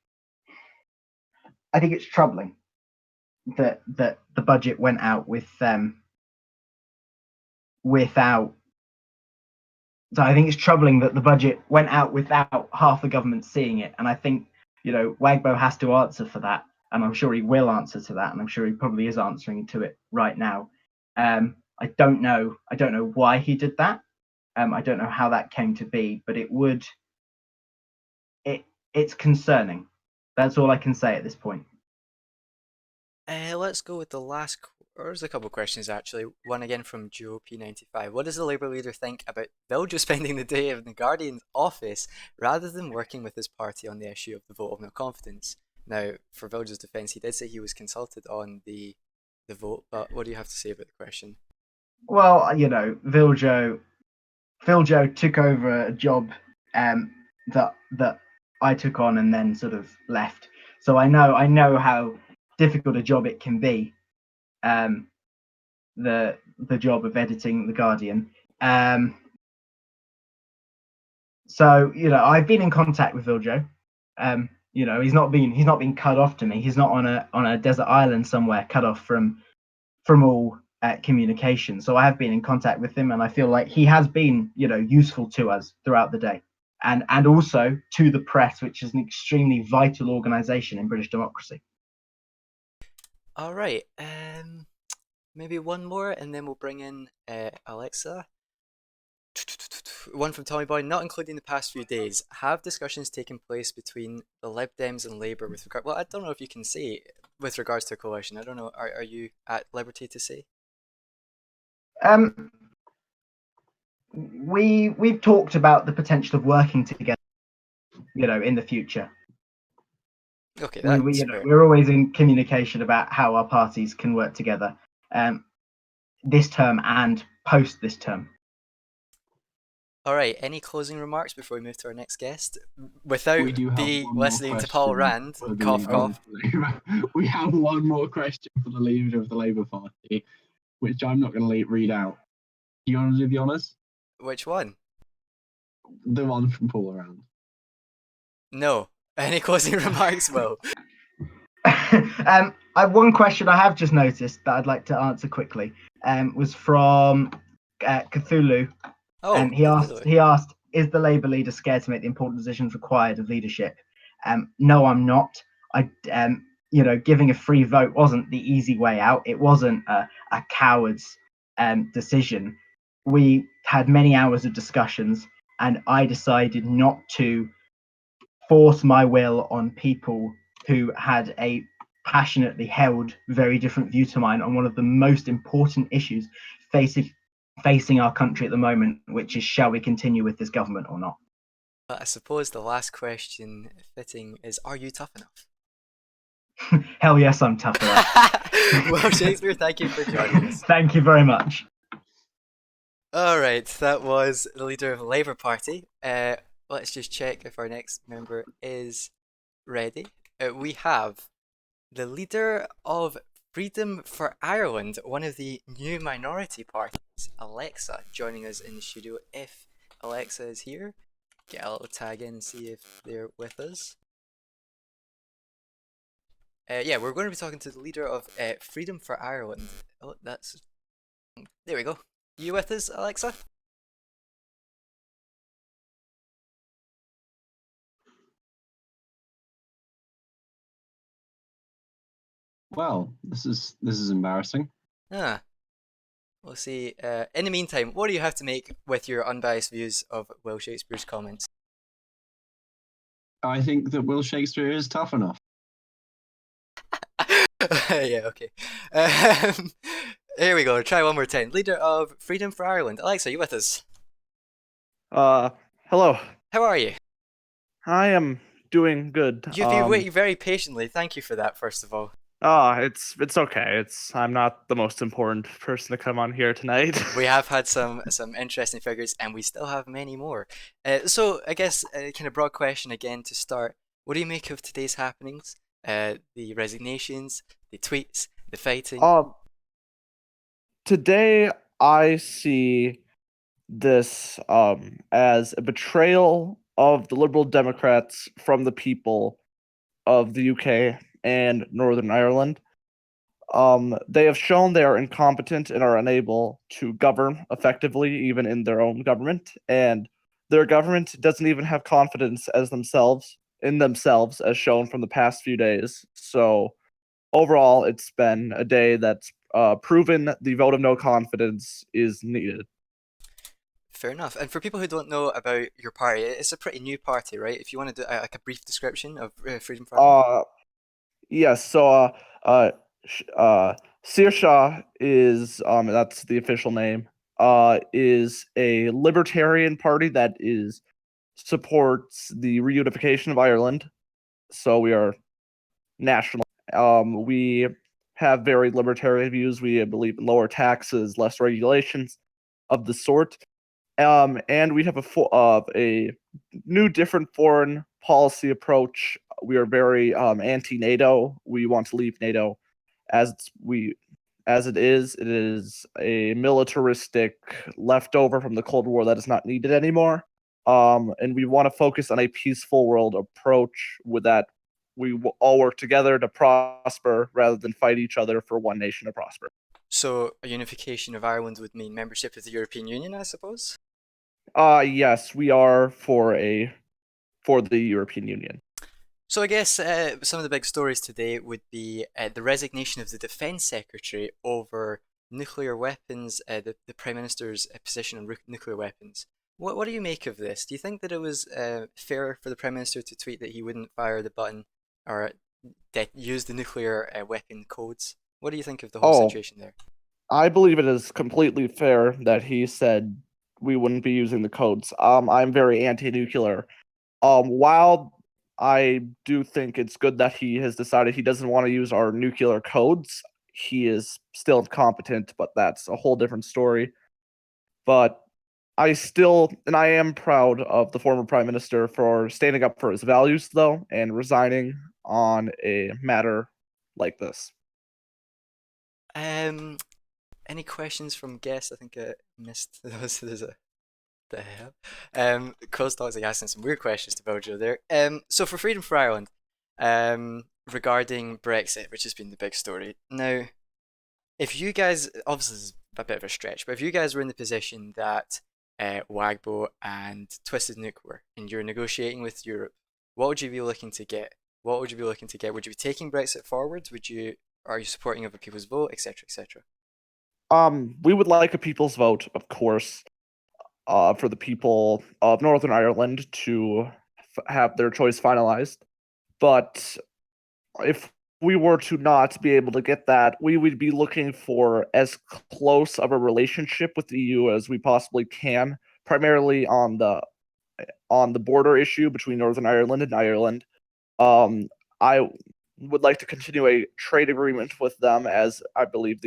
I think it's troubling that the budget went out without. So I think it's troubling that the budget went out without half the government seeing it, and I think Wagbo has to answer for that, and I'm sure he will answer to that, and I'm sure he probably is answering to it right now. I don't know why he did that. I don't know how that came to be, but it's concerning. That's all I can say at this point. Let's go with the last. There's a couple of questions actually. One again from Joe P95. What does the Labour leader think about Viljo spending the day in the Guardian's office rather than working with his party on the issue of the vote of no confidence? Now, for Viljo's defence, he did say he was consulted on the vote, but what do you have to say about the question? Well, Viljo took over a job that I took on and then sort of left. So I know how difficult a job it can be. The job of editing the Guardian. So I've been in contact with Viljo. He's not been cut off to me. He's not on a desert island somewhere, cut off from all communication. So I have been in contact with him, and I feel like he has been useful to us throughout the day, and also to the press, which is an extremely vital organisation in British democracy. All right. Maybe one more, and then we'll bring in Alexa. One from Tommy Boy. Not including the past few days, have discussions taken place between the Lib Dems and Labour with regard? Well, I don't know if you can say with regards to a coalition. I don't know. Are you at liberty to say? We've talked about the potential of working together, in the future. Okay, we're always in communication about how our parties can work together, this term and post this term. All right. Any closing remarks before we move to our next guest? Without listening to Paul Rand, cough, cough. We have one more question for the leader of the Labour Party, which I'm not going to read out. Do you want to do the honours? Which one? The one from Paul Rand. No. Any closing remarks, Will? One question I have just noticed that I'd like to answer quickly was from Cthulhu. Oh, he asked, is the Labour leader scared to make the important decisions required of leadership? No, I'm not. Giving a free vote wasn't the easy way out. It wasn't a coward's decision. We had many hours of discussions, and I decided not to force my will on people who had a passionately held, very different view to mine on one of the most important issues facing our country at the moment, which is, shall we continue with this government or not? I suppose the last question fitting is, are you tough enough? Hell yes, I'm tough enough. Well, Shakespeare, thank you for joining us. Thank you very much. All right, that was the leader of the Labour Party. Let's just check if our next member is ready. We have the leader of Freedom for Ireland, one of the new minority parties, Alexa, joining us in the studio. If Alexa is here, get a little tag in and see if they're with us. Yeah, we're going to be talking to the leader of Freedom for Ireland. Oh, that's... There we go. You with us, Alexa? Well, this is embarrassing. Ah, we'll see. In the meantime, what do you have to make with your unbiased views of Will Shakespeare's comments? I think that Will Shakespeare is tough enough. Yeah, okay. Here we go. Try one more time. Leader of Freedom for Ireland, Alexa, you with us? Hello. How are you? I am doing good. You've been waiting very patiently. Thank you for that, first of all. It's okay. I'm not the most important person to come on here tonight. We have had some interesting figures, and we still have many more. So I guess kind of broad question again to start. What do you make of today's happenings? The resignations, the tweets, the fighting. Today I see this as a betrayal of the Liberal Democrats from the people of the UK and Northern Ireland. They have shown they are incompetent and are unable to govern effectively, even in their own government, and their government doesn't even have confidence in themselves, as shown from the past few days. So, overall, it's been a day that's proven that the vote of no confidence is needed. Fair enough. And for people who don't know about your party, it's a pretty new party, right? If you want to do like a brief description of Freedom for Ireland. Yes. So, Saoirse is that's the official name. Is a libertarian party that supports the reunification of Ireland. So we are national. We have very libertarian views. We believe in lower taxes, less regulations of the sort. And we have a new, different foreign policy approach. We are very anti-NATO. We want to leave NATO as it is. It is a militaristic leftover from the Cold War that is not needed anymore. And we want to focus on a peaceful world approach with that. We will all work together to prosper rather than fight each other for one nation to prosper. So a unification of Ireland would mean membership of the European Union, I suppose? Yes, we are for the European Union. So I guess some of the big stories today would be the resignation of the Defence Secretary over nuclear weapons, the Prime Minister's position on nuclear weapons. What do you make of this? Do you think that it was fair for the Prime Minister to tweet that he wouldn't fire the button or use the nuclear weapon codes? What do you think of the whole situation there? I believe it is completely fair that he said we wouldn't be using the codes. I'm very anti-nuclear. While I do think it's good that he has decided he doesn't want to use our nuclear codes, he is still incompetent, but that's a whole different story. But I am proud of the former Prime Minister for standing up for his values, though, and resigning on a matter like this. Any questions from guests? I think I missed those. The hell? Crows Talks like asking some weird questions to Bojo there. So for Freedom for Ireland, regarding Brexit, which has been the big story. Now, if you guys, obviously this is a bit of a stretch, but if you guys were in the position that Wagbo and Twisted Nuke were, and you're negotiating with Europe, what would you be looking to get? What would you be looking to get? Would you be taking Brexit forwards? Are you supporting other people's vote, etc., etc.? We would like a people's vote, of course, for the people of Northern Ireland to have their choice finalized. But if we were to not be able to get that, we would be looking for as close of a relationship with the EU as we possibly can, primarily on the border issue between Northern Ireland and Ireland. I would like to continue a trade agreement with them, as I believe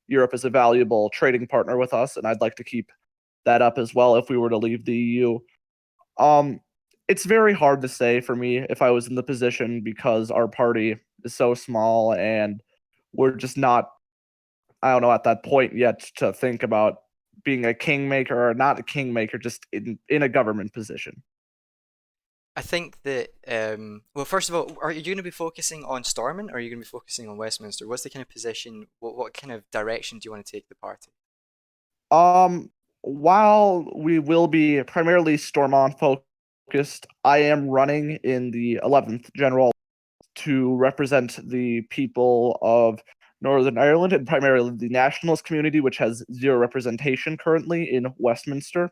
Europe is a valuable trading partner with us, and I'd like to keep that up as well if we were to leave the EU. It's very hard to say for me if I was in the position because our party is so small and we're just not, I don't know, at that point yet to think about being a kingmaker or not a kingmaker, just in a government position. I think that, well, first of all, are you going to be focusing on Stormont, or are you going to be focusing on Westminster? What's the kind of position, what kind of direction do you want to take the party? While we will be primarily Stormont focused, I am running in the 11th General to represent the people of Northern Ireland and primarily the nationalist community, which has zero representation currently in Westminster.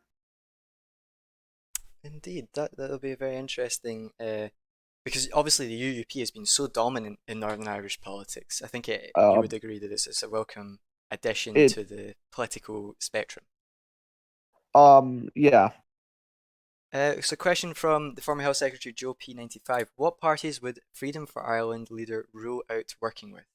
Indeed, that'll be very interesting, because obviously the UUP has been so dominant in Northern Irish politics. I think you would agree that it's a welcome addition to the political spectrum. Yeah. So question from the former Health Secretary Joe P95. What parties would Freedom for Ireland leader rule out working with?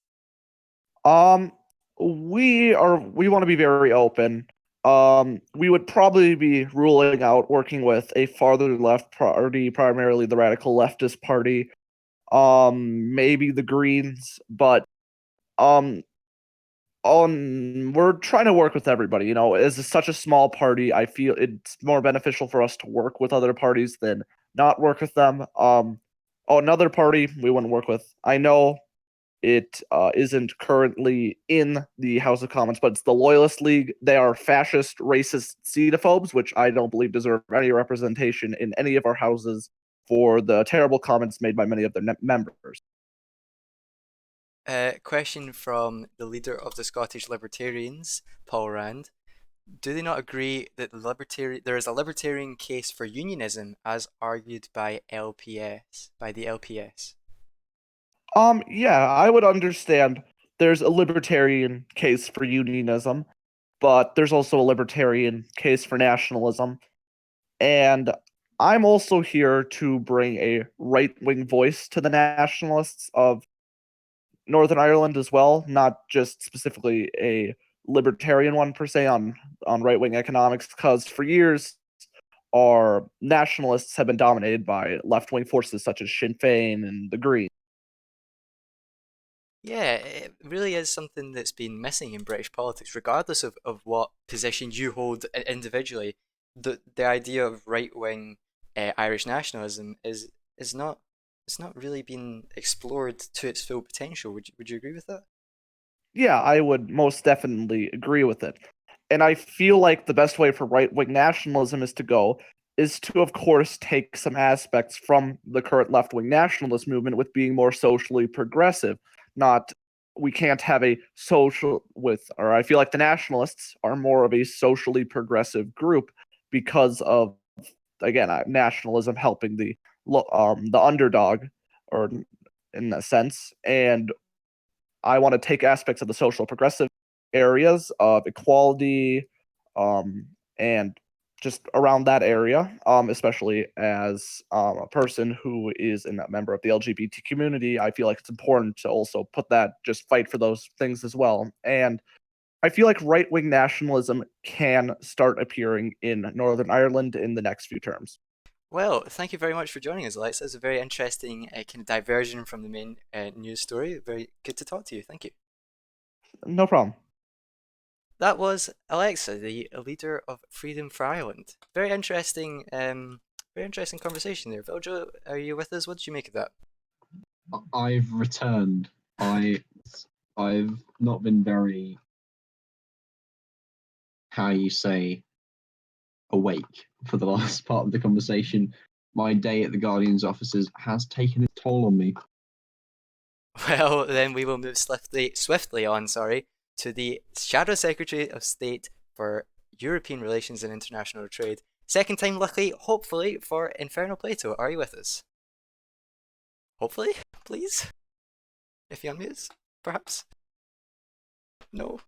We want to be very open. We would probably be ruling out working with a farther left party, primarily the radical leftist party. Maybe the Greens, but we're trying to work with everybody. You know, as such a small party, I feel it's more beneficial for us to work with other parties than not work with them. Another party we wouldn't work with. I know it isn't currently in the House of Commons, but it's the Loyalist League. They are fascist, racist xenophobes, which I don't believe deserve any representation in any of our houses for the terrible comments made by many of their members. Question from the leader of the Scottish Libertarians, Paul Rand. Do they not agree that there is a libertarian case for unionism as argued by the LPS? Yeah, I would understand there's a libertarian case for unionism, but there's also a libertarian case for nationalism. And I'm also here to bring a right-wing voice to the nationalists of Northern Ireland as well, not just specifically a libertarian one per se on right-wing economics, because for years our nationalists have been dominated by left-wing forces such as Sinn Féin and the Greens. Yeah, it really is something that's been missing in British politics, regardless of what position you hold individually. The idea of right-wing Irish nationalism is not, it's not really been explored to its full potential. Would you agree with that? Yeah, I would most definitely agree with it. And I feel like the best way for right-wing nationalism is to, of course, take some aspects from the current left-wing nationalist movement with being more socially progressive. We can't have a social or I feel like the nationalists are more of a socially progressive group because of, again, nationalism helping the underdog, or in a sense, and I want to take aspects of the social progressive areas of equality, and just around that area, especially as a person who is a member of the LGBT community. I feel like it's important to also just fight for those things as well. And I feel like right-wing nationalism can start appearing in Northern Ireland in the next few terms. Well, thank you very much for joining us, Alexa. It's a very interesting kind of diversion from the main news story. Very good to talk to you. Thank you. No problem. That was Alexa, the leader of Freedom for Ireland. Very interesting conversation there. Viljo, are you with us? What did you make of that? I've returned. I've not been very, how you say, awake for the last part of the conversation. My day at the Guardian's offices has taken its toll on me. Well, then we will move swiftly on, to the Shadow Secretary of State for European Relations and International Trade. Second time lucky, hopefully, for Infernal Plato. Are you with us? Hopefully, please? If you unmute, perhaps? No?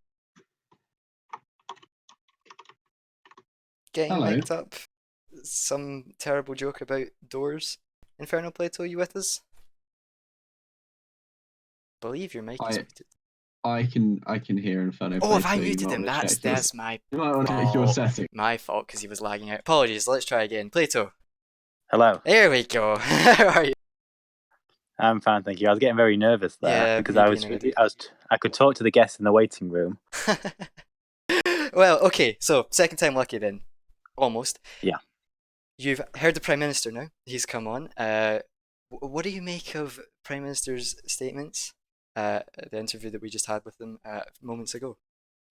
Getting Hello. mic'd up. Some terrible joke about doors. Infernal Plato, you with us? Believe your mic is muted. I can hear Inferno. Oh, play if I too. You muted might him, wanna check your- that's my You might want to check your fault. setting. My fault because he was lagging out. Apologies. Let's try again. Plato. Hello. There we go. How are you? I'm fine, thank you. I was getting very nervous there Yeah, because me I being was, an idiot. I could talk to the guests in the waiting room. Well, okay. So second time lucky then, almost. Yeah. You've heard the Prime Minister now. He's come on. What do you make of Prime Minister's statements? The interview that we just had with him moments ago.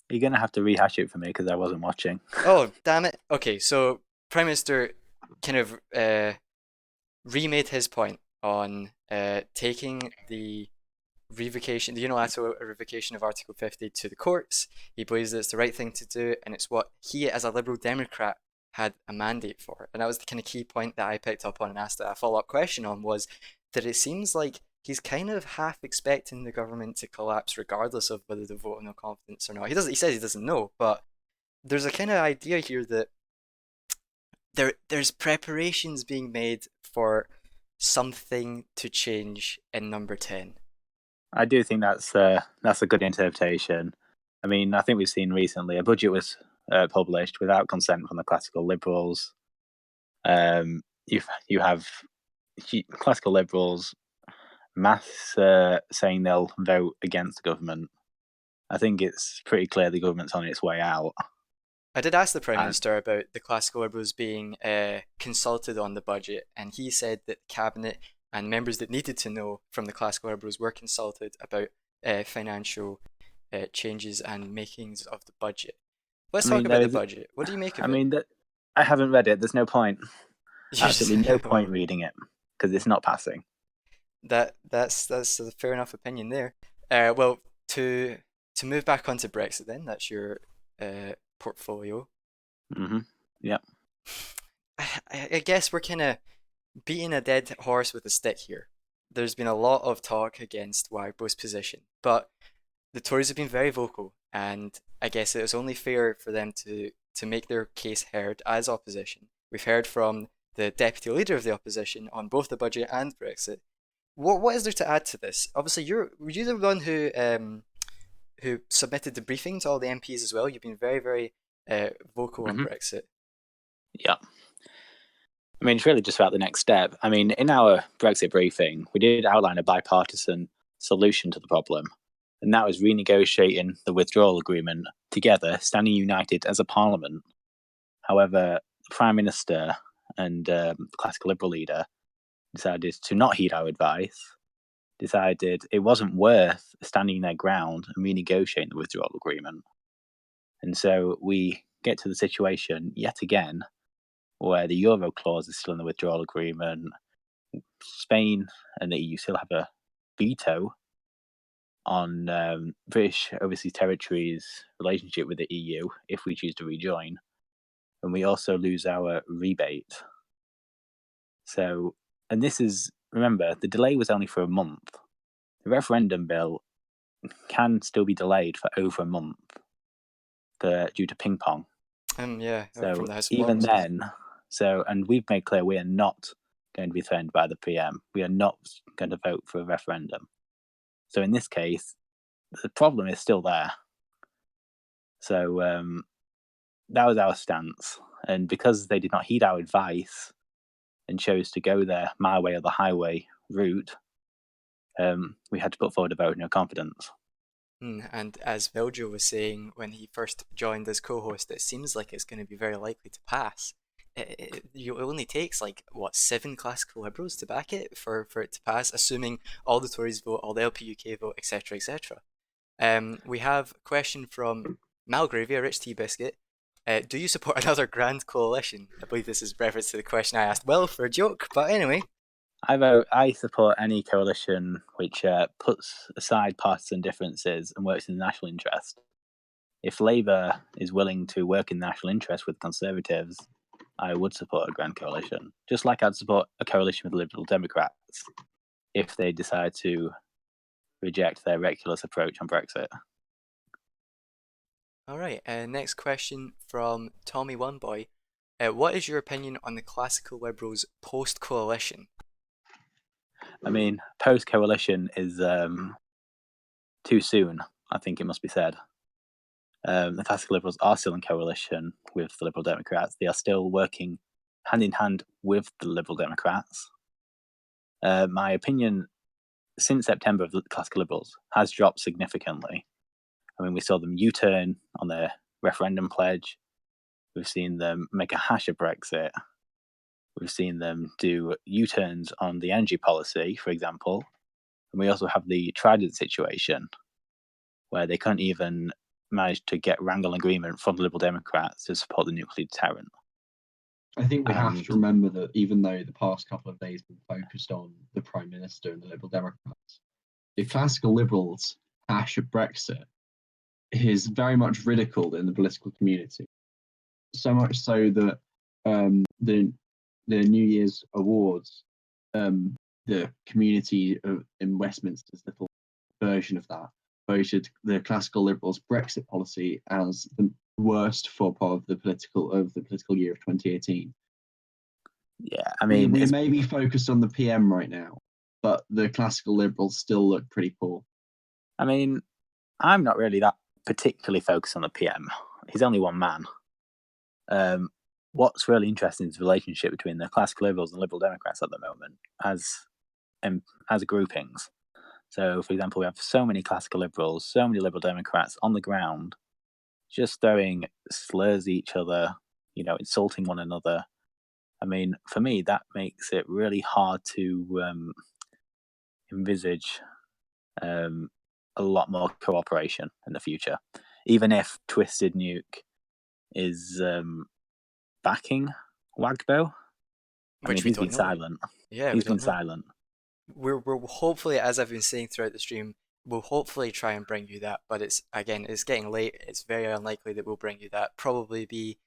You're gonna have to rehash it for me because I wasn't watching. Oh, damn it. Okay, so Prime Minister kind of remade his point on taking the revocation, the unilateral revocation of Article 50 to the courts. He believes that it's the right thing to do, and it's what he, as a Liberal Democrat, had a mandate for. And that was the kind of key point that I picked up on and asked a follow-up question on, was that it seems like he's kind of half expecting the government to collapse regardless of whether they vote on no confidence or not. He says he doesn't know, but there's a kind of idea here that there's preparations being made for something to change in number 10. I do think that's a good interpretation. I mean, I think we've seen recently a budget was published without consent from the classical liberals. You have classical liberals, maths saying they'll vote against the government. I think it's pretty clear the government's on its way out. I did ask the Prime Minister about the classical liberals being consulted on the budget, and he said that Cabinet and members that needed to know from the classical liberals were consulted about financial changes and makings of the budget. Let's talk about the budget. What do you make of it? I mean, I haven't read it. There's no point. Absolutely no point reading it because it's not passing. That's a fair enough opinion there. Well, to move back onto Brexit then, that's your portfolio. Yeah. I guess we're kind of beating a dead horse with a stick here. There's been a lot of talk against Wagbow's position, but the Tories have been very vocal, and I guess it was only fair for them to make their case heard as opposition. We've heard from the deputy leader of the opposition on both the budget and Brexit. What is there to add to this? Obviously, were you the one who submitted the briefing to all the MPs as well? You've been very, very vocal on Brexit. Yeah. I mean, it's really just about the next step. I mean, in our Brexit briefing, we did outline a bipartisan solution to the problem, and that was renegotiating the withdrawal agreement together, standing united as a parliament. However, the Prime Minister and the classical Liberal leader decided to not heed our advice, decided it wasn't worth standing their ground and renegotiating the withdrawal agreement. And so we get to the situation yet again where the Euro clause is still in the withdrawal agreement. Spain and the EU still have a veto on British overseas territories' relationship with the EU if we choose to rejoin. And we also lose our rebate. So, and this is, remember, the delay was only for a month. The referendum bill can still be delayed for over a month due to ping pong. Yeah, so from the House of even Lords. then, and we've made clear we are not going to be threatened by the PM. We are not going to vote for a referendum. So in this case, the problem is still there. So that was our stance. And because they did not heed our advice and chose to go their my way or the highway route, we had to put forward a vote of no confidence. And as Viljo was saying when he first joined as co-host, it seems like it's going to be very likely to pass. It only takes 7 classical liberals to back it for it to pass, assuming all the Tories vote, all the LP UK vote, etc., etc. We have a question from Malgravy, a rich tea biscuit. Do you support another grand coalition? I believe this is reference to the question I asked Will for a joke, but anyway. I support any coalition which puts aside partisan differences and works in the national interest. If Labour is willing to work in the national interest with Conservatives, I would support a grand coalition, just like I'd support a coalition with Liberal Democrats if they decide to reject their reckless approach on Brexit. All right, next question from Tommy One Boy. What is your opinion on the classical Liberals post-coalition? I mean, post-coalition is too soon. I think it must be said. The classical Liberals are still in coalition with the Liberal Democrats. They are still working hand in hand with the Liberal Democrats. My opinion since September of the classical Liberals has dropped significantly. I mean, we saw them U-turn on their referendum pledge. We've seen them make a hash of Brexit. We've seen them do U-turns on the energy policy, for example. And we also have the Trident situation, where they couldn't even manage to get wrangle agreement from the Liberal Democrats to support the nuclear deterrent. I think we have to remember that even though the past couple of days have been focused on the Prime Minister and the Liberal Democrats, the classical Liberals' hash of Brexit is very much ridiculed in the political community. So much so that the New Year's awards, the community in Westminster's little version of that, voted the classical Liberals' Brexit policy as the worst faux pas of the political year of 2018. Yeah, I mean, we may be focused on the PM right now, but the classical Liberals still look pretty poor. I mean, I'm not really that particularly focused on the PM. He's only one man. What's really interesting is the relationship between the classical Liberals and Liberal Democrats at the moment as groupings. So, for example, we have so many classical Liberals, so many Liberal Democrats on the ground, just throwing slurs at each other, insulting one another. I mean, for me, that makes it really hard to envisage a lot more cooperation in the future. Even if Twisted Nuke is backing Wagbo, he's been silent. Yeah, he's been silent. We're hopefully, as I've been saying throughout the stream, we'll hopefully try and bring you that. But it's getting late. It's very unlikely that we'll bring you that. Probably be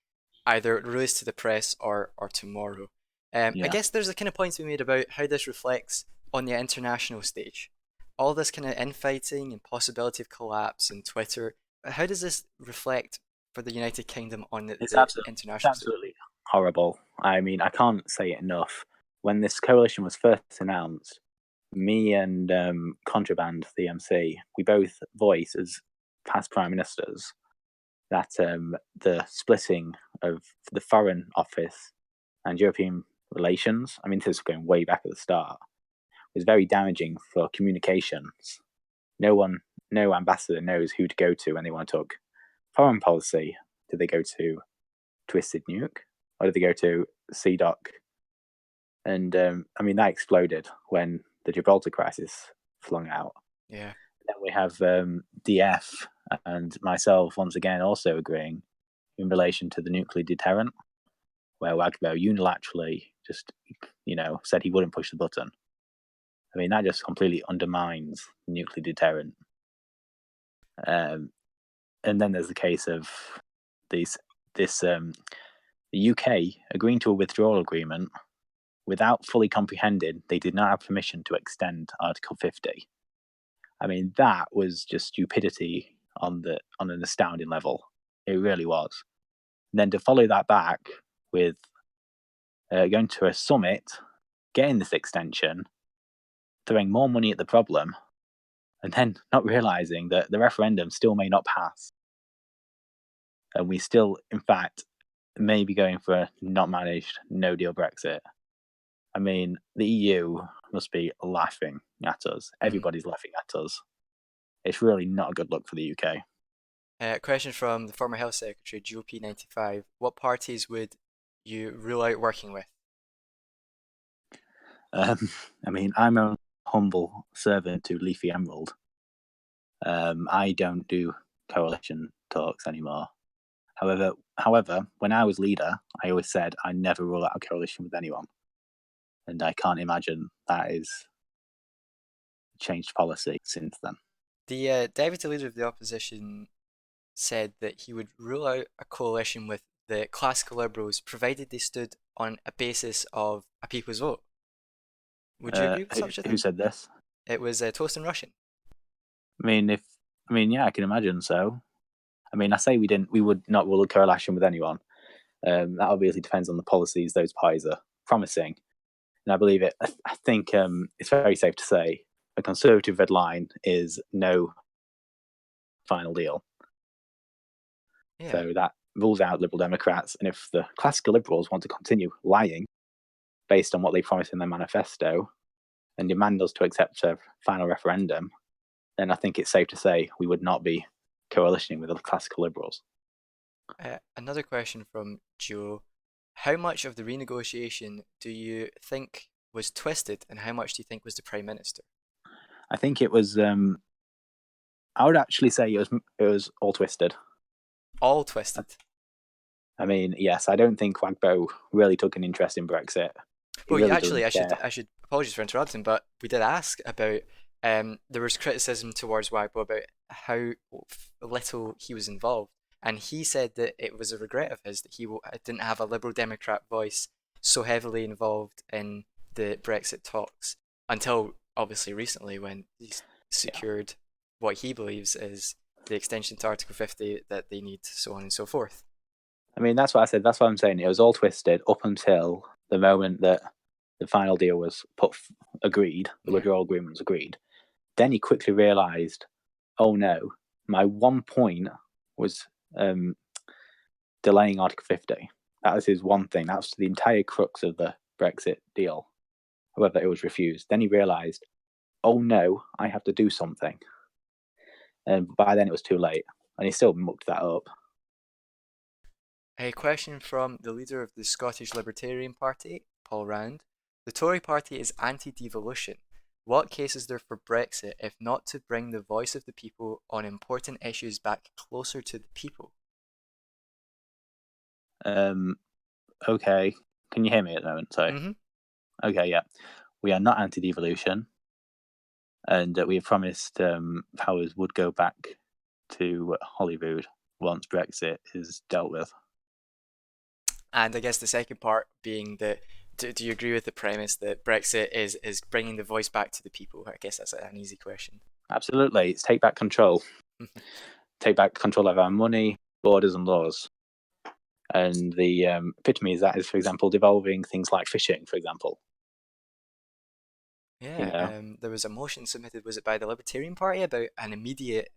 either released to the press or tomorrow. I guess there's a kind of point to be made about how this reflects on the international stage. All this kind of infighting and possibility of collapse and Twitter. How does this reflect for the United Kingdom on the international stage? Absolutely horrible. I mean, I can't say it enough. When this coalition was first announced, me and Contraband, the MC, we both voiced as past prime ministers that the splitting of the Foreign Office and European relations, I mean, this is going way back at the start, was very damaging for communications. No ambassador knows who to go to when they want to talk foreign policy. Do they go to Twisted Nuke or do they go to CDOC? And I mean, that exploded when the Gibraltar crisis flung out. Yeah. Then we have DF and myself once again also agreeing in relation to the nuclear deterrent, where Wagbo unilaterally just, said he wouldn't push the button. I mean, that just completely undermines the nuclear deterrent. And then there's the case of the UK agreeing to a withdrawal agreement without fully comprehending they did not have permission to extend Article 50. I mean, that was just stupidity on an astounding level. It really was. And then to follow that back with going to a summit, getting this extension, throwing more money at the problem, and then not realizing that the referendum still may not pass. And we still, in fact, may be going for a not managed, no deal Brexit. I mean, the EU must be laughing at us. Everybody's laughing at us. It's really not a good look for the UK. Question from the former Health Secretary, GOP95. What parties would you rule out working with? I mean, I'm a humble servant to Leafy Emerald. I don't do coalition talks anymore. However, when I was leader, I always said I never rule out a coalition with anyone. And I can't imagine that is changed policy since then. The deputy leader of the opposition said that he would rule out a coalition with the classical Liberals provided they stood on a basis of a people's vote. Would you agree with such a thing? Who said this? It was Toast and Russian. Yeah, I can imagine so. I mean, I say we would not rule a coalition with anyone. That obviously depends on the policies those parties are promising. And I believe it. I think it's very safe to say a Conservative red line is no final deal. Yeah. So that rules out Liberal Democrats. And if the classical Liberals want to continue lying based on what they promised in their manifesto and demand us to accept a final referendum, then I think it's safe to say we would not be coalitioning with the classical Liberals. Another question from Joe. How much of the renegotiation do you think was twisted, and how much do you think was the Prime Minister? I think it was. I would actually say it was all twisted. All twisted. I mean, yes, I don't think Wagbo really took an interest in Brexit. Well, really actually, doesn't care. I should apologize for interrupting, but we did ask about. There was criticism towards Wagbo about how little he was involved, and he said that it was a regret of his that he didn't have a Liberal Democrat voice so heavily involved in the Brexit talks until obviously recently when he's secured what he believes is the extension to Article 50 that they need, so on and so forth. I mean, that's what I said. That's what I'm saying. It was all twisted up until the moment that the final deal was agreed, the withdrawal agreement was agreed. Then he quickly realised, oh no, my one point was delaying Article 50. That was his one thing. That was the entire crux of the Brexit deal. However, it was refused. Then he realised, oh no, I have to do something. And by then it was too late. And he still mucked that up. A question from the leader of the Scottish Libertarian Party, Paul Round. The Tory party is anti-devolution. What case is there for Brexit if not to bring the voice of the people on important issues back closer to the people? Okay. Can you hear me at the moment? Sorry. Mm-hmm. Okay, yeah. We are not anti-devolution. And we have promised powers would go back to Holyrood once Brexit is dealt with. And I guess the second part being that, do you agree with the premise that Brexit is bringing the voice back to the people? I guess that's an easy question. Absolutely. It's take back control. Take back control of our money, borders and laws. And the epitome of that is, for example, devolving things like fishing, for example. Yeah, there was a motion submitted, was it by the Libertarian Party, about an immediate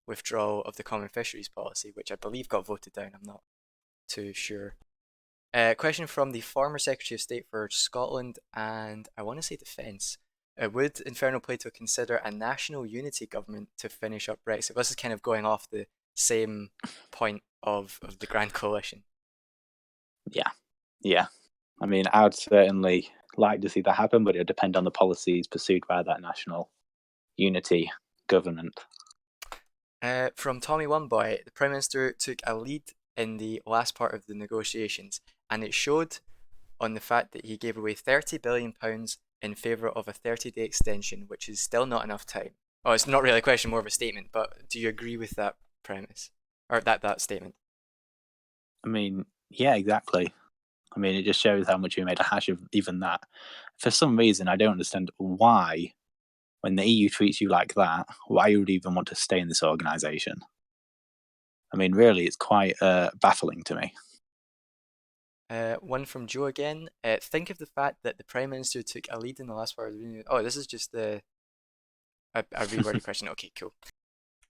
withdrawal of the Common Fisheries Policy, which I believe got voted down. I'm not too sure. Question from the former Secretary of State for Scotland and I want to say Defence. Would Inferno Plato consider a national unity government to finish up Brexit? This is kind of going off the same point of the Grand Coalition. Yeah. I mean, I would certainly like to see that happen, but it would depend on the policies pursued by that national unity government. From Tommy One Boy, the Prime Minister took a lead in the last part of the negotiations, and it showed on the fact that he gave away £30 billion in favour of a 30-day extension, which is still not enough time. Oh, it's not really a question, more of a statement, but do you agree with that premise? Or that statement? I mean, yeah, exactly. I mean, it just shows how much we made a hash of even that. For some reason, I don't understand why, when the EU treats you like that, why you would even want to stay in this organisation. I mean, really, it's quite baffling to me. One from Joe again. Think of the fact that the Prime Minister took a lead in the last part of the... Oh, this is just a reworded question. Okay, cool.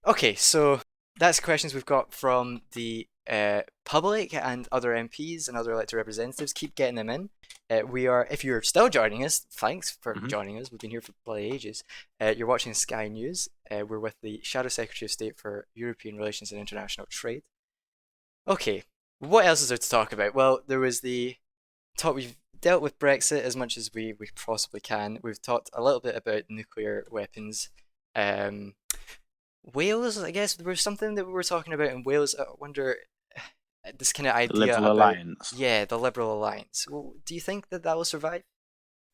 Okay, so that's questions we've got from the public and other MPs and other elected representatives. Keep getting them in. If you're still joining us, thanks for joining us. We've been here for bloody ages. You're watching Sky News. We're with the Shadow Secretary of State for European Relations and International Trade. Okay, what else is there to talk about? Well, there was the talk. We've dealt with Brexit as much as we possibly can. We've talked a little bit about nuclear weapons. Wales, I guess there was something that we were talking about in Wales. I wonder this kind of idea The Liberal about Alliance. Yeah, the Liberal Alliance. Well, do you think that will survive?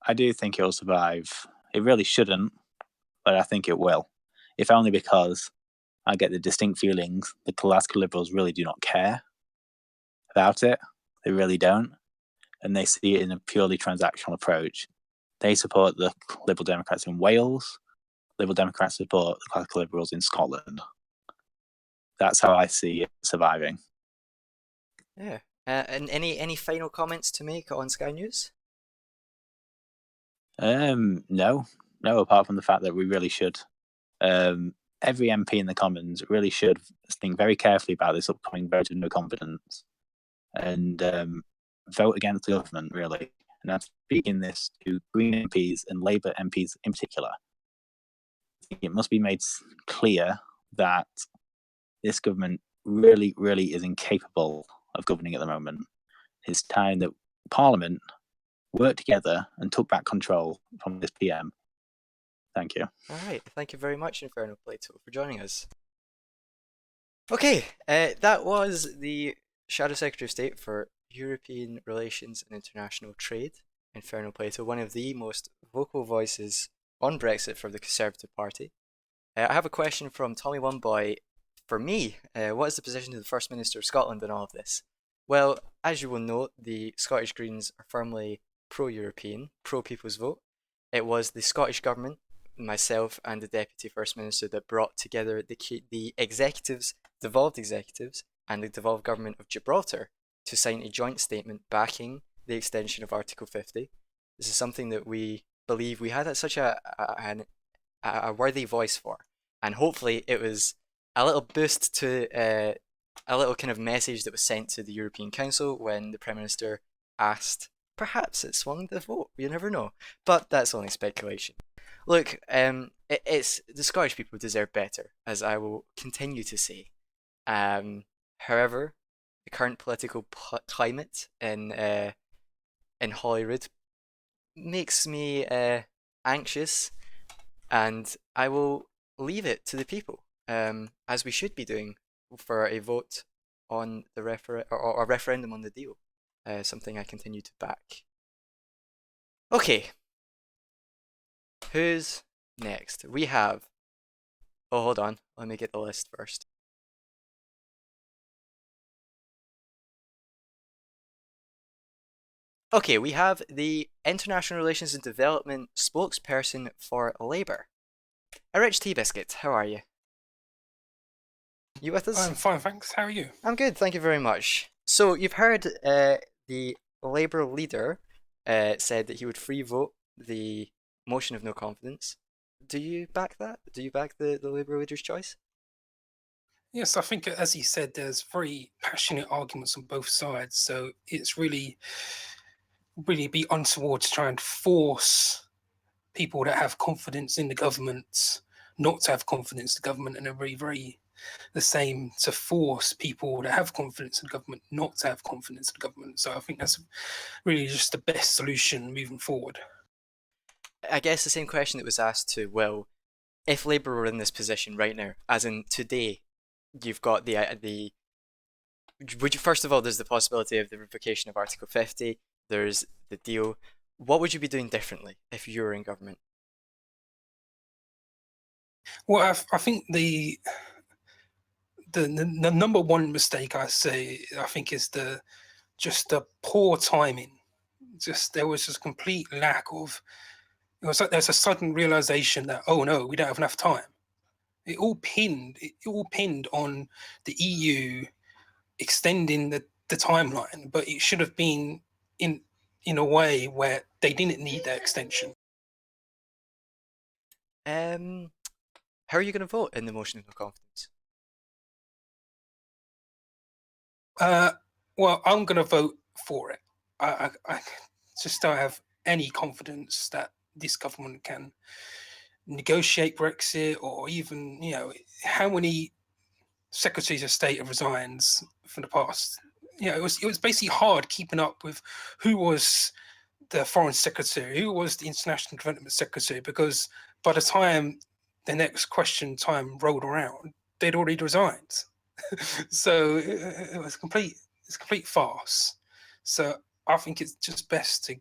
I do think it will survive. It really shouldn't, but I think it will. If only because I get the distinct feelings the classical Liberals really do not care about it. They really don't. And they see it in a purely transactional approach. They support the Liberal Democrats in Wales. Liberal Democrats support the classical Liberals in Scotland. That's how I see it surviving. Yeah. And any final comments to make on Sky News? No, apart from the fact that we really should end every MP in the Commons really should think very carefully about this upcoming vote of no confidence and vote against the government, really. And I'm speaking this to Green MPs and Labour MPs in particular. It must be made clear that this government really, really is incapable of governing at the moment. It's time that Parliament worked together and took back control from this PM. Thank you. All right, thank you very much, Inferno Plato, for joining us. Okay, that was the Shadow Secretary of State for European Relations and International Trade, Inferno Plato, one of the most vocal voices on Brexit for the Conservative Party. I have a question from Tommy One Boy. For me, what is the position of the First Minister of Scotland in all of this? Well, as you will note, the Scottish Greens are firmly pro-European, pro-People's Vote. It was the Scottish Government, myself and the Deputy First Minister, that brought together the executives, devolved executives, and the devolved government of Gibraltar to sign a joint statement backing the extension of Article 50. This is something that we believe we had such a worthy voice for, and hopefully it was a little boost to a little kind of message that was sent to the European Council when the Prime Minister asked. Perhaps it swung the vote, you never know, but that's only speculation. Look, it's the Scottish people deserve better, as I will continue to say. However, the current political climate in Holyrood makes me anxious, and I will leave it to the people, as we should be doing for a vote on the or a referendum on the deal. Something I continue to back. Okay. Who's next? We have... Oh, hold on. Let me get the list first. Okay, we have the International Relations and Development spokesperson for Labour. Rich Tea Biscuit, how are you? You with us? I'm fine, thanks. How are you? I'm good, thank you very much. So, you've heard the Labour leader said that he would free vote the motion of no confidence. Do you back that? Do you back the Labour leader's choice? Yes, I think, as he said, there's very passionate arguments on both sides. So it's really be untoward to try and force people that have confidence in the government not to have confidence in the government, and very the same to force people that have confidence in the government not to have confidence in the government. So I think that's really just the best solution moving forward. I guess the same question that was asked to Will, if Labour were in this position right now, as in today, you've got the would you, first of all, there's the possibility of the revocation of Article 50, there's the deal. What would you be doing differently if you were in government? Well, I think the number one mistake I think is the poor timing. There was just complete lack of. It was like there's a sudden realization that, oh no, we don't have enough time. It all pinned on the EU extending the timeline, but it should have been in a way where they didn't need that extension. How are you going to vote in the motion of no confidence? Well, I'm going to vote for it. I just don't have any confidence that this government can negotiate Brexit, or even, how many secretaries of state have resigned from the past. It was basically hard keeping up with who was the foreign secretary, who was the international development secretary, because by the time the next question time rolled around, they'd already resigned. So it was it's a complete farce. So I think it's just best to,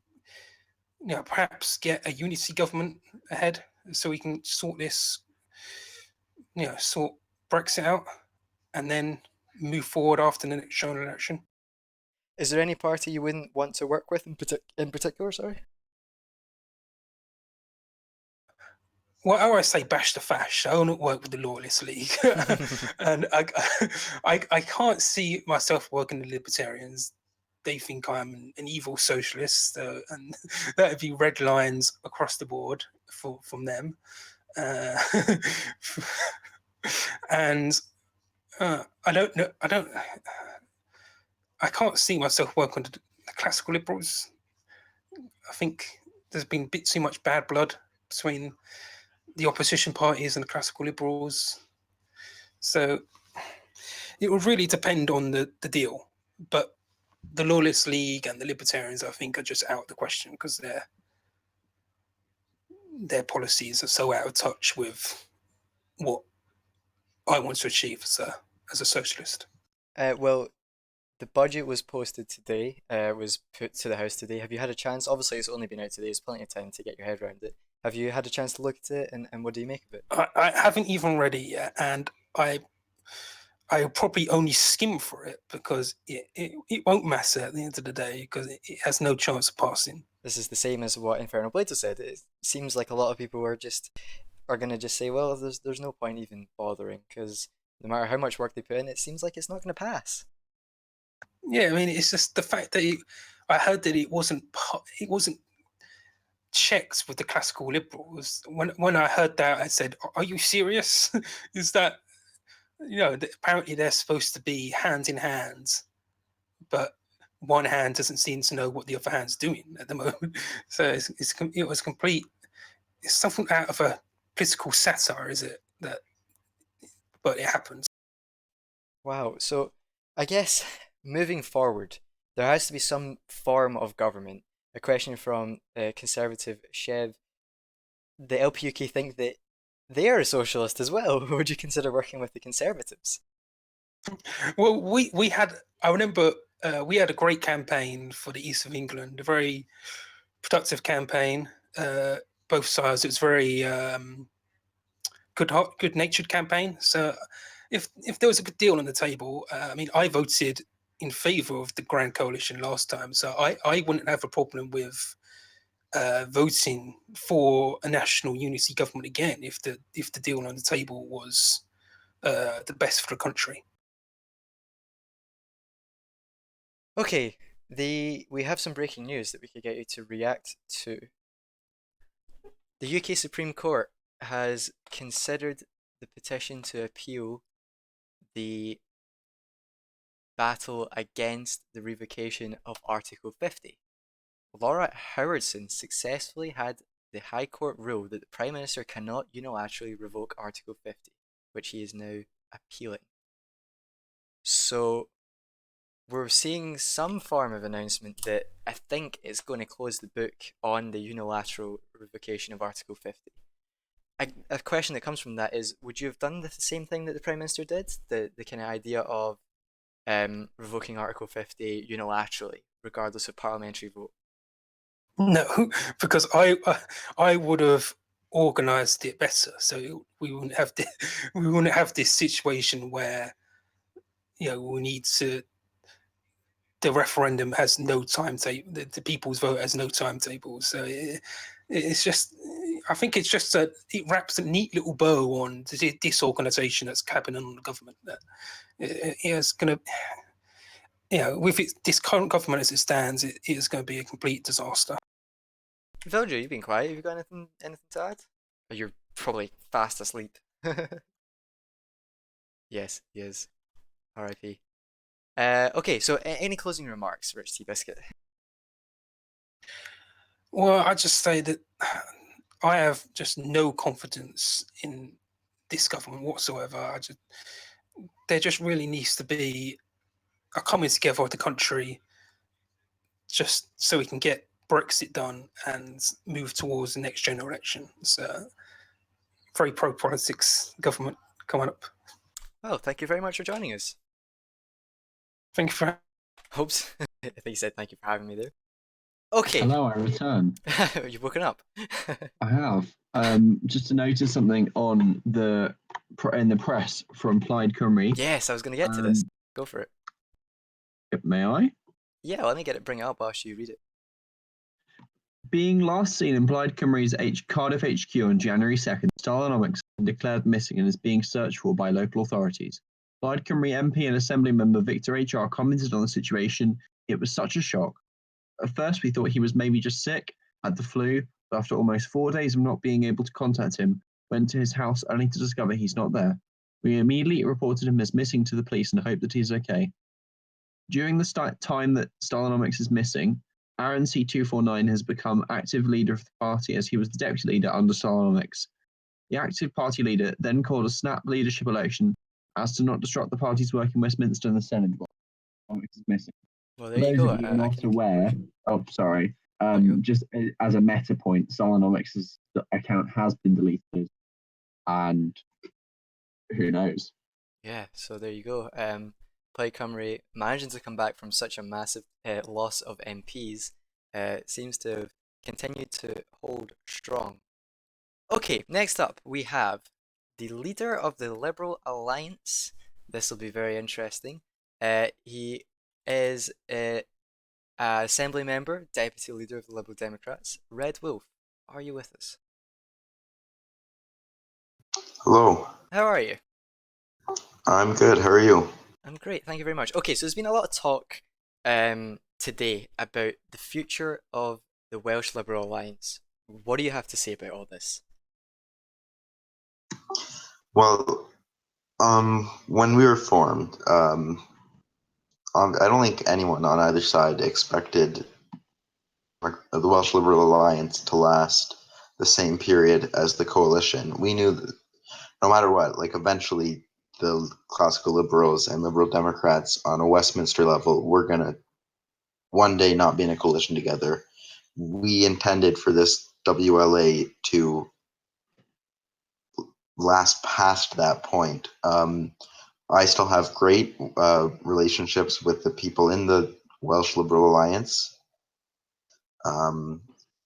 perhaps get a unity government ahead so we can sort this, sort Brexit out, and then move forward after the next general election. Is there any party you wouldn't want to work with in particular? Sorry. Well, I always say bash the fash. I don't work with the Loyalist League, and I can't see myself working with Libertarians. They think I'm an evil socialist, and that would be red lines across the board from them. and I don't know. I can't see myself working under the classical liberals. I think there's been a bit too much bad blood between the opposition parties and the classical liberals. So it would really depend on the deal. But the Lawless League and the Libertarians, I think, are just out of the question because their policies are so out of touch with what I want to achieve as a socialist. Well, the budget was posted today, was put to the House today. Have you had a chance? Obviously, it's only been out today. There's plenty of time to get your head around it. Have you had a chance to look at it, and what do you make of it? I haven't even read it yet, and I'll probably only skim for it because it won't matter at the end of the day because it has no chance of passing. This is the same as what Inferno Plato said. It seems like a lot of people are gonna just say, well, there's no point even bothering because no matter how much work they put in, it seems like it's not gonna pass. Yeah, I mean, it's just the fact that I heard that it wasn't checked with the classical liberals. When I heard that, I said, "Are you serious? Is that apparently they're supposed to be hand in hand, but one hand doesn't seem to know what the other hand's doing at the moment. So it was complete. It's something out of a political satire, is it? But it happens. Wow. So I guess moving forward, there has to be some form of government. A question from conservative Chev. The LPUK think that they are a socialist as well. Would you consider working with the Conservatives? Well, we had. I remember we had a great campaign for the East of England. A very productive campaign. Both sides. It was very good-natured campaign. So, if there was a good deal on the table, I mean, I voted in favour of the Grand Coalition last time, so I wouldn't have a problem with voting for a national unity government again if the deal on the table was the best for the country. Okay, we have some breaking news that we could get you to react to. The UK Supreme Court has considered the petition to appeal the battle against the revocation of Article 50. Laura Howardson successfully had the High Court rule that the Prime Minister cannot unilaterally revoke Article 50, which he is now appealing. So we're seeing some form of announcement that I think is going to close the book on the unilateral revocation of Article 50. A question that comes from that is, would you have done the same thing that the Prime Minister did? The kind of idea of revoking Article 50 unilaterally, regardless of parliamentary vote? No, because I would have organised it better, so we wouldn't have this situation where we need to. The referendum has no timetable. The people's vote has no timetable. So it's just, I think it's just it wraps a neat little bow on the disorganisation that's happening on the government. That it's going to, with this current government as it stands, it is going to be a complete disaster. Viljo, you've been quiet. Have you got anything to add? Oh, you're probably fast asleep. Yes, he is. R.I.P. Okay, so any closing remarks, Rich T. Biscuit? Well, I just say that I have just no confidence in this government whatsoever. There just really needs to be a coming together of the country just so we can get Brexit done and move towards the next general election. It's a very pro-politics government coming up. Well, thank you very much for joining us. Thank you for... Hopes. I think you said thank you for having me there. Okay. Hello, I return. You've woken up. I have. Just to notice something on in the press from Plaid Cymru. Yes, I was going to get to this. Go for it. May I? Yeah, let me bring it up while you read it. Being last seen in Plaid Cymru's Cardiff HQ on January 2nd, Stylenomics declared missing and is being searched for by local authorities. Plaid Cymru MP and Assembly member Victor HR commented on the situation. It was such a shock. At first, we thought he was maybe just sick, had the flu, but after almost 4 days of not being able to contact him, went to his house only to discover he's not there. We immediately reported him as missing to the police and hope that he's okay. During the time that Stylenomics is missing, Aaron C249 has become active leader of the party as he was the deputy leader under Stylenomics. The active party leader then called a snap leadership election as to not disrupt the party's work in Westminster and the Senate while Stylenomics is missing. Well, For there you those go. of you who are I not can aware, just as a meta point, Stylenomics' account has been deleted, and who knows? Yeah, so there you go. Plaid Cymru managing to come back from such a massive loss of MPs seems to have continued to hold strong. Okay, next up we have the leader of the Liberal Alliance. This will be very interesting. He is an assembly member, deputy leader of the Liberal Democrats. Red Wolf, are you with us? Hello, How are you? I'm good. How are you? I'm great, thank you very much. Okay, so there's been a lot of talk today about the future of the Welsh Liberal Alliance. What do you have to say about all this? Well, when we were formed, I don't think anyone on either side expected the Welsh Liberal Alliance to last the same period as the coalition. We knew that no matter what, like eventually the classical liberals and liberal Democrats on a Westminster level were gonna one day not be in a coalition together. We intended for this WLA to last past that point. I still have great relationships with the people in the Welsh Liberal Alliance.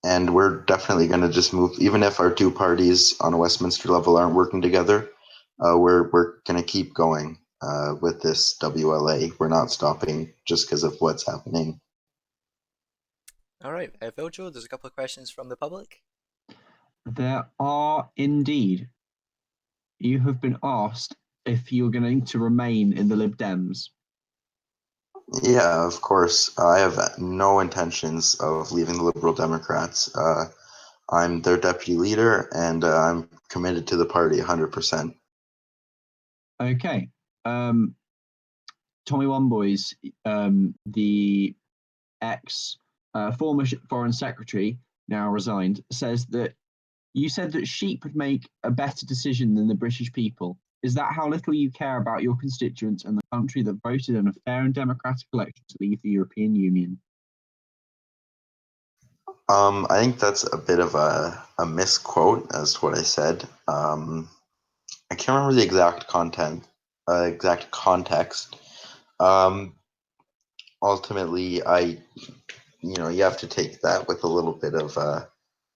And we're definitely going to just move, even if our two parties on a Westminster level aren't working together, we're going to keep going with this WLA. We're not stopping just because of what's happening. All right, Viljo, there's a couple of questions from the public. There are indeed. You have been asked if you're going to remain in the Lib Dems. Yeah, of course. I have no intentions of leaving the Liberal Democrats. I'm their deputy leader, and I'm committed to the party 100%. Okay. Tommy One Boys, the former Foreign Secretary, now resigned, says that you said that sheep would make a better decision than the British people. Is that how little you care about your constituents and the country that voted in a fair and democratic election to leave the European Union? I think that's a bit of a misquote as to what I said. I can't remember the exact context. Ultimately, you have to take that with a little bit of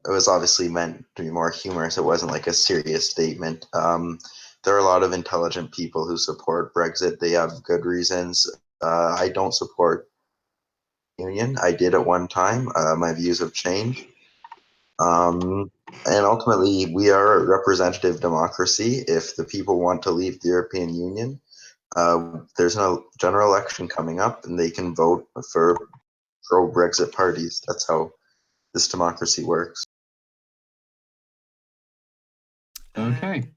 it was obviously meant to be more humorous. It wasn't like a serious statement. There are a lot of intelligent people who support Brexit. They have good reasons. I don't support Union. I did at one time. My views have changed. And ultimately, we are a representative democracy. If the people want to leave the European Union, there's a general election coming up, and they can vote for pro-Brexit parties. That's how this democracy works. Okay.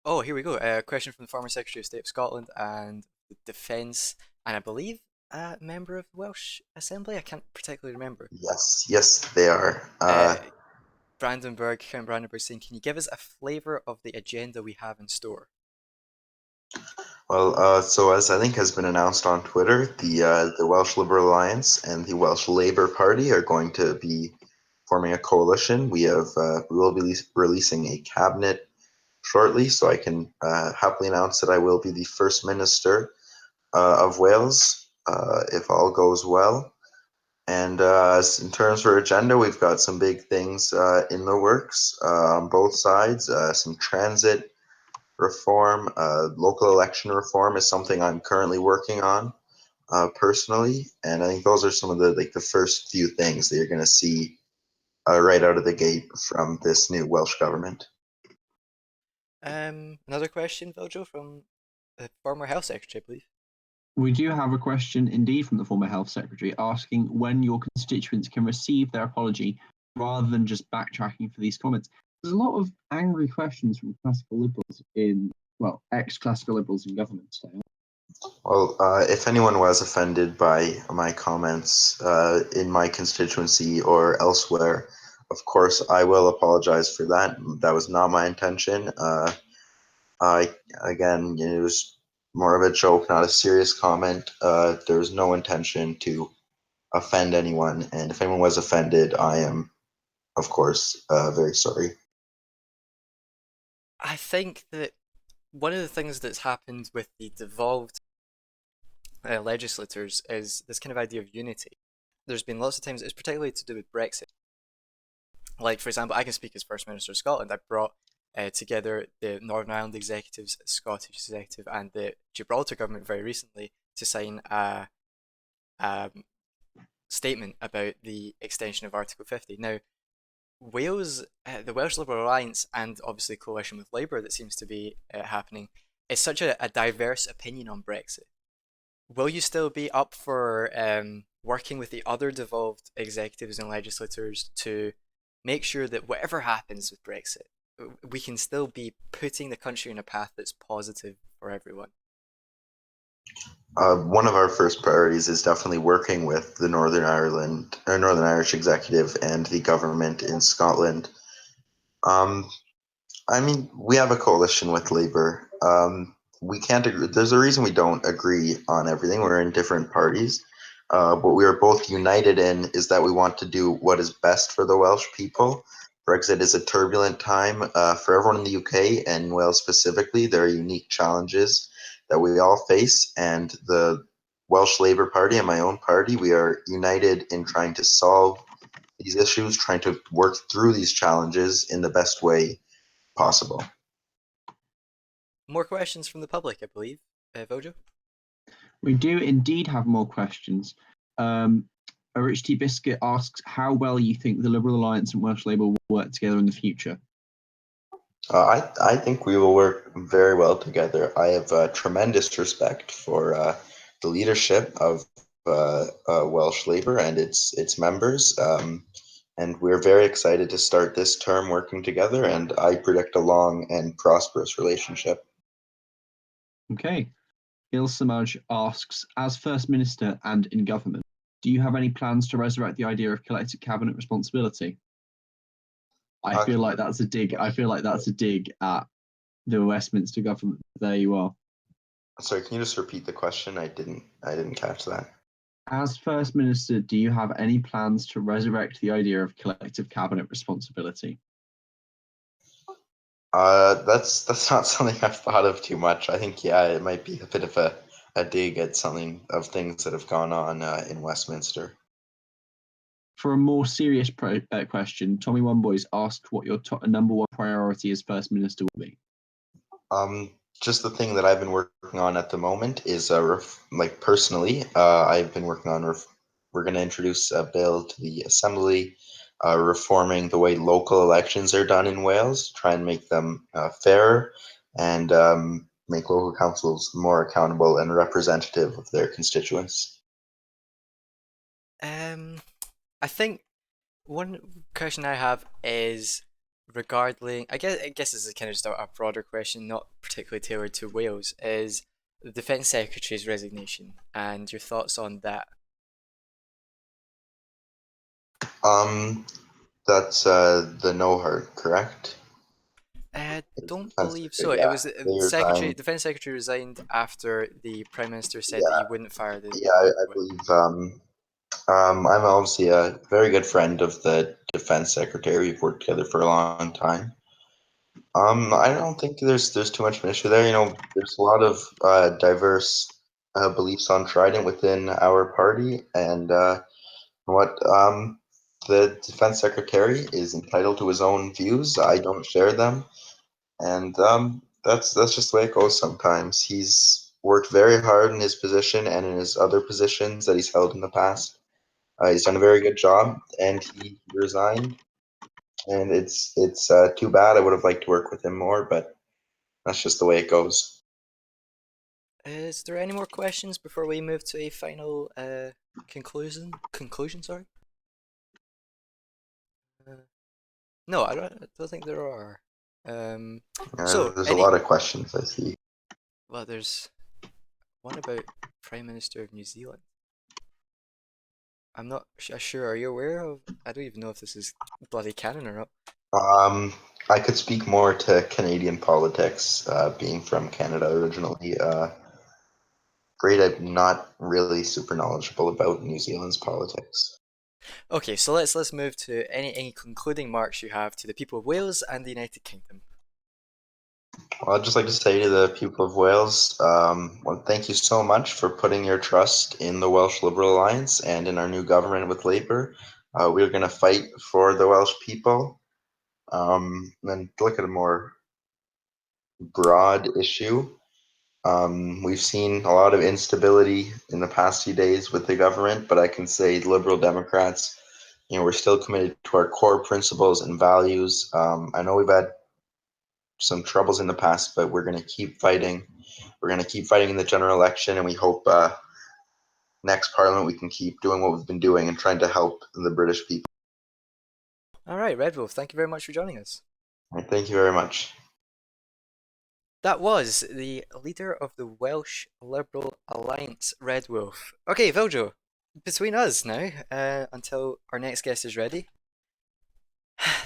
Oh, here we go. A question from the former Secretary of State of Scotland and the Defence, and I believe a member of the Welsh Assembly. I can't particularly remember. Yes, they are. Count Brandenburg saying, can you give us a flavour of the agenda we have in store? Well, so as I think has been announced on Twitter, the Welsh Liberal Alliance and the Welsh Labour Party are going to be forming a coalition. We will be releasing a cabinet shortly, so I can happily announce that I will be the First Minister of Wales if all goes well. And in terms of our agenda, we've got some big things in the works on both sides. Some transit reform, local election reform is something I'm currently working on personally, and I think those are some of the first few things that you're going to see right out of the gate from this new Welsh government. Another question, Viljo, from the former Health Secretary, I believe. We do have a question indeed from the former Health Secretary asking when your constituents can receive their apology rather than just backtracking for these comments. There's a lot of angry questions from classical liberals ex-classical liberals in government today. Well, if anyone was offended by my comments in my constituency or elsewhere, of course I will apologize for that. That was not my intention. Again, it was more of a joke, not a serious comment. There was no intention to offend anyone, and if anyone was offended, I am, of course, very sorry. I think that one of the things that's happened with the devolved legislators is this kind of idea of unity. There's been lots of times, it's particularly to do with Brexit. Like, for example, I can speak as First Minister of Scotland. I brought together the Northern Ireland executives, Scottish executive, and the Gibraltar government very recently to sign a statement about the extension of Article 50. Now, Wales, the Welsh Liberal Alliance, and obviously coalition with Labour that seems to be happening, is such a diverse opinion on Brexit. Will you still be up for working with the other devolved executives and legislators to make sure that whatever happens with Brexit, we can still be putting the country in a path that's positive for everyone? One of our first priorities is definitely working with the Northern Irish executive and the government in Scotland. I mean, we have a coalition with Labour. We can't agree. There's a reason we don't agree on everything. We're in different parties. What we are both united in is that we want to do what is best for the Welsh people. Brexit is a turbulent time for everyone in the UK and Wales specifically. There are unique challenges that we all face, and the Welsh Labour Party and my own party, we are united in trying to solve these issues, trying to work through these challenges in the best way possible. More questions from the public, I believe. Vojo? We do indeed have more questions. A Rich T. Biscuit asks how well you think the Liberal Alliance and Welsh Labour will work together in the future. I think we will work very well together. I have tremendous respect for the leadership of Welsh Labour and its members, and we're very excited to start this term working together, and I predict a long and prosperous relationship. Okay. Il Samaj asks, as First Minister and in government, do you have any plans to resurrect the idea of collective cabinet responsibility? I feel like that's a dig. I feel like that's a dig at the Westminster government. There you are. Sorry, can you just repeat the question? I didn't catch that. As First Minister, do you have any plans to resurrect the idea of collective cabinet responsibility? That's not something I've thought of too much. I think, yeah, it might be a bit of a dig at something of things that have gone on in Westminster. For a more serious question, Tommy One Boys asked what your number one priority as First Minister will be. Just the thing that I've been working on at the moment is like personally, I've been working on we're going to introduce a bill to the Assembly reforming the way local elections are done in Wales, try and make them fairer and make local councils more accountable and representative of their constituents. I think one question I have is regarding, I guess this is kind of just a broader question, not particularly tailored to Wales, is the Defence Secretary's resignation and your thoughts on that. That's the NOHART, correct? I don't believe so. Yeah, It was the Defence Secretary resigned after the Prime Minister said that he wouldn't fire the. Yeah, I believe. I'm obviously a very good friend of the Defense Secretary. We've worked together for a long time. I don't think there's too much of an issue there. You know, there's a lot of diverse beliefs on Trident within our party, and the Defense Secretary is entitled to his own views. I don't share them, and that's just the way it goes. Sometimes he's worked very hard in his position and in his other positions that he's held in the past. He's done a very good job, and he resigned. And it's too bad. I would have liked to work with him more, but that's just the way it goes. Is there any more questions before we move to a final conclusion? Sorry. No, I don't think there are. There's a lot of questions I see. Well, there's one about Prime Minister of New Zealand. I'm not sure. Are you aware of? I don't even know if this is bloody canon or not. I could speak more to Canadian politics, being from Canada originally. Great, I'm not really super knowledgeable about New Zealand's politics. Okay, so let's move to any concluding marks you have to the people of Wales and the United Kingdom. Well, I'd just like to say to the people of Wales, well, thank you so much for putting your trust in the Welsh Liberal Alliance and in our new government with Labour. We're going to fight for the Welsh people. And to look at a more broad issue, we've seen a lot of instability in the past few days with the government, but I can say Liberal Democrats, we're still committed to our core principles and values. I know we've had some troubles in the past, but we're going to keep fighting. We're going to keep fighting in the general election, and we hope next Parliament we can keep doing what we've been doing and trying to help the British people. All right, Red Wolf, thank you very much for joining us. Thank you very much. That was the leader of the Welsh Liberal Alliance, Red Wolf. Okay, Viljo, between us now, until our next guest is ready.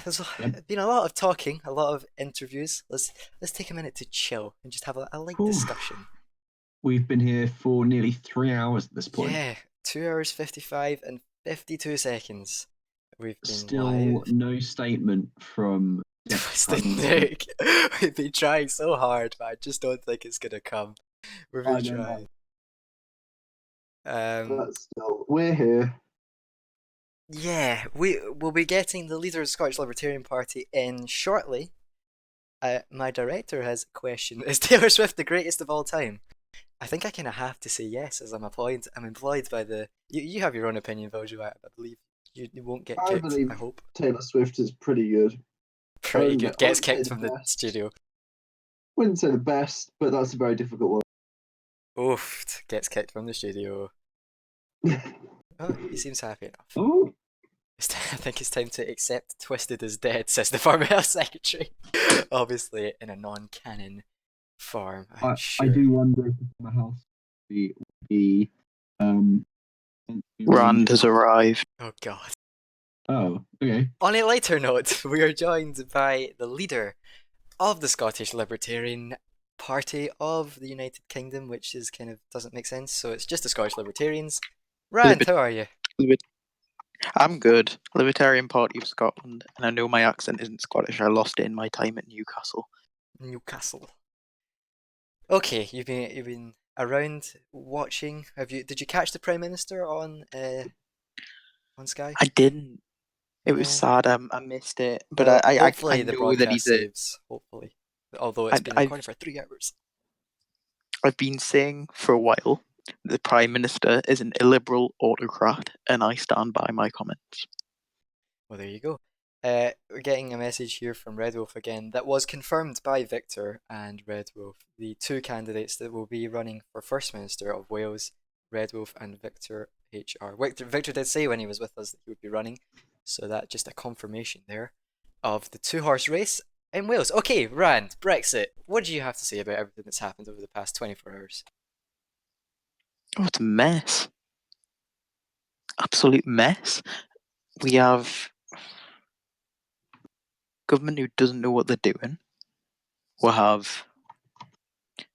There's been a lot of talking, a lot of interviews. Let's take a minute to chill and just have a light discussion. We've been here for nearly 3 hours at this point. Yeah, 2 hours 55 and 52 seconds. We've been Still live. no statement from Twisted Nick. We've been trying so hard, but I just don't think it's gonna come. We've been trying. But still, we're here. Yeah, we will be getting the leader of the Scottish Libertarian Party in shortly. My director has a question: is Taylor Swift the greatest of all time? I think I kind of have to say yes, as I'm employed. I'm employed by the. You have your own opinion, Viljo. I believe you won't get I kicked. believe I hope. Taylor Swift is pretty good. Pretty good. Gets I wouldn't kicked from the studio. Wouldn't say the best, but that's a very difficult one. Oof! Gets kicked from the studio. Oh, he seems happy enough. Oh. I think it's time to accept Twisted is dead, says the former health secretary. Obviously, in a non-canon form. I'm sure. I do wonder if the house would be Rand has arrived. Oh god. Oh, okay. On a lighter note, we are joined by the leader of the Scottish Libertarian Party of the United Kingdom, which is kind of doesn't make sense. So it's just the Scottish Libertarians. Rand, how are you? I'm good. Libertarian Party of Scotland, and I know my accent isn't Scottish. I lost it in my time at Newcastle. Newcastle. Okay, you've been around watching. Did you catch the Prime Minister on Sky? I didn't. It was sad. I missed it, but well, I hopefully the know that broadcast he's saves. Hopefully, although it's been recorded for 3 hours. I've been saying for a while the Prime Minister is an illiberal autocrat, and I stand by my comments. Well, there you go. We're getting a message here from Red Wolf again that was confirmed by Victor and Red Wolf, the two candidates that will be running for First Minister of Wales, Red Wolf and Victor HR. Victor did say when he was with us that he would be running, so that's just a confirmation there of the two-horse race in Wales. Okay, Rand, Brexit. What do you have to say about everything that's happened over the past 24 hours? Oh, it's a mess. Absolute mess. We have government who doesn't know what they're doing. We'll have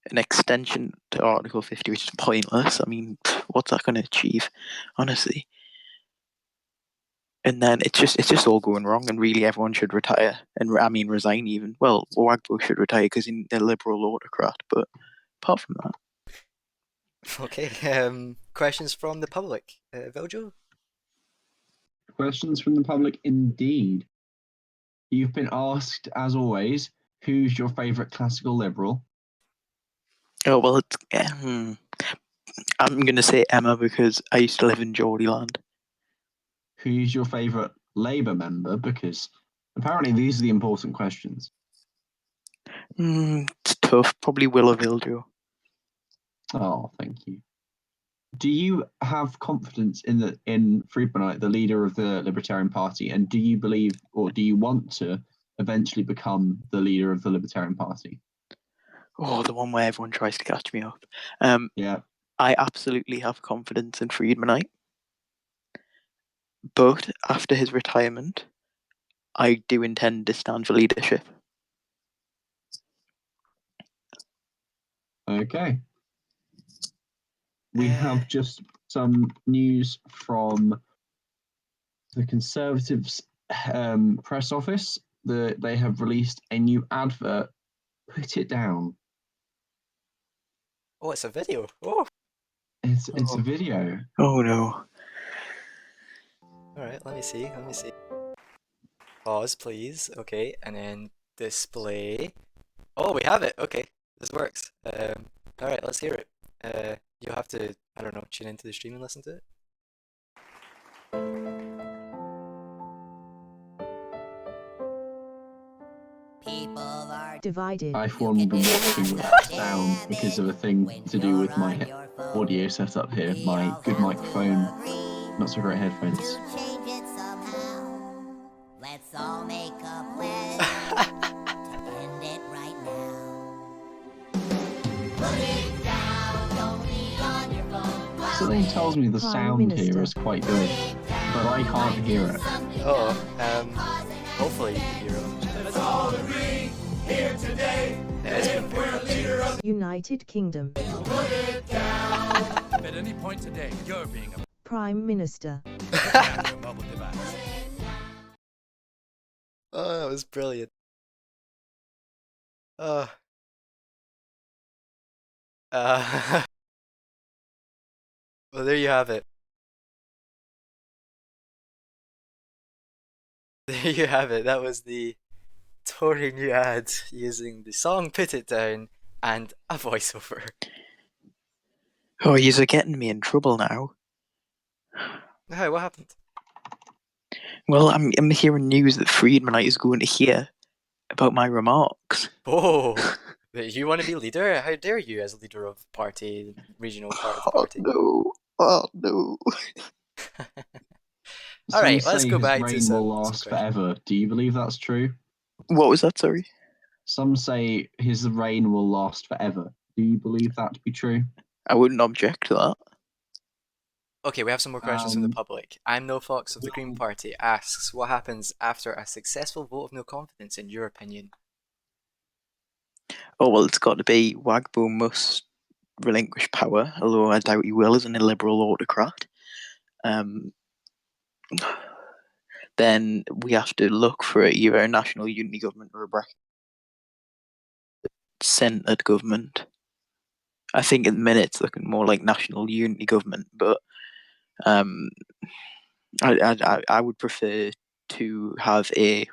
an extension to Article 50, which is pointless. I mean, what's that going to achieve, honestly? And then it's just all going wrong, and really everyone should retire, and resign even. Well, Wagbo should retire because he's a liberal autocrat, but apart from that. Okay, questions from the public. Viljo? Questions from the public indeed. You've been asked, as always, who's your favourite classical liberal? Oh, well, it's, I'm going to say Emma because I used to live in Geordieland. Who's your favourite Labour member? Because apparently these are the important questions. It's tough. Probably Willa Viljo. Oh, thank you. Do you have confidence in Friedmanite, the leader of the Libertarian Party, and do you believe, or do you want to eventually become the leader of the Libertarian Party? Oh, the one where everyone tries to catch me up. Yeah. I absolutely have confidence in Friedmanite, but after his retirement, I do intend to stand for leadership. Okay. We have just some news from the Conservatives' press office that they have released a new advert. Put it down. Oh, it's a video. Oh. It's a video. Oh no. Alright, let me see. Pause, please. Okay, and then display. Oh, we have it. Okay, this works. Alright, let's hear it. You'll have to, I don't know, tune into the stream and listen to it. Divided. I for one been watching without sound because of a thing to do with my audio setup here. My good microphone, not so great headphones. Let's all make a pledge to end it right now. Put it down, don't be on your phone. Something tells me the Prime sound Minister. here is quite good, but I can't hear it. Oh, hopefully you can hear it. Let's all agree here today. United Kingdom. Put it down. At any point today, you're being a Prime Minister. mobile device. Oh, that was brilliant. Uh, well, there you have it. There you have it. That was the Tory new ad using the song Put It Down and a voiceover. Oh, you're getting me in trouble now. Hey, what happened? Well, I'm hearing news that Friedmanite is going to hear about my remarks. Oh, but you want to be leader? How dare you, as leader of party, regional part of the Oh party? no! Oh no! All right, Some let's say go his back to reign some will last forever. Do you believe that's true? What was that? Sorry. Some say his reign will last forever. Do you believe that to be true? I wouldn't object to that. Okay, we have some more questions from the public. I'm No Fox of the Green Party asks, what happens after a successful vote of no confidence, in your opinion? Oh well, it's got to be Wagbo must relinquish power, although I doubt he will as an illiberal autocrat. Then we have to look for either a national unity government or a centred government. I think at the minute it's looking more like national unity government, but I would prefer to have a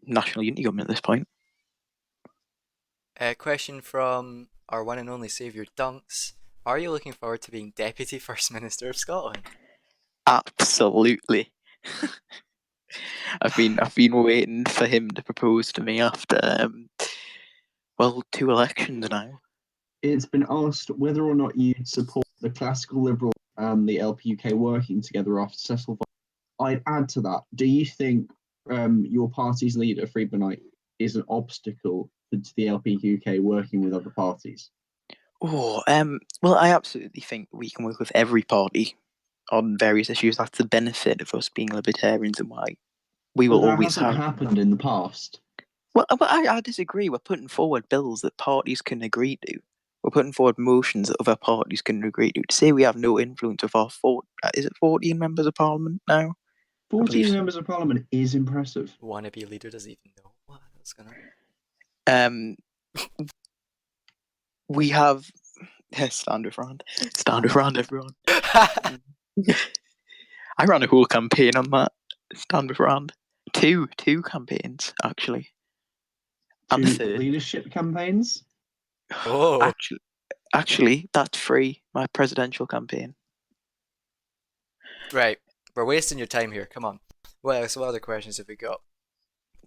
national unity government at this point. A question from our one and only saviour Dunks. Are you looking forward to being Deputy First Minister of Scotland? Absolutely. I've been waiting for him to propose to me after 2 elections now. It's been asked whether or not you'd support the classical liberal and the LPUK working together after successful vote. I'd add to that. Do you think your party's leader, Friedmanite, is an obstacle to the LPUK working with other parties? Oh, well, I absolutely think we can work with every party on various issues. That's the benefit of us being libertarians and why we will But that always hasn't have. happened in the past. Well, I disagree. We're putting forward bills that parties can agree to. We're putting forward motions that other parties can agree to. To say we have no influence of our 14 members of parliament now? 14 members of parliament is impressive. Wannabe leader doesn't even know what's going on. We have stand with Rand. Stand with Rand, everyone. I ran a whole campaign on that. Stand with Rand. Two campaigns actually. And the third leadership campaigns. Oh, actually, that's free. My presidential campaign. Right, we're wasting your time here. Come on. What other questions have we got?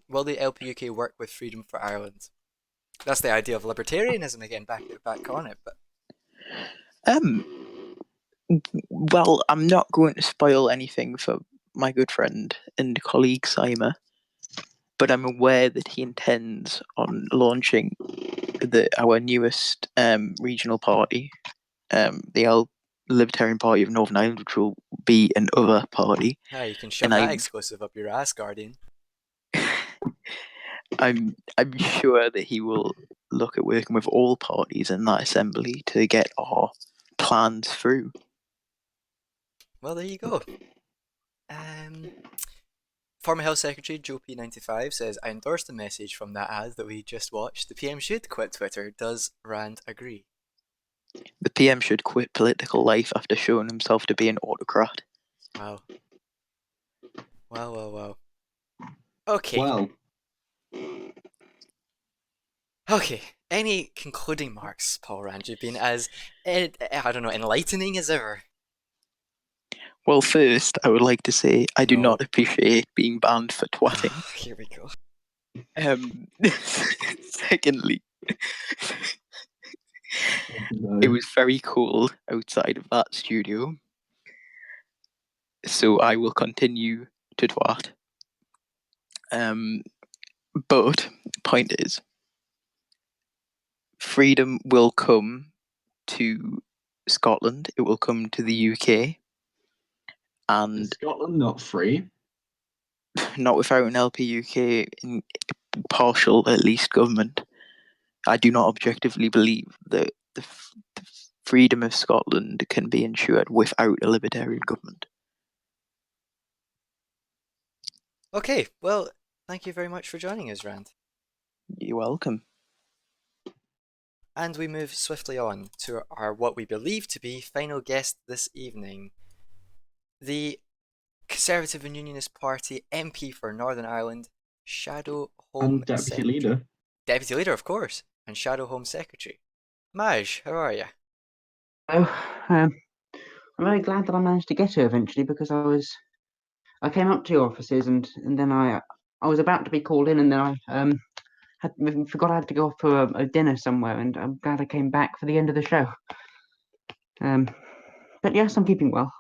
Will the LPUK work with Freedom for Ireland? That's the idea of libertarianism again. Back on it, but Well, I'm not going to spoil anything for my good friend and colleague Sima, but I'm aware that he intends on launching our newest regional party, the Libertarian Party of Northern Ireland, which will be an other party. Yeah, you can shove And that exclusive up your ass, Guardian. I'm sure that he will look at working with all parties in that assembly to get our plans through. Well, there you go. Former Health Secretary Joe P95 says, I endorse the message from that ad that we just watched. The PM should quit Twitter. Does Rand agree? The PM should quit political life after showing himself to be an autocrat. Wow. Wow. Okay. Well. Okay. Any concluding marks, Paul Rand? You've been as, I don't know, enlightening as ever. Well, first, I would like to say I do not appreciate being banned for twatting. Here we go. Secondly, it was very cold outside of that studio, so I will continue to twat. But point is, freedom will come to Scotland. It will come to the UK, and Is Scotland not free? Not without an LP UK in partial, at least, government. I do not objectively believe that the freedom of Scotland can be ensured without a libertarian government. Okay, well, thank you very much for joining us, Rand. You're welcome. And we move swiftly on to our what we believe to be final guest this evening. The Conservative and Unionist Party MP for Northern Ireland, Shadow Home And Deputy Secretary. Leader. Deputy Leader, of course, and Shadow Home Secretary. Maj, how are you? I'm very glad that I managed to get here eventually, because I came up to your offices and then I was about to be called in, and then I forgot I had to go off for a dinner somewhere, and I'm glad I came back for the end of the show. But yes, I'm keeping well.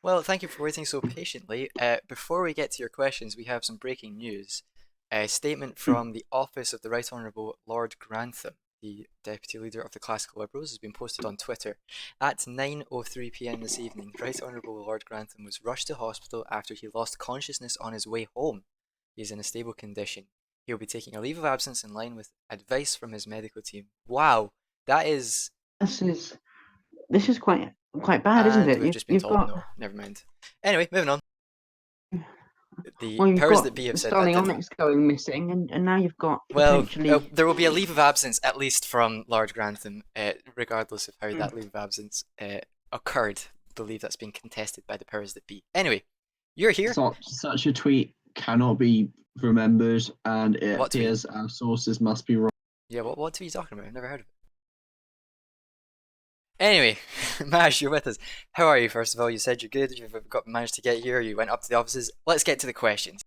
Well, thank you for waiting so patiently. Before we get to your questions, we have some breaking news. A statement from the office of the Right Honourable Lord Grantham, the Deputy Leader of the Classical Liberals, has been posted on Twitter. At 9:03 PM this evening, Right Honourable Lord Grantham was rushed to hospital after he lost consciousness on his way home. He is in a stable condition. He will be taking a leave of absence in line with advice from his medical team. Wow, that is... This is quite bad, isn't it? We've just been You've told got... no. Never mind. Anyway, moving on. The Well, you've powers got that be have said that didn't... Stylionics going missing, and now you've got Well, potentially... there will be a leave of absence, at least from Lord Grantham, regardless of how that leave of absence occurred. I believe that's being contested by the powers that be. Anyway, you're here. Such a tweet cannot be remembered, and it What tweet? appears our sources must be wrong. Yeah, what tweet are you talking about? I've never heard of it. Anyway, Maj, you're with us. How are you, first of all? You said you're good, you've managed to get here, you went up to the offices. Let's get to the questions.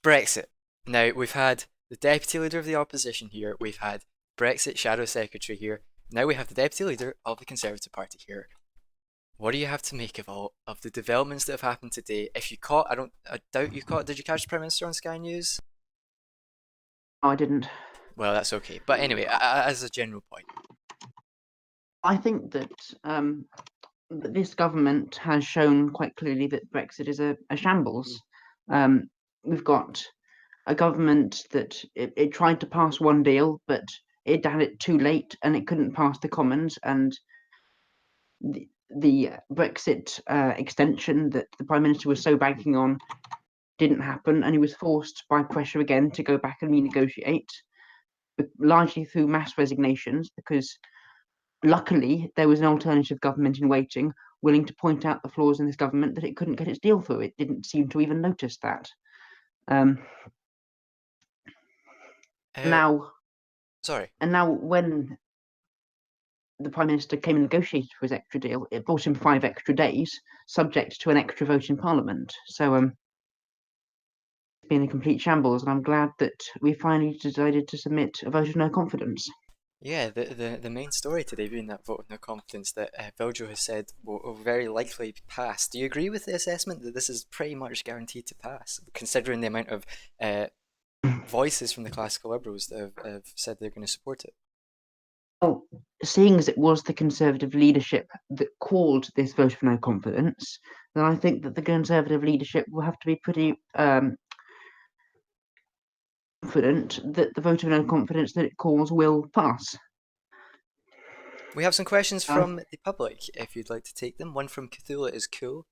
Brexit. Now, we've had the Deputy Leader of the Opposition here, we've had Brexit Shadow Secretary here, now we have the Deputy Leader of the Conservative Party here. What do you have to make of all of the developments that have happened today? If you caught, I doubt you caught, did you catch the Prime Minister on Sky News? No, I didn't. Well, that's okay. But anyway, as a general point. I think that this government has shown quite clearly that Brexit is a shambles. We've got a government that it tried to pass one deal, but it had it too late and it couldn't pass the Commons, and the Brexit extension that the Prime Minister was so banking on didn't happen, and he was forced by pressure again to go back and renegotiate, largely through mass resignations, because luckily there was an alternative government in waiting, willing to point out the flaws in this government that it couldn't get its deal through. It didn't seem to even notice that. Now, when the Prime Minister came and negotiated for his extra deal, it brought him 5 extra days, subject to an extra vote in Parliament. So it's been a complete shambles, and I'm glad that we finally decided to submit a vote of no confidence. Yeah, the main story today being that vote of no confidence that Viljo has said will very likely pass. Do you agree with the assessment that this is pretty much guaranteed to pass, considering the amount of voices from the classical liberals that have said they're going to support it? Well, seeing as it was the Conservative leadership that called this vote of no confidence, then I think that the Conservative leadership will have to be pretty confident that the vote of no confidence that it calls will pass. We have some questions from the public, if you'd like to take them. One from Cthulhu is cool.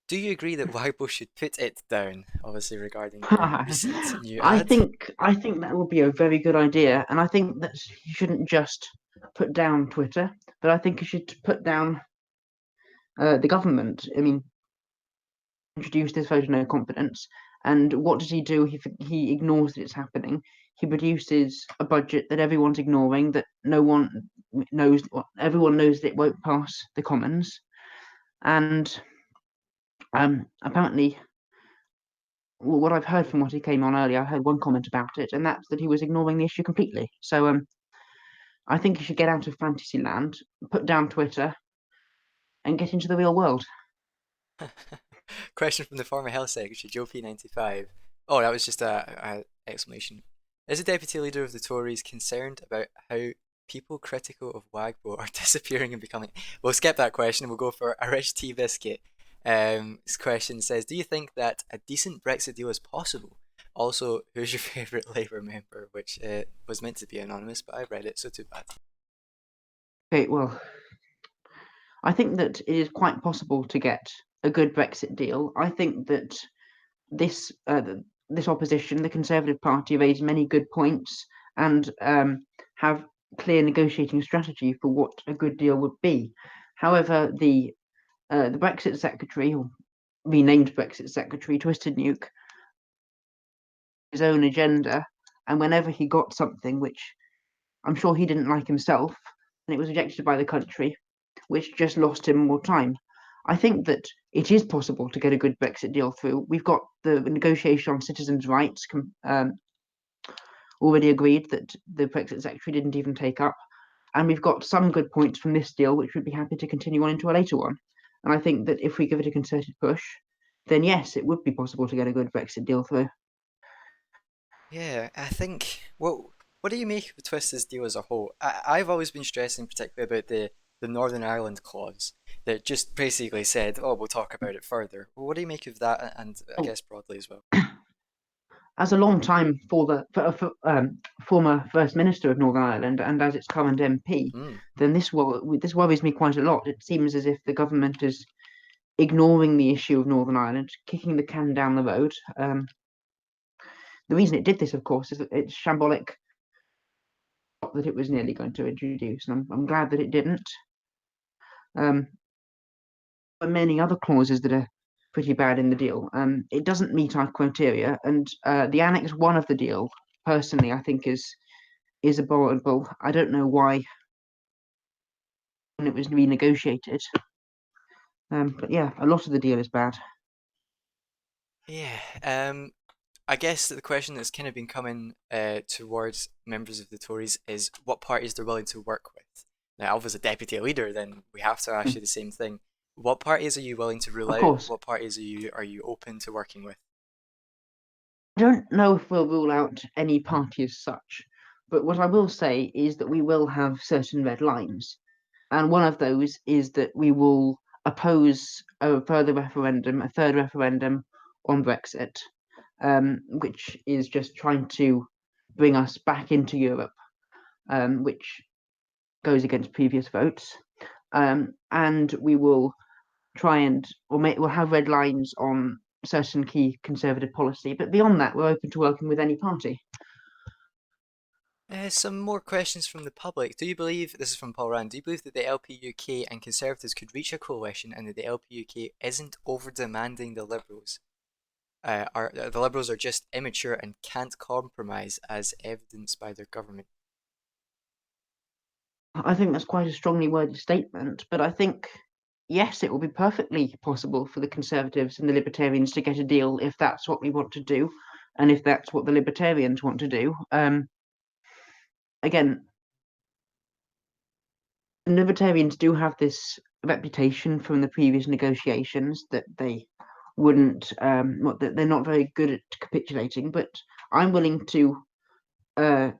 Do you agree that Weibo should put it down? Obviously, regarding the recent new I ad. think that would be a very good idea, and I think that you shouldn't just put down Twitter, but I think you should put down the government. I mean, introduce this vote of no confidence, and what does he do? He ignores that it's happening. He produces a budget that everyone's ignoring, that no one knows. Everyone knows that it won't pass the Commons, and apparently, well, what I've heard from what he came on earlier, I heard one comment about it, and that's that he was ignoring the issue completely. So I think he should get out of fantasy land, put down Twitter, and get into the real world. Question from the former health secretary, Joe P95. Oh, that was just a exclamation. Is the deputy leader of the Tories concerned about how people critical of Wagbo are disappearing and becoming... We'll skip that question and we'll go for a rich tea biscuit. This question says, do you think that a decent Brexit deal is possible? Also, who's your favourite Labour member? Which was meant to be anonymous, but I read it, so too bad. Okay, well, I think that it is quite possible to get a good Brexit deal. I think that this opposition, the Conservative Party, raised many good points and have clear negotiating strategy for what a good deal would be. However, the Brexit secretary, or renamed Brexit secretary, Twisted Nuke, his own agenda, and whenever he got something which I'm sure he didn't like himself, and it was rejected by the country, which just lost him more time. I think that it is possible to get a good Brexit deal through. We've got the negotiation on citizens' rights already agreed that the Brexit secretary didn't even take up, and we've got some good points from this deal, which we'd be happy to continue on into a later one. And I think that if we give it a concerted push, then yes, it would be possible to get a good Brexit deal through. Yeah, I think. What do you make of Twisted's deal as a whole? I've always been stressing particularly about the Northern Ireland clause that just basically said, "Oh, we'll talk about it further." Well, what do you make of that, and I guess broadly as well? As a long time former First Minister of Northern Ireland and as its current MP, then this worries me quite a lot. It seems as if the government is ignoring the issue of Northern Ireland, kicking the can down the road. The reason it did this, of course, is that it's shambolic that it was nearly going to introduce, and I'm glad that it didn't. There are many other clauses that are pretty bad in the deal. It doesn't meet our criteria, and the Annex 1 of the deal, personally, I think is abominable. I don't know why when it was renegotiated. But yeah, a lot of the deal is bad. Yeah, I guess the question that's kind of been coming towards members of the Tories is what parties they're willing to work with. Now, Alf as a deputy leader, then we have to ask you the same thing. What parties are you willing to rule Of out? course. What parties are you open to working with? I don't know if we'll rule out any party as such, but what I will say is that we will have certain red lines. And one of those is that we will oppose a third referendum on Brexit, which is just trying to bring us back into Europe, which goes against previous votes. And we will we'll have red lines on certain key Conservative policy. But beyond that, we're open to working with any party. Some more questions from the public. Do you believe, this is from Paul Rand, do you believe that the LP UK and Conservatives could reach a coalition and that the LP UK isn't over-demanding the Liberals? The Liberals are just immature and can't compromise as evidenced by their government. I think that's quite a strongly worded statement, but I think, yes, it will be perfectly possible for the Conservatives and the Libertarians to get a deal if that's what we want to do, and if that's what the Libertarians want to do. Again, the Libertarians do have this reputation from the previous negotiations that they wouldn't, that they're not very good at capitulating. But I'm willing to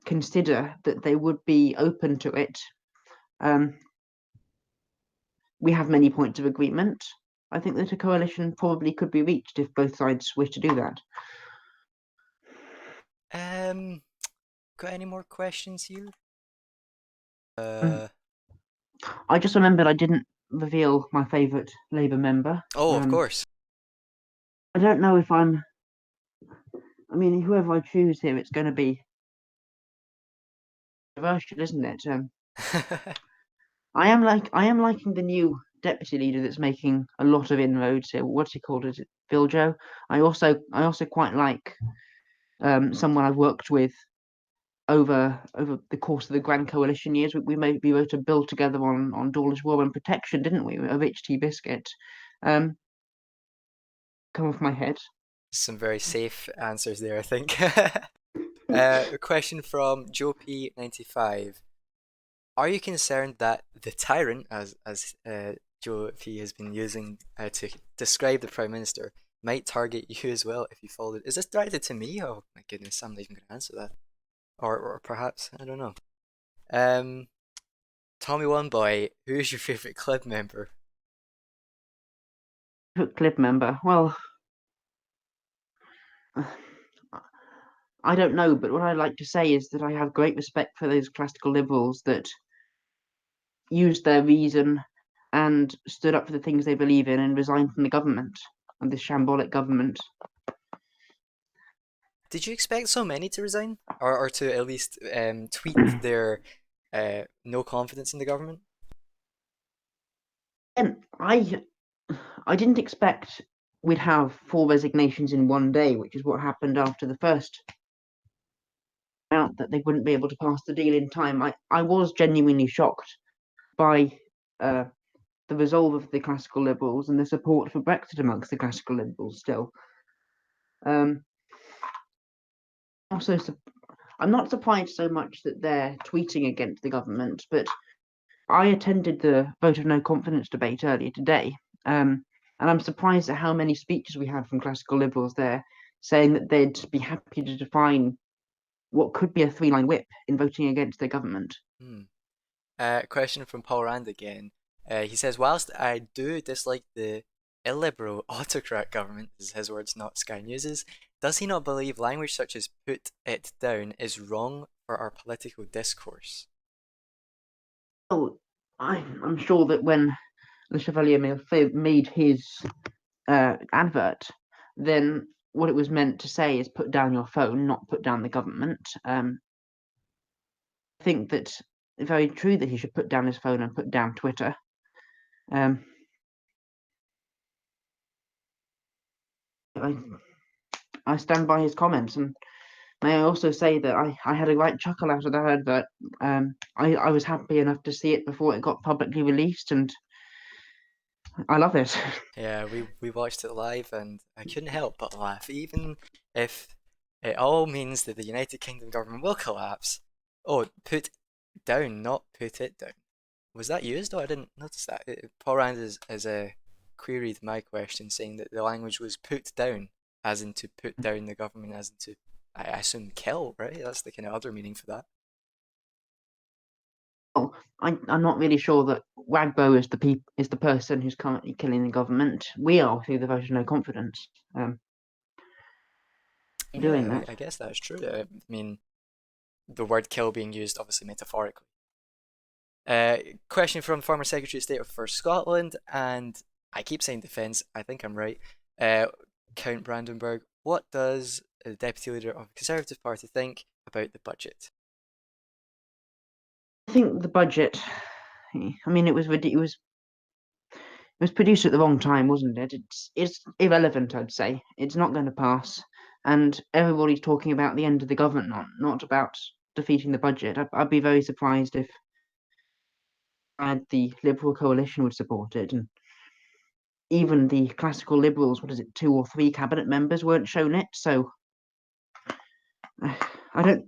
consider that they would be open to it. We have many points of agreement. I think that a coalition probably could be reached if both sides wish to do that. Got any more questions here? I just remembered I didn't reveal my favourite Labour member. Oh, of course. I don't know if I mean, whoever I choose here, it's going to be controversial, isn't it? I am liking the new deputy leader that's making a lot of inroads here. What's he called? Is it Biljo? I also quite like someone I've worked with over the course of the Grand Coalition years. We wrote a bill together on Dawlish War and Protection, didn't we? A rich tea biscuit. Come off my head. Some very safe answers there, I think. A question from Joe P95. Are you concerned that the tyrant, as Joe P has been using to describe the Prime Minister, might target you as well if you followed? Is this directed to me? Oh my goodness, I'm not even going to answer that. Or perhaps, I don't know. Tommy One Boy, who's your favourite club member? Club member? Well, I don't know, but what I like to say is that I have great respect for those classical liberals that used their reason and stood up for the things they believe in and resigned from the government and this shambolic government. Did you expect so many to resign, or to at least tweet their no confidence in the government? And I didn't expect we'd have 4 resignations in one day, which is what happened after the first. Out that they wouldn't be able to pass the deal in time. I was genuinely shocked by the resolve of the classical liberals and the support for Brexit amongst the classical liberals still. Also, I'm not surprised so much that they're tweeting against the government, but I attended the vote of no confidence debate earlier today, and I'm surprised at how many speeches we had from classical liberals there saying that they'd be happy to define what could be a 3-line whip in voting against their government. Question from Paul Rand again. He says, whilst I do dislike the illiberal autocrat government, this is his words, not Sky News's, does he not believe language such as put it down is wrong for our political discourse? Well, I'm sure that when Le Chevalier made his advert, then what it was meant to say is put down your phone, not put down the government. I think that it's very true that he should put down his phone and put down Twitter. I stand by his comments, and may I also say that I had a right chuckle out of that advert. I was happy enough to see it before it got publicly released, and I love it. Yeah, we watched it live, and I couldn't help but laugh, even if it all means that the United Kingdom government will collapse. Oh, put down, not put it down. Was that used? Oh, I didn't notice that. Paul Rand has queried my question, saying that the language was put down, as in to put down the government, as in to, I assume, kill, right? That's the kind of other meaning for that. Well, I'm not really sure that Wagbo is the person who's currently killing the government. We are through the vote of no confidence. Doing that. I guess that's true. I mean, the word kill being used obviously metaphorically. Question from former Secretary of State for Scotland, and I keep saying defence, I think I'm right. Count Brandenburg, what does the Deputy Leader of the Conservative Party think about the budget? I think the budget, I mean, it was produced at the wrong time, wasn't it? It's irrelevant, I'd say. It's not going to pass, and everybody's talking about the end of the government, not about defeating the budget. I'd be very surprised if the Liberal coalition would support it, and even the classical liberals, 2 or 3 cabinet members weren't shown it. So I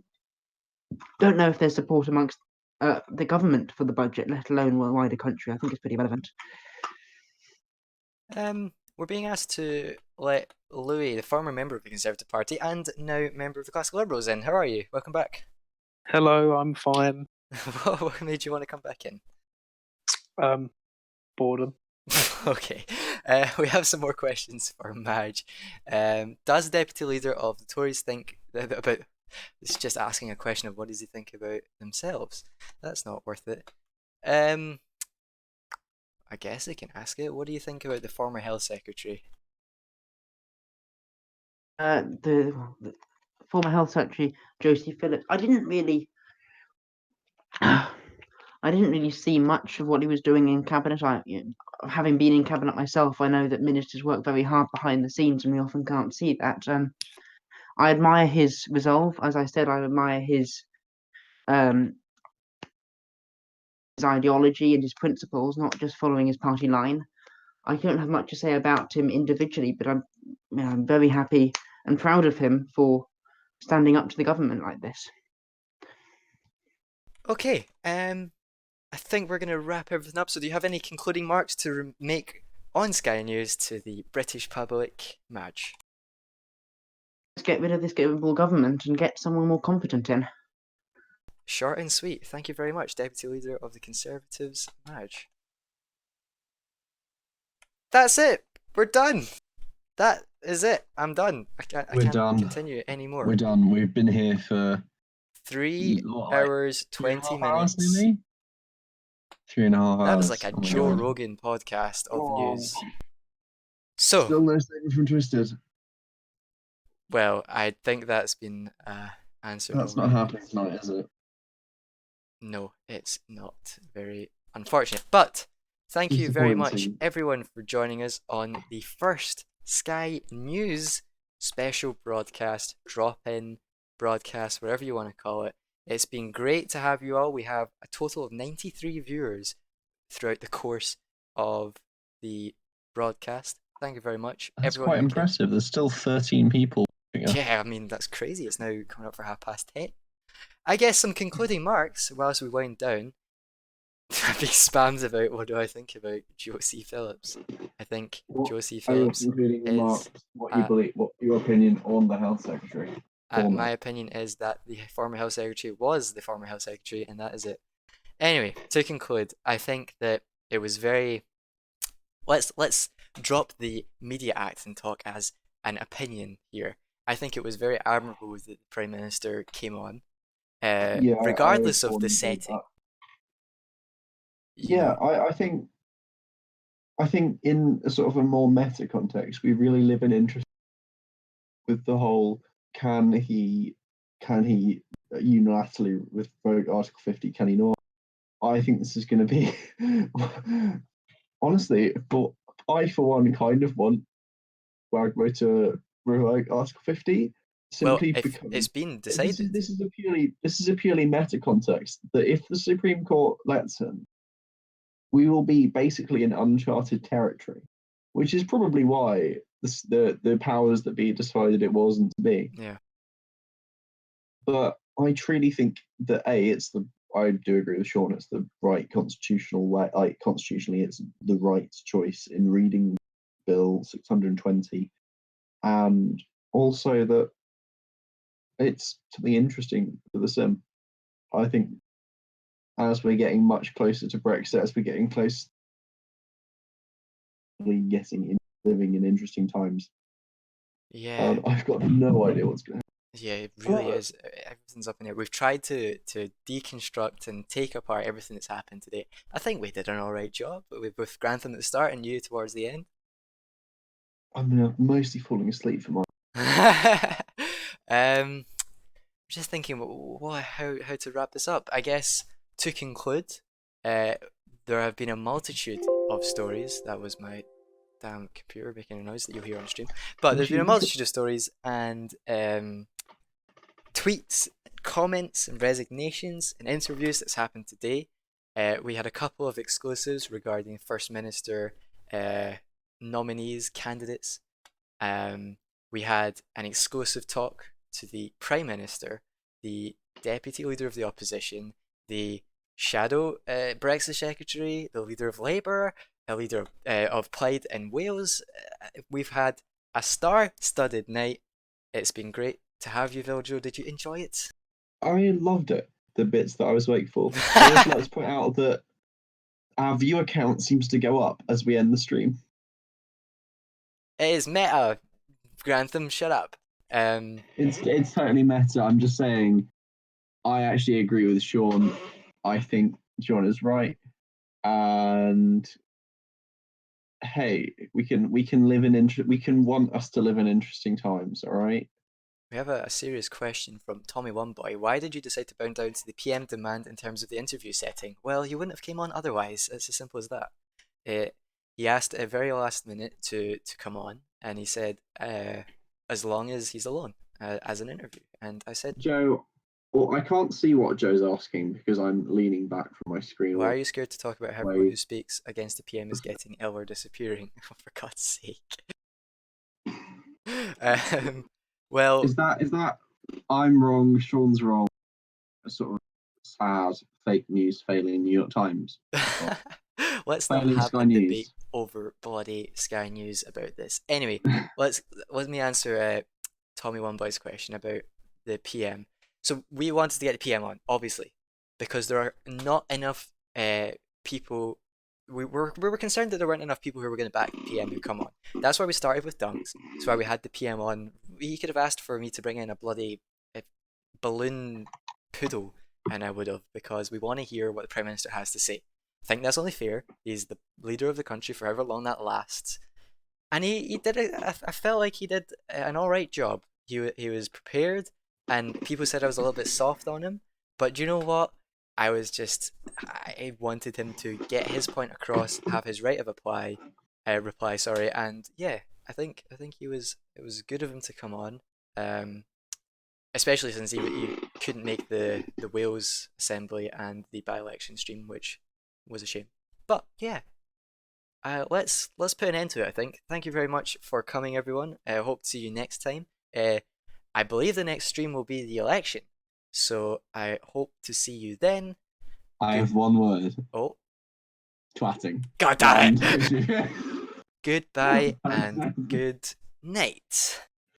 don't know if there's support amongst the government for the budget, let alone the wider country. I think it's pretty relevant. We're being asked to let Louis, the former member of the Conservative Party and now member of the Classical Liberals, in. How are you? Welcome back. Hello, I'm fine. What made you want to come back in? Boredom. Okay, we have some more questions for Madge. Does the deputy leader of the Tories think about? It's just asking a question of what does he think about themselves. That's not worth it. I guess I can ask it. What do you think about the former health secretary? The former health secretary Josie Phillips. I didn't really see much of what he was doing in cabinet. Having been in cabinet myself, I know that ministers work very hard behind the scenes, and we often can't see that. I admire his resolve. As I said, I admire his ideology and his principles, not just following his party line. I don't have much to say about him individually, but I'm very happy and proud of him for standing up to the government like this. Okay, I think we're going to wrap everything up. So do you have any concluding remarks to make on Sky News to the British public, Madge? Let's get rid of this Labour government and get someone more competent in. Short and sweet. Thank you very much, Deputy Leader of the Conservatives, Madge. That's it. We're done. That is it. I'm done. I can't continue anymore. We're done. We've been here for 3 hours, 20 minutes. 3.5 hours. That was like a Oh my Joe God. Rogan podcast of Oh. news. So, Still no statement from Twisted. well, I think that's been answered That's not already. happening tonight, is it? No, it's not. Very unfortunate. But thank you very much, Disappointing. everyone, for joining us on the first Sky News special broadcast, drop-in broadcast, whatever you want to call it. It's been great to have you all. We have a total of 93 viewers throughout the course of the broadcast. Thank you very much. That's Everyone quite who came. impressive. There's still 13 people. Yeah, I mean, that's crazy. It's now coming up for 10:30. I guess some concluding marks whilst we wind down. Big spams about what do I think about Josie Phillips. I think Josie Phillips is what you believe, what your opinion on the health secretary. my opinion is that the former health secretary was the former health secretary, and that is it. Anyway, to conclude, I think that it was very. Let's drop the Media Act and talk as an opinion here. I think it was very admirable that the Prime Minister came on, regardless of the setting. I think in a sort of a more meta context, we really live in interest with the whole can he unilaterally revoke Article 50? Can he not? I think this is going to be honestly, but I for one kind of want Wagner to revoke Article 50 simply well, because it's been decided. This is a purely meta context that if the Supreme Court lets him, we will be basically in uncharted territory, which is probably why the powers that be decided it wasn't to be. Yeah. But I truly think that I do agree with Sean. It's the right constitutional way. Constitutionally, it's the right choice in reading Bill 620, and also that it's something interesting for the Sim. I think as we're getting much closer to Brexit, as we're getting close, living in interesting times. Yeah. I've got no idea what's going to happen. Yeah, it really is. Everything's up in there. We've tried to deconstruct and take apart everything that's happened today. I think we did an alright job, but with Grantham at the start and you towards the end. I'm mostly falling asleep for Just thinking how to wrap this up. I guess to conclude, there have been a multitude of stories. That was my damn computer making a noise that you'll hear on stream. But there's been a multitude of stories and tweets, comments, and resignations and interviews that's happened today. We had a couple of exclusives regarding First Minister nominees, candidates. We had an exclusive talk to the Prime Minister, the Deputy Leader of the Opposition, the shadow Brexit secretary, the leader of Labour, a leader of Plaid in Wales. We've had a star-studded night. It's been great to have you, Viljo. Did you enjoy it? I loved it. The bits that I was awake for. I would like to point out that our viewer count seems to go up as we end the stream. It is meta. Grantham, shut up. It's totally meta. I'm just saying. I actually agree with Sean. I think Sean is right, and hey, we can live in we can want us to live in interesting times. All right. We have a serious question from Tommy One Boy. Why did you decide to bow down to the PM demand in terms of the interview setting? Well, you wouldn't have came on otherwise. It's as simple as that. He asked at very last minute to come on, and he said, as long as he's alone as an interview. And I said, Joe, well, I can't see what Joe's asking because I'm leaning back from my screen. why are you scared to talk about how everyone who speaks against the PM is getting ill or disappearing? Oh, for God's sake. Well, is that I'm wrong, Sean's wrong, a sort of sad fake news failing New York Times? let's not Failing have Sky a News. debate over bloody Sky News about this. Anyway, let me answer Tommy One Boy's question about the PM. So we wanted to get the PM on, obviously, because there are not enough people. We were concerned that there weren't enough people who were going to back the PM who come on. That's why we started with Dunks. That's why we had the PM on. He could have asked for me to bring in a bloody balloon poodle, and I would have, because we want to hear what the Prime Minister has to say. I think that's only fair. He's the leader of the country for however long that lasts, and he did it. I felt like he did an all right job. He was prepared, and people said I was a little bit soft on him, but you know what? I wanted him to get his point across, have his right of reply, and yeah, I think it was good of him to come on, especially since he couldn't make the Wales Assembly and the by-election stream, which was a shame. But yeah, let's put an end to it. I think. Thank you very much for coming, everyone. I hope to see you next time. I believe the next stream will be the election. So I hope to see you then. I have one word. Oh. Twatting. God damn it! Goodbye and good night.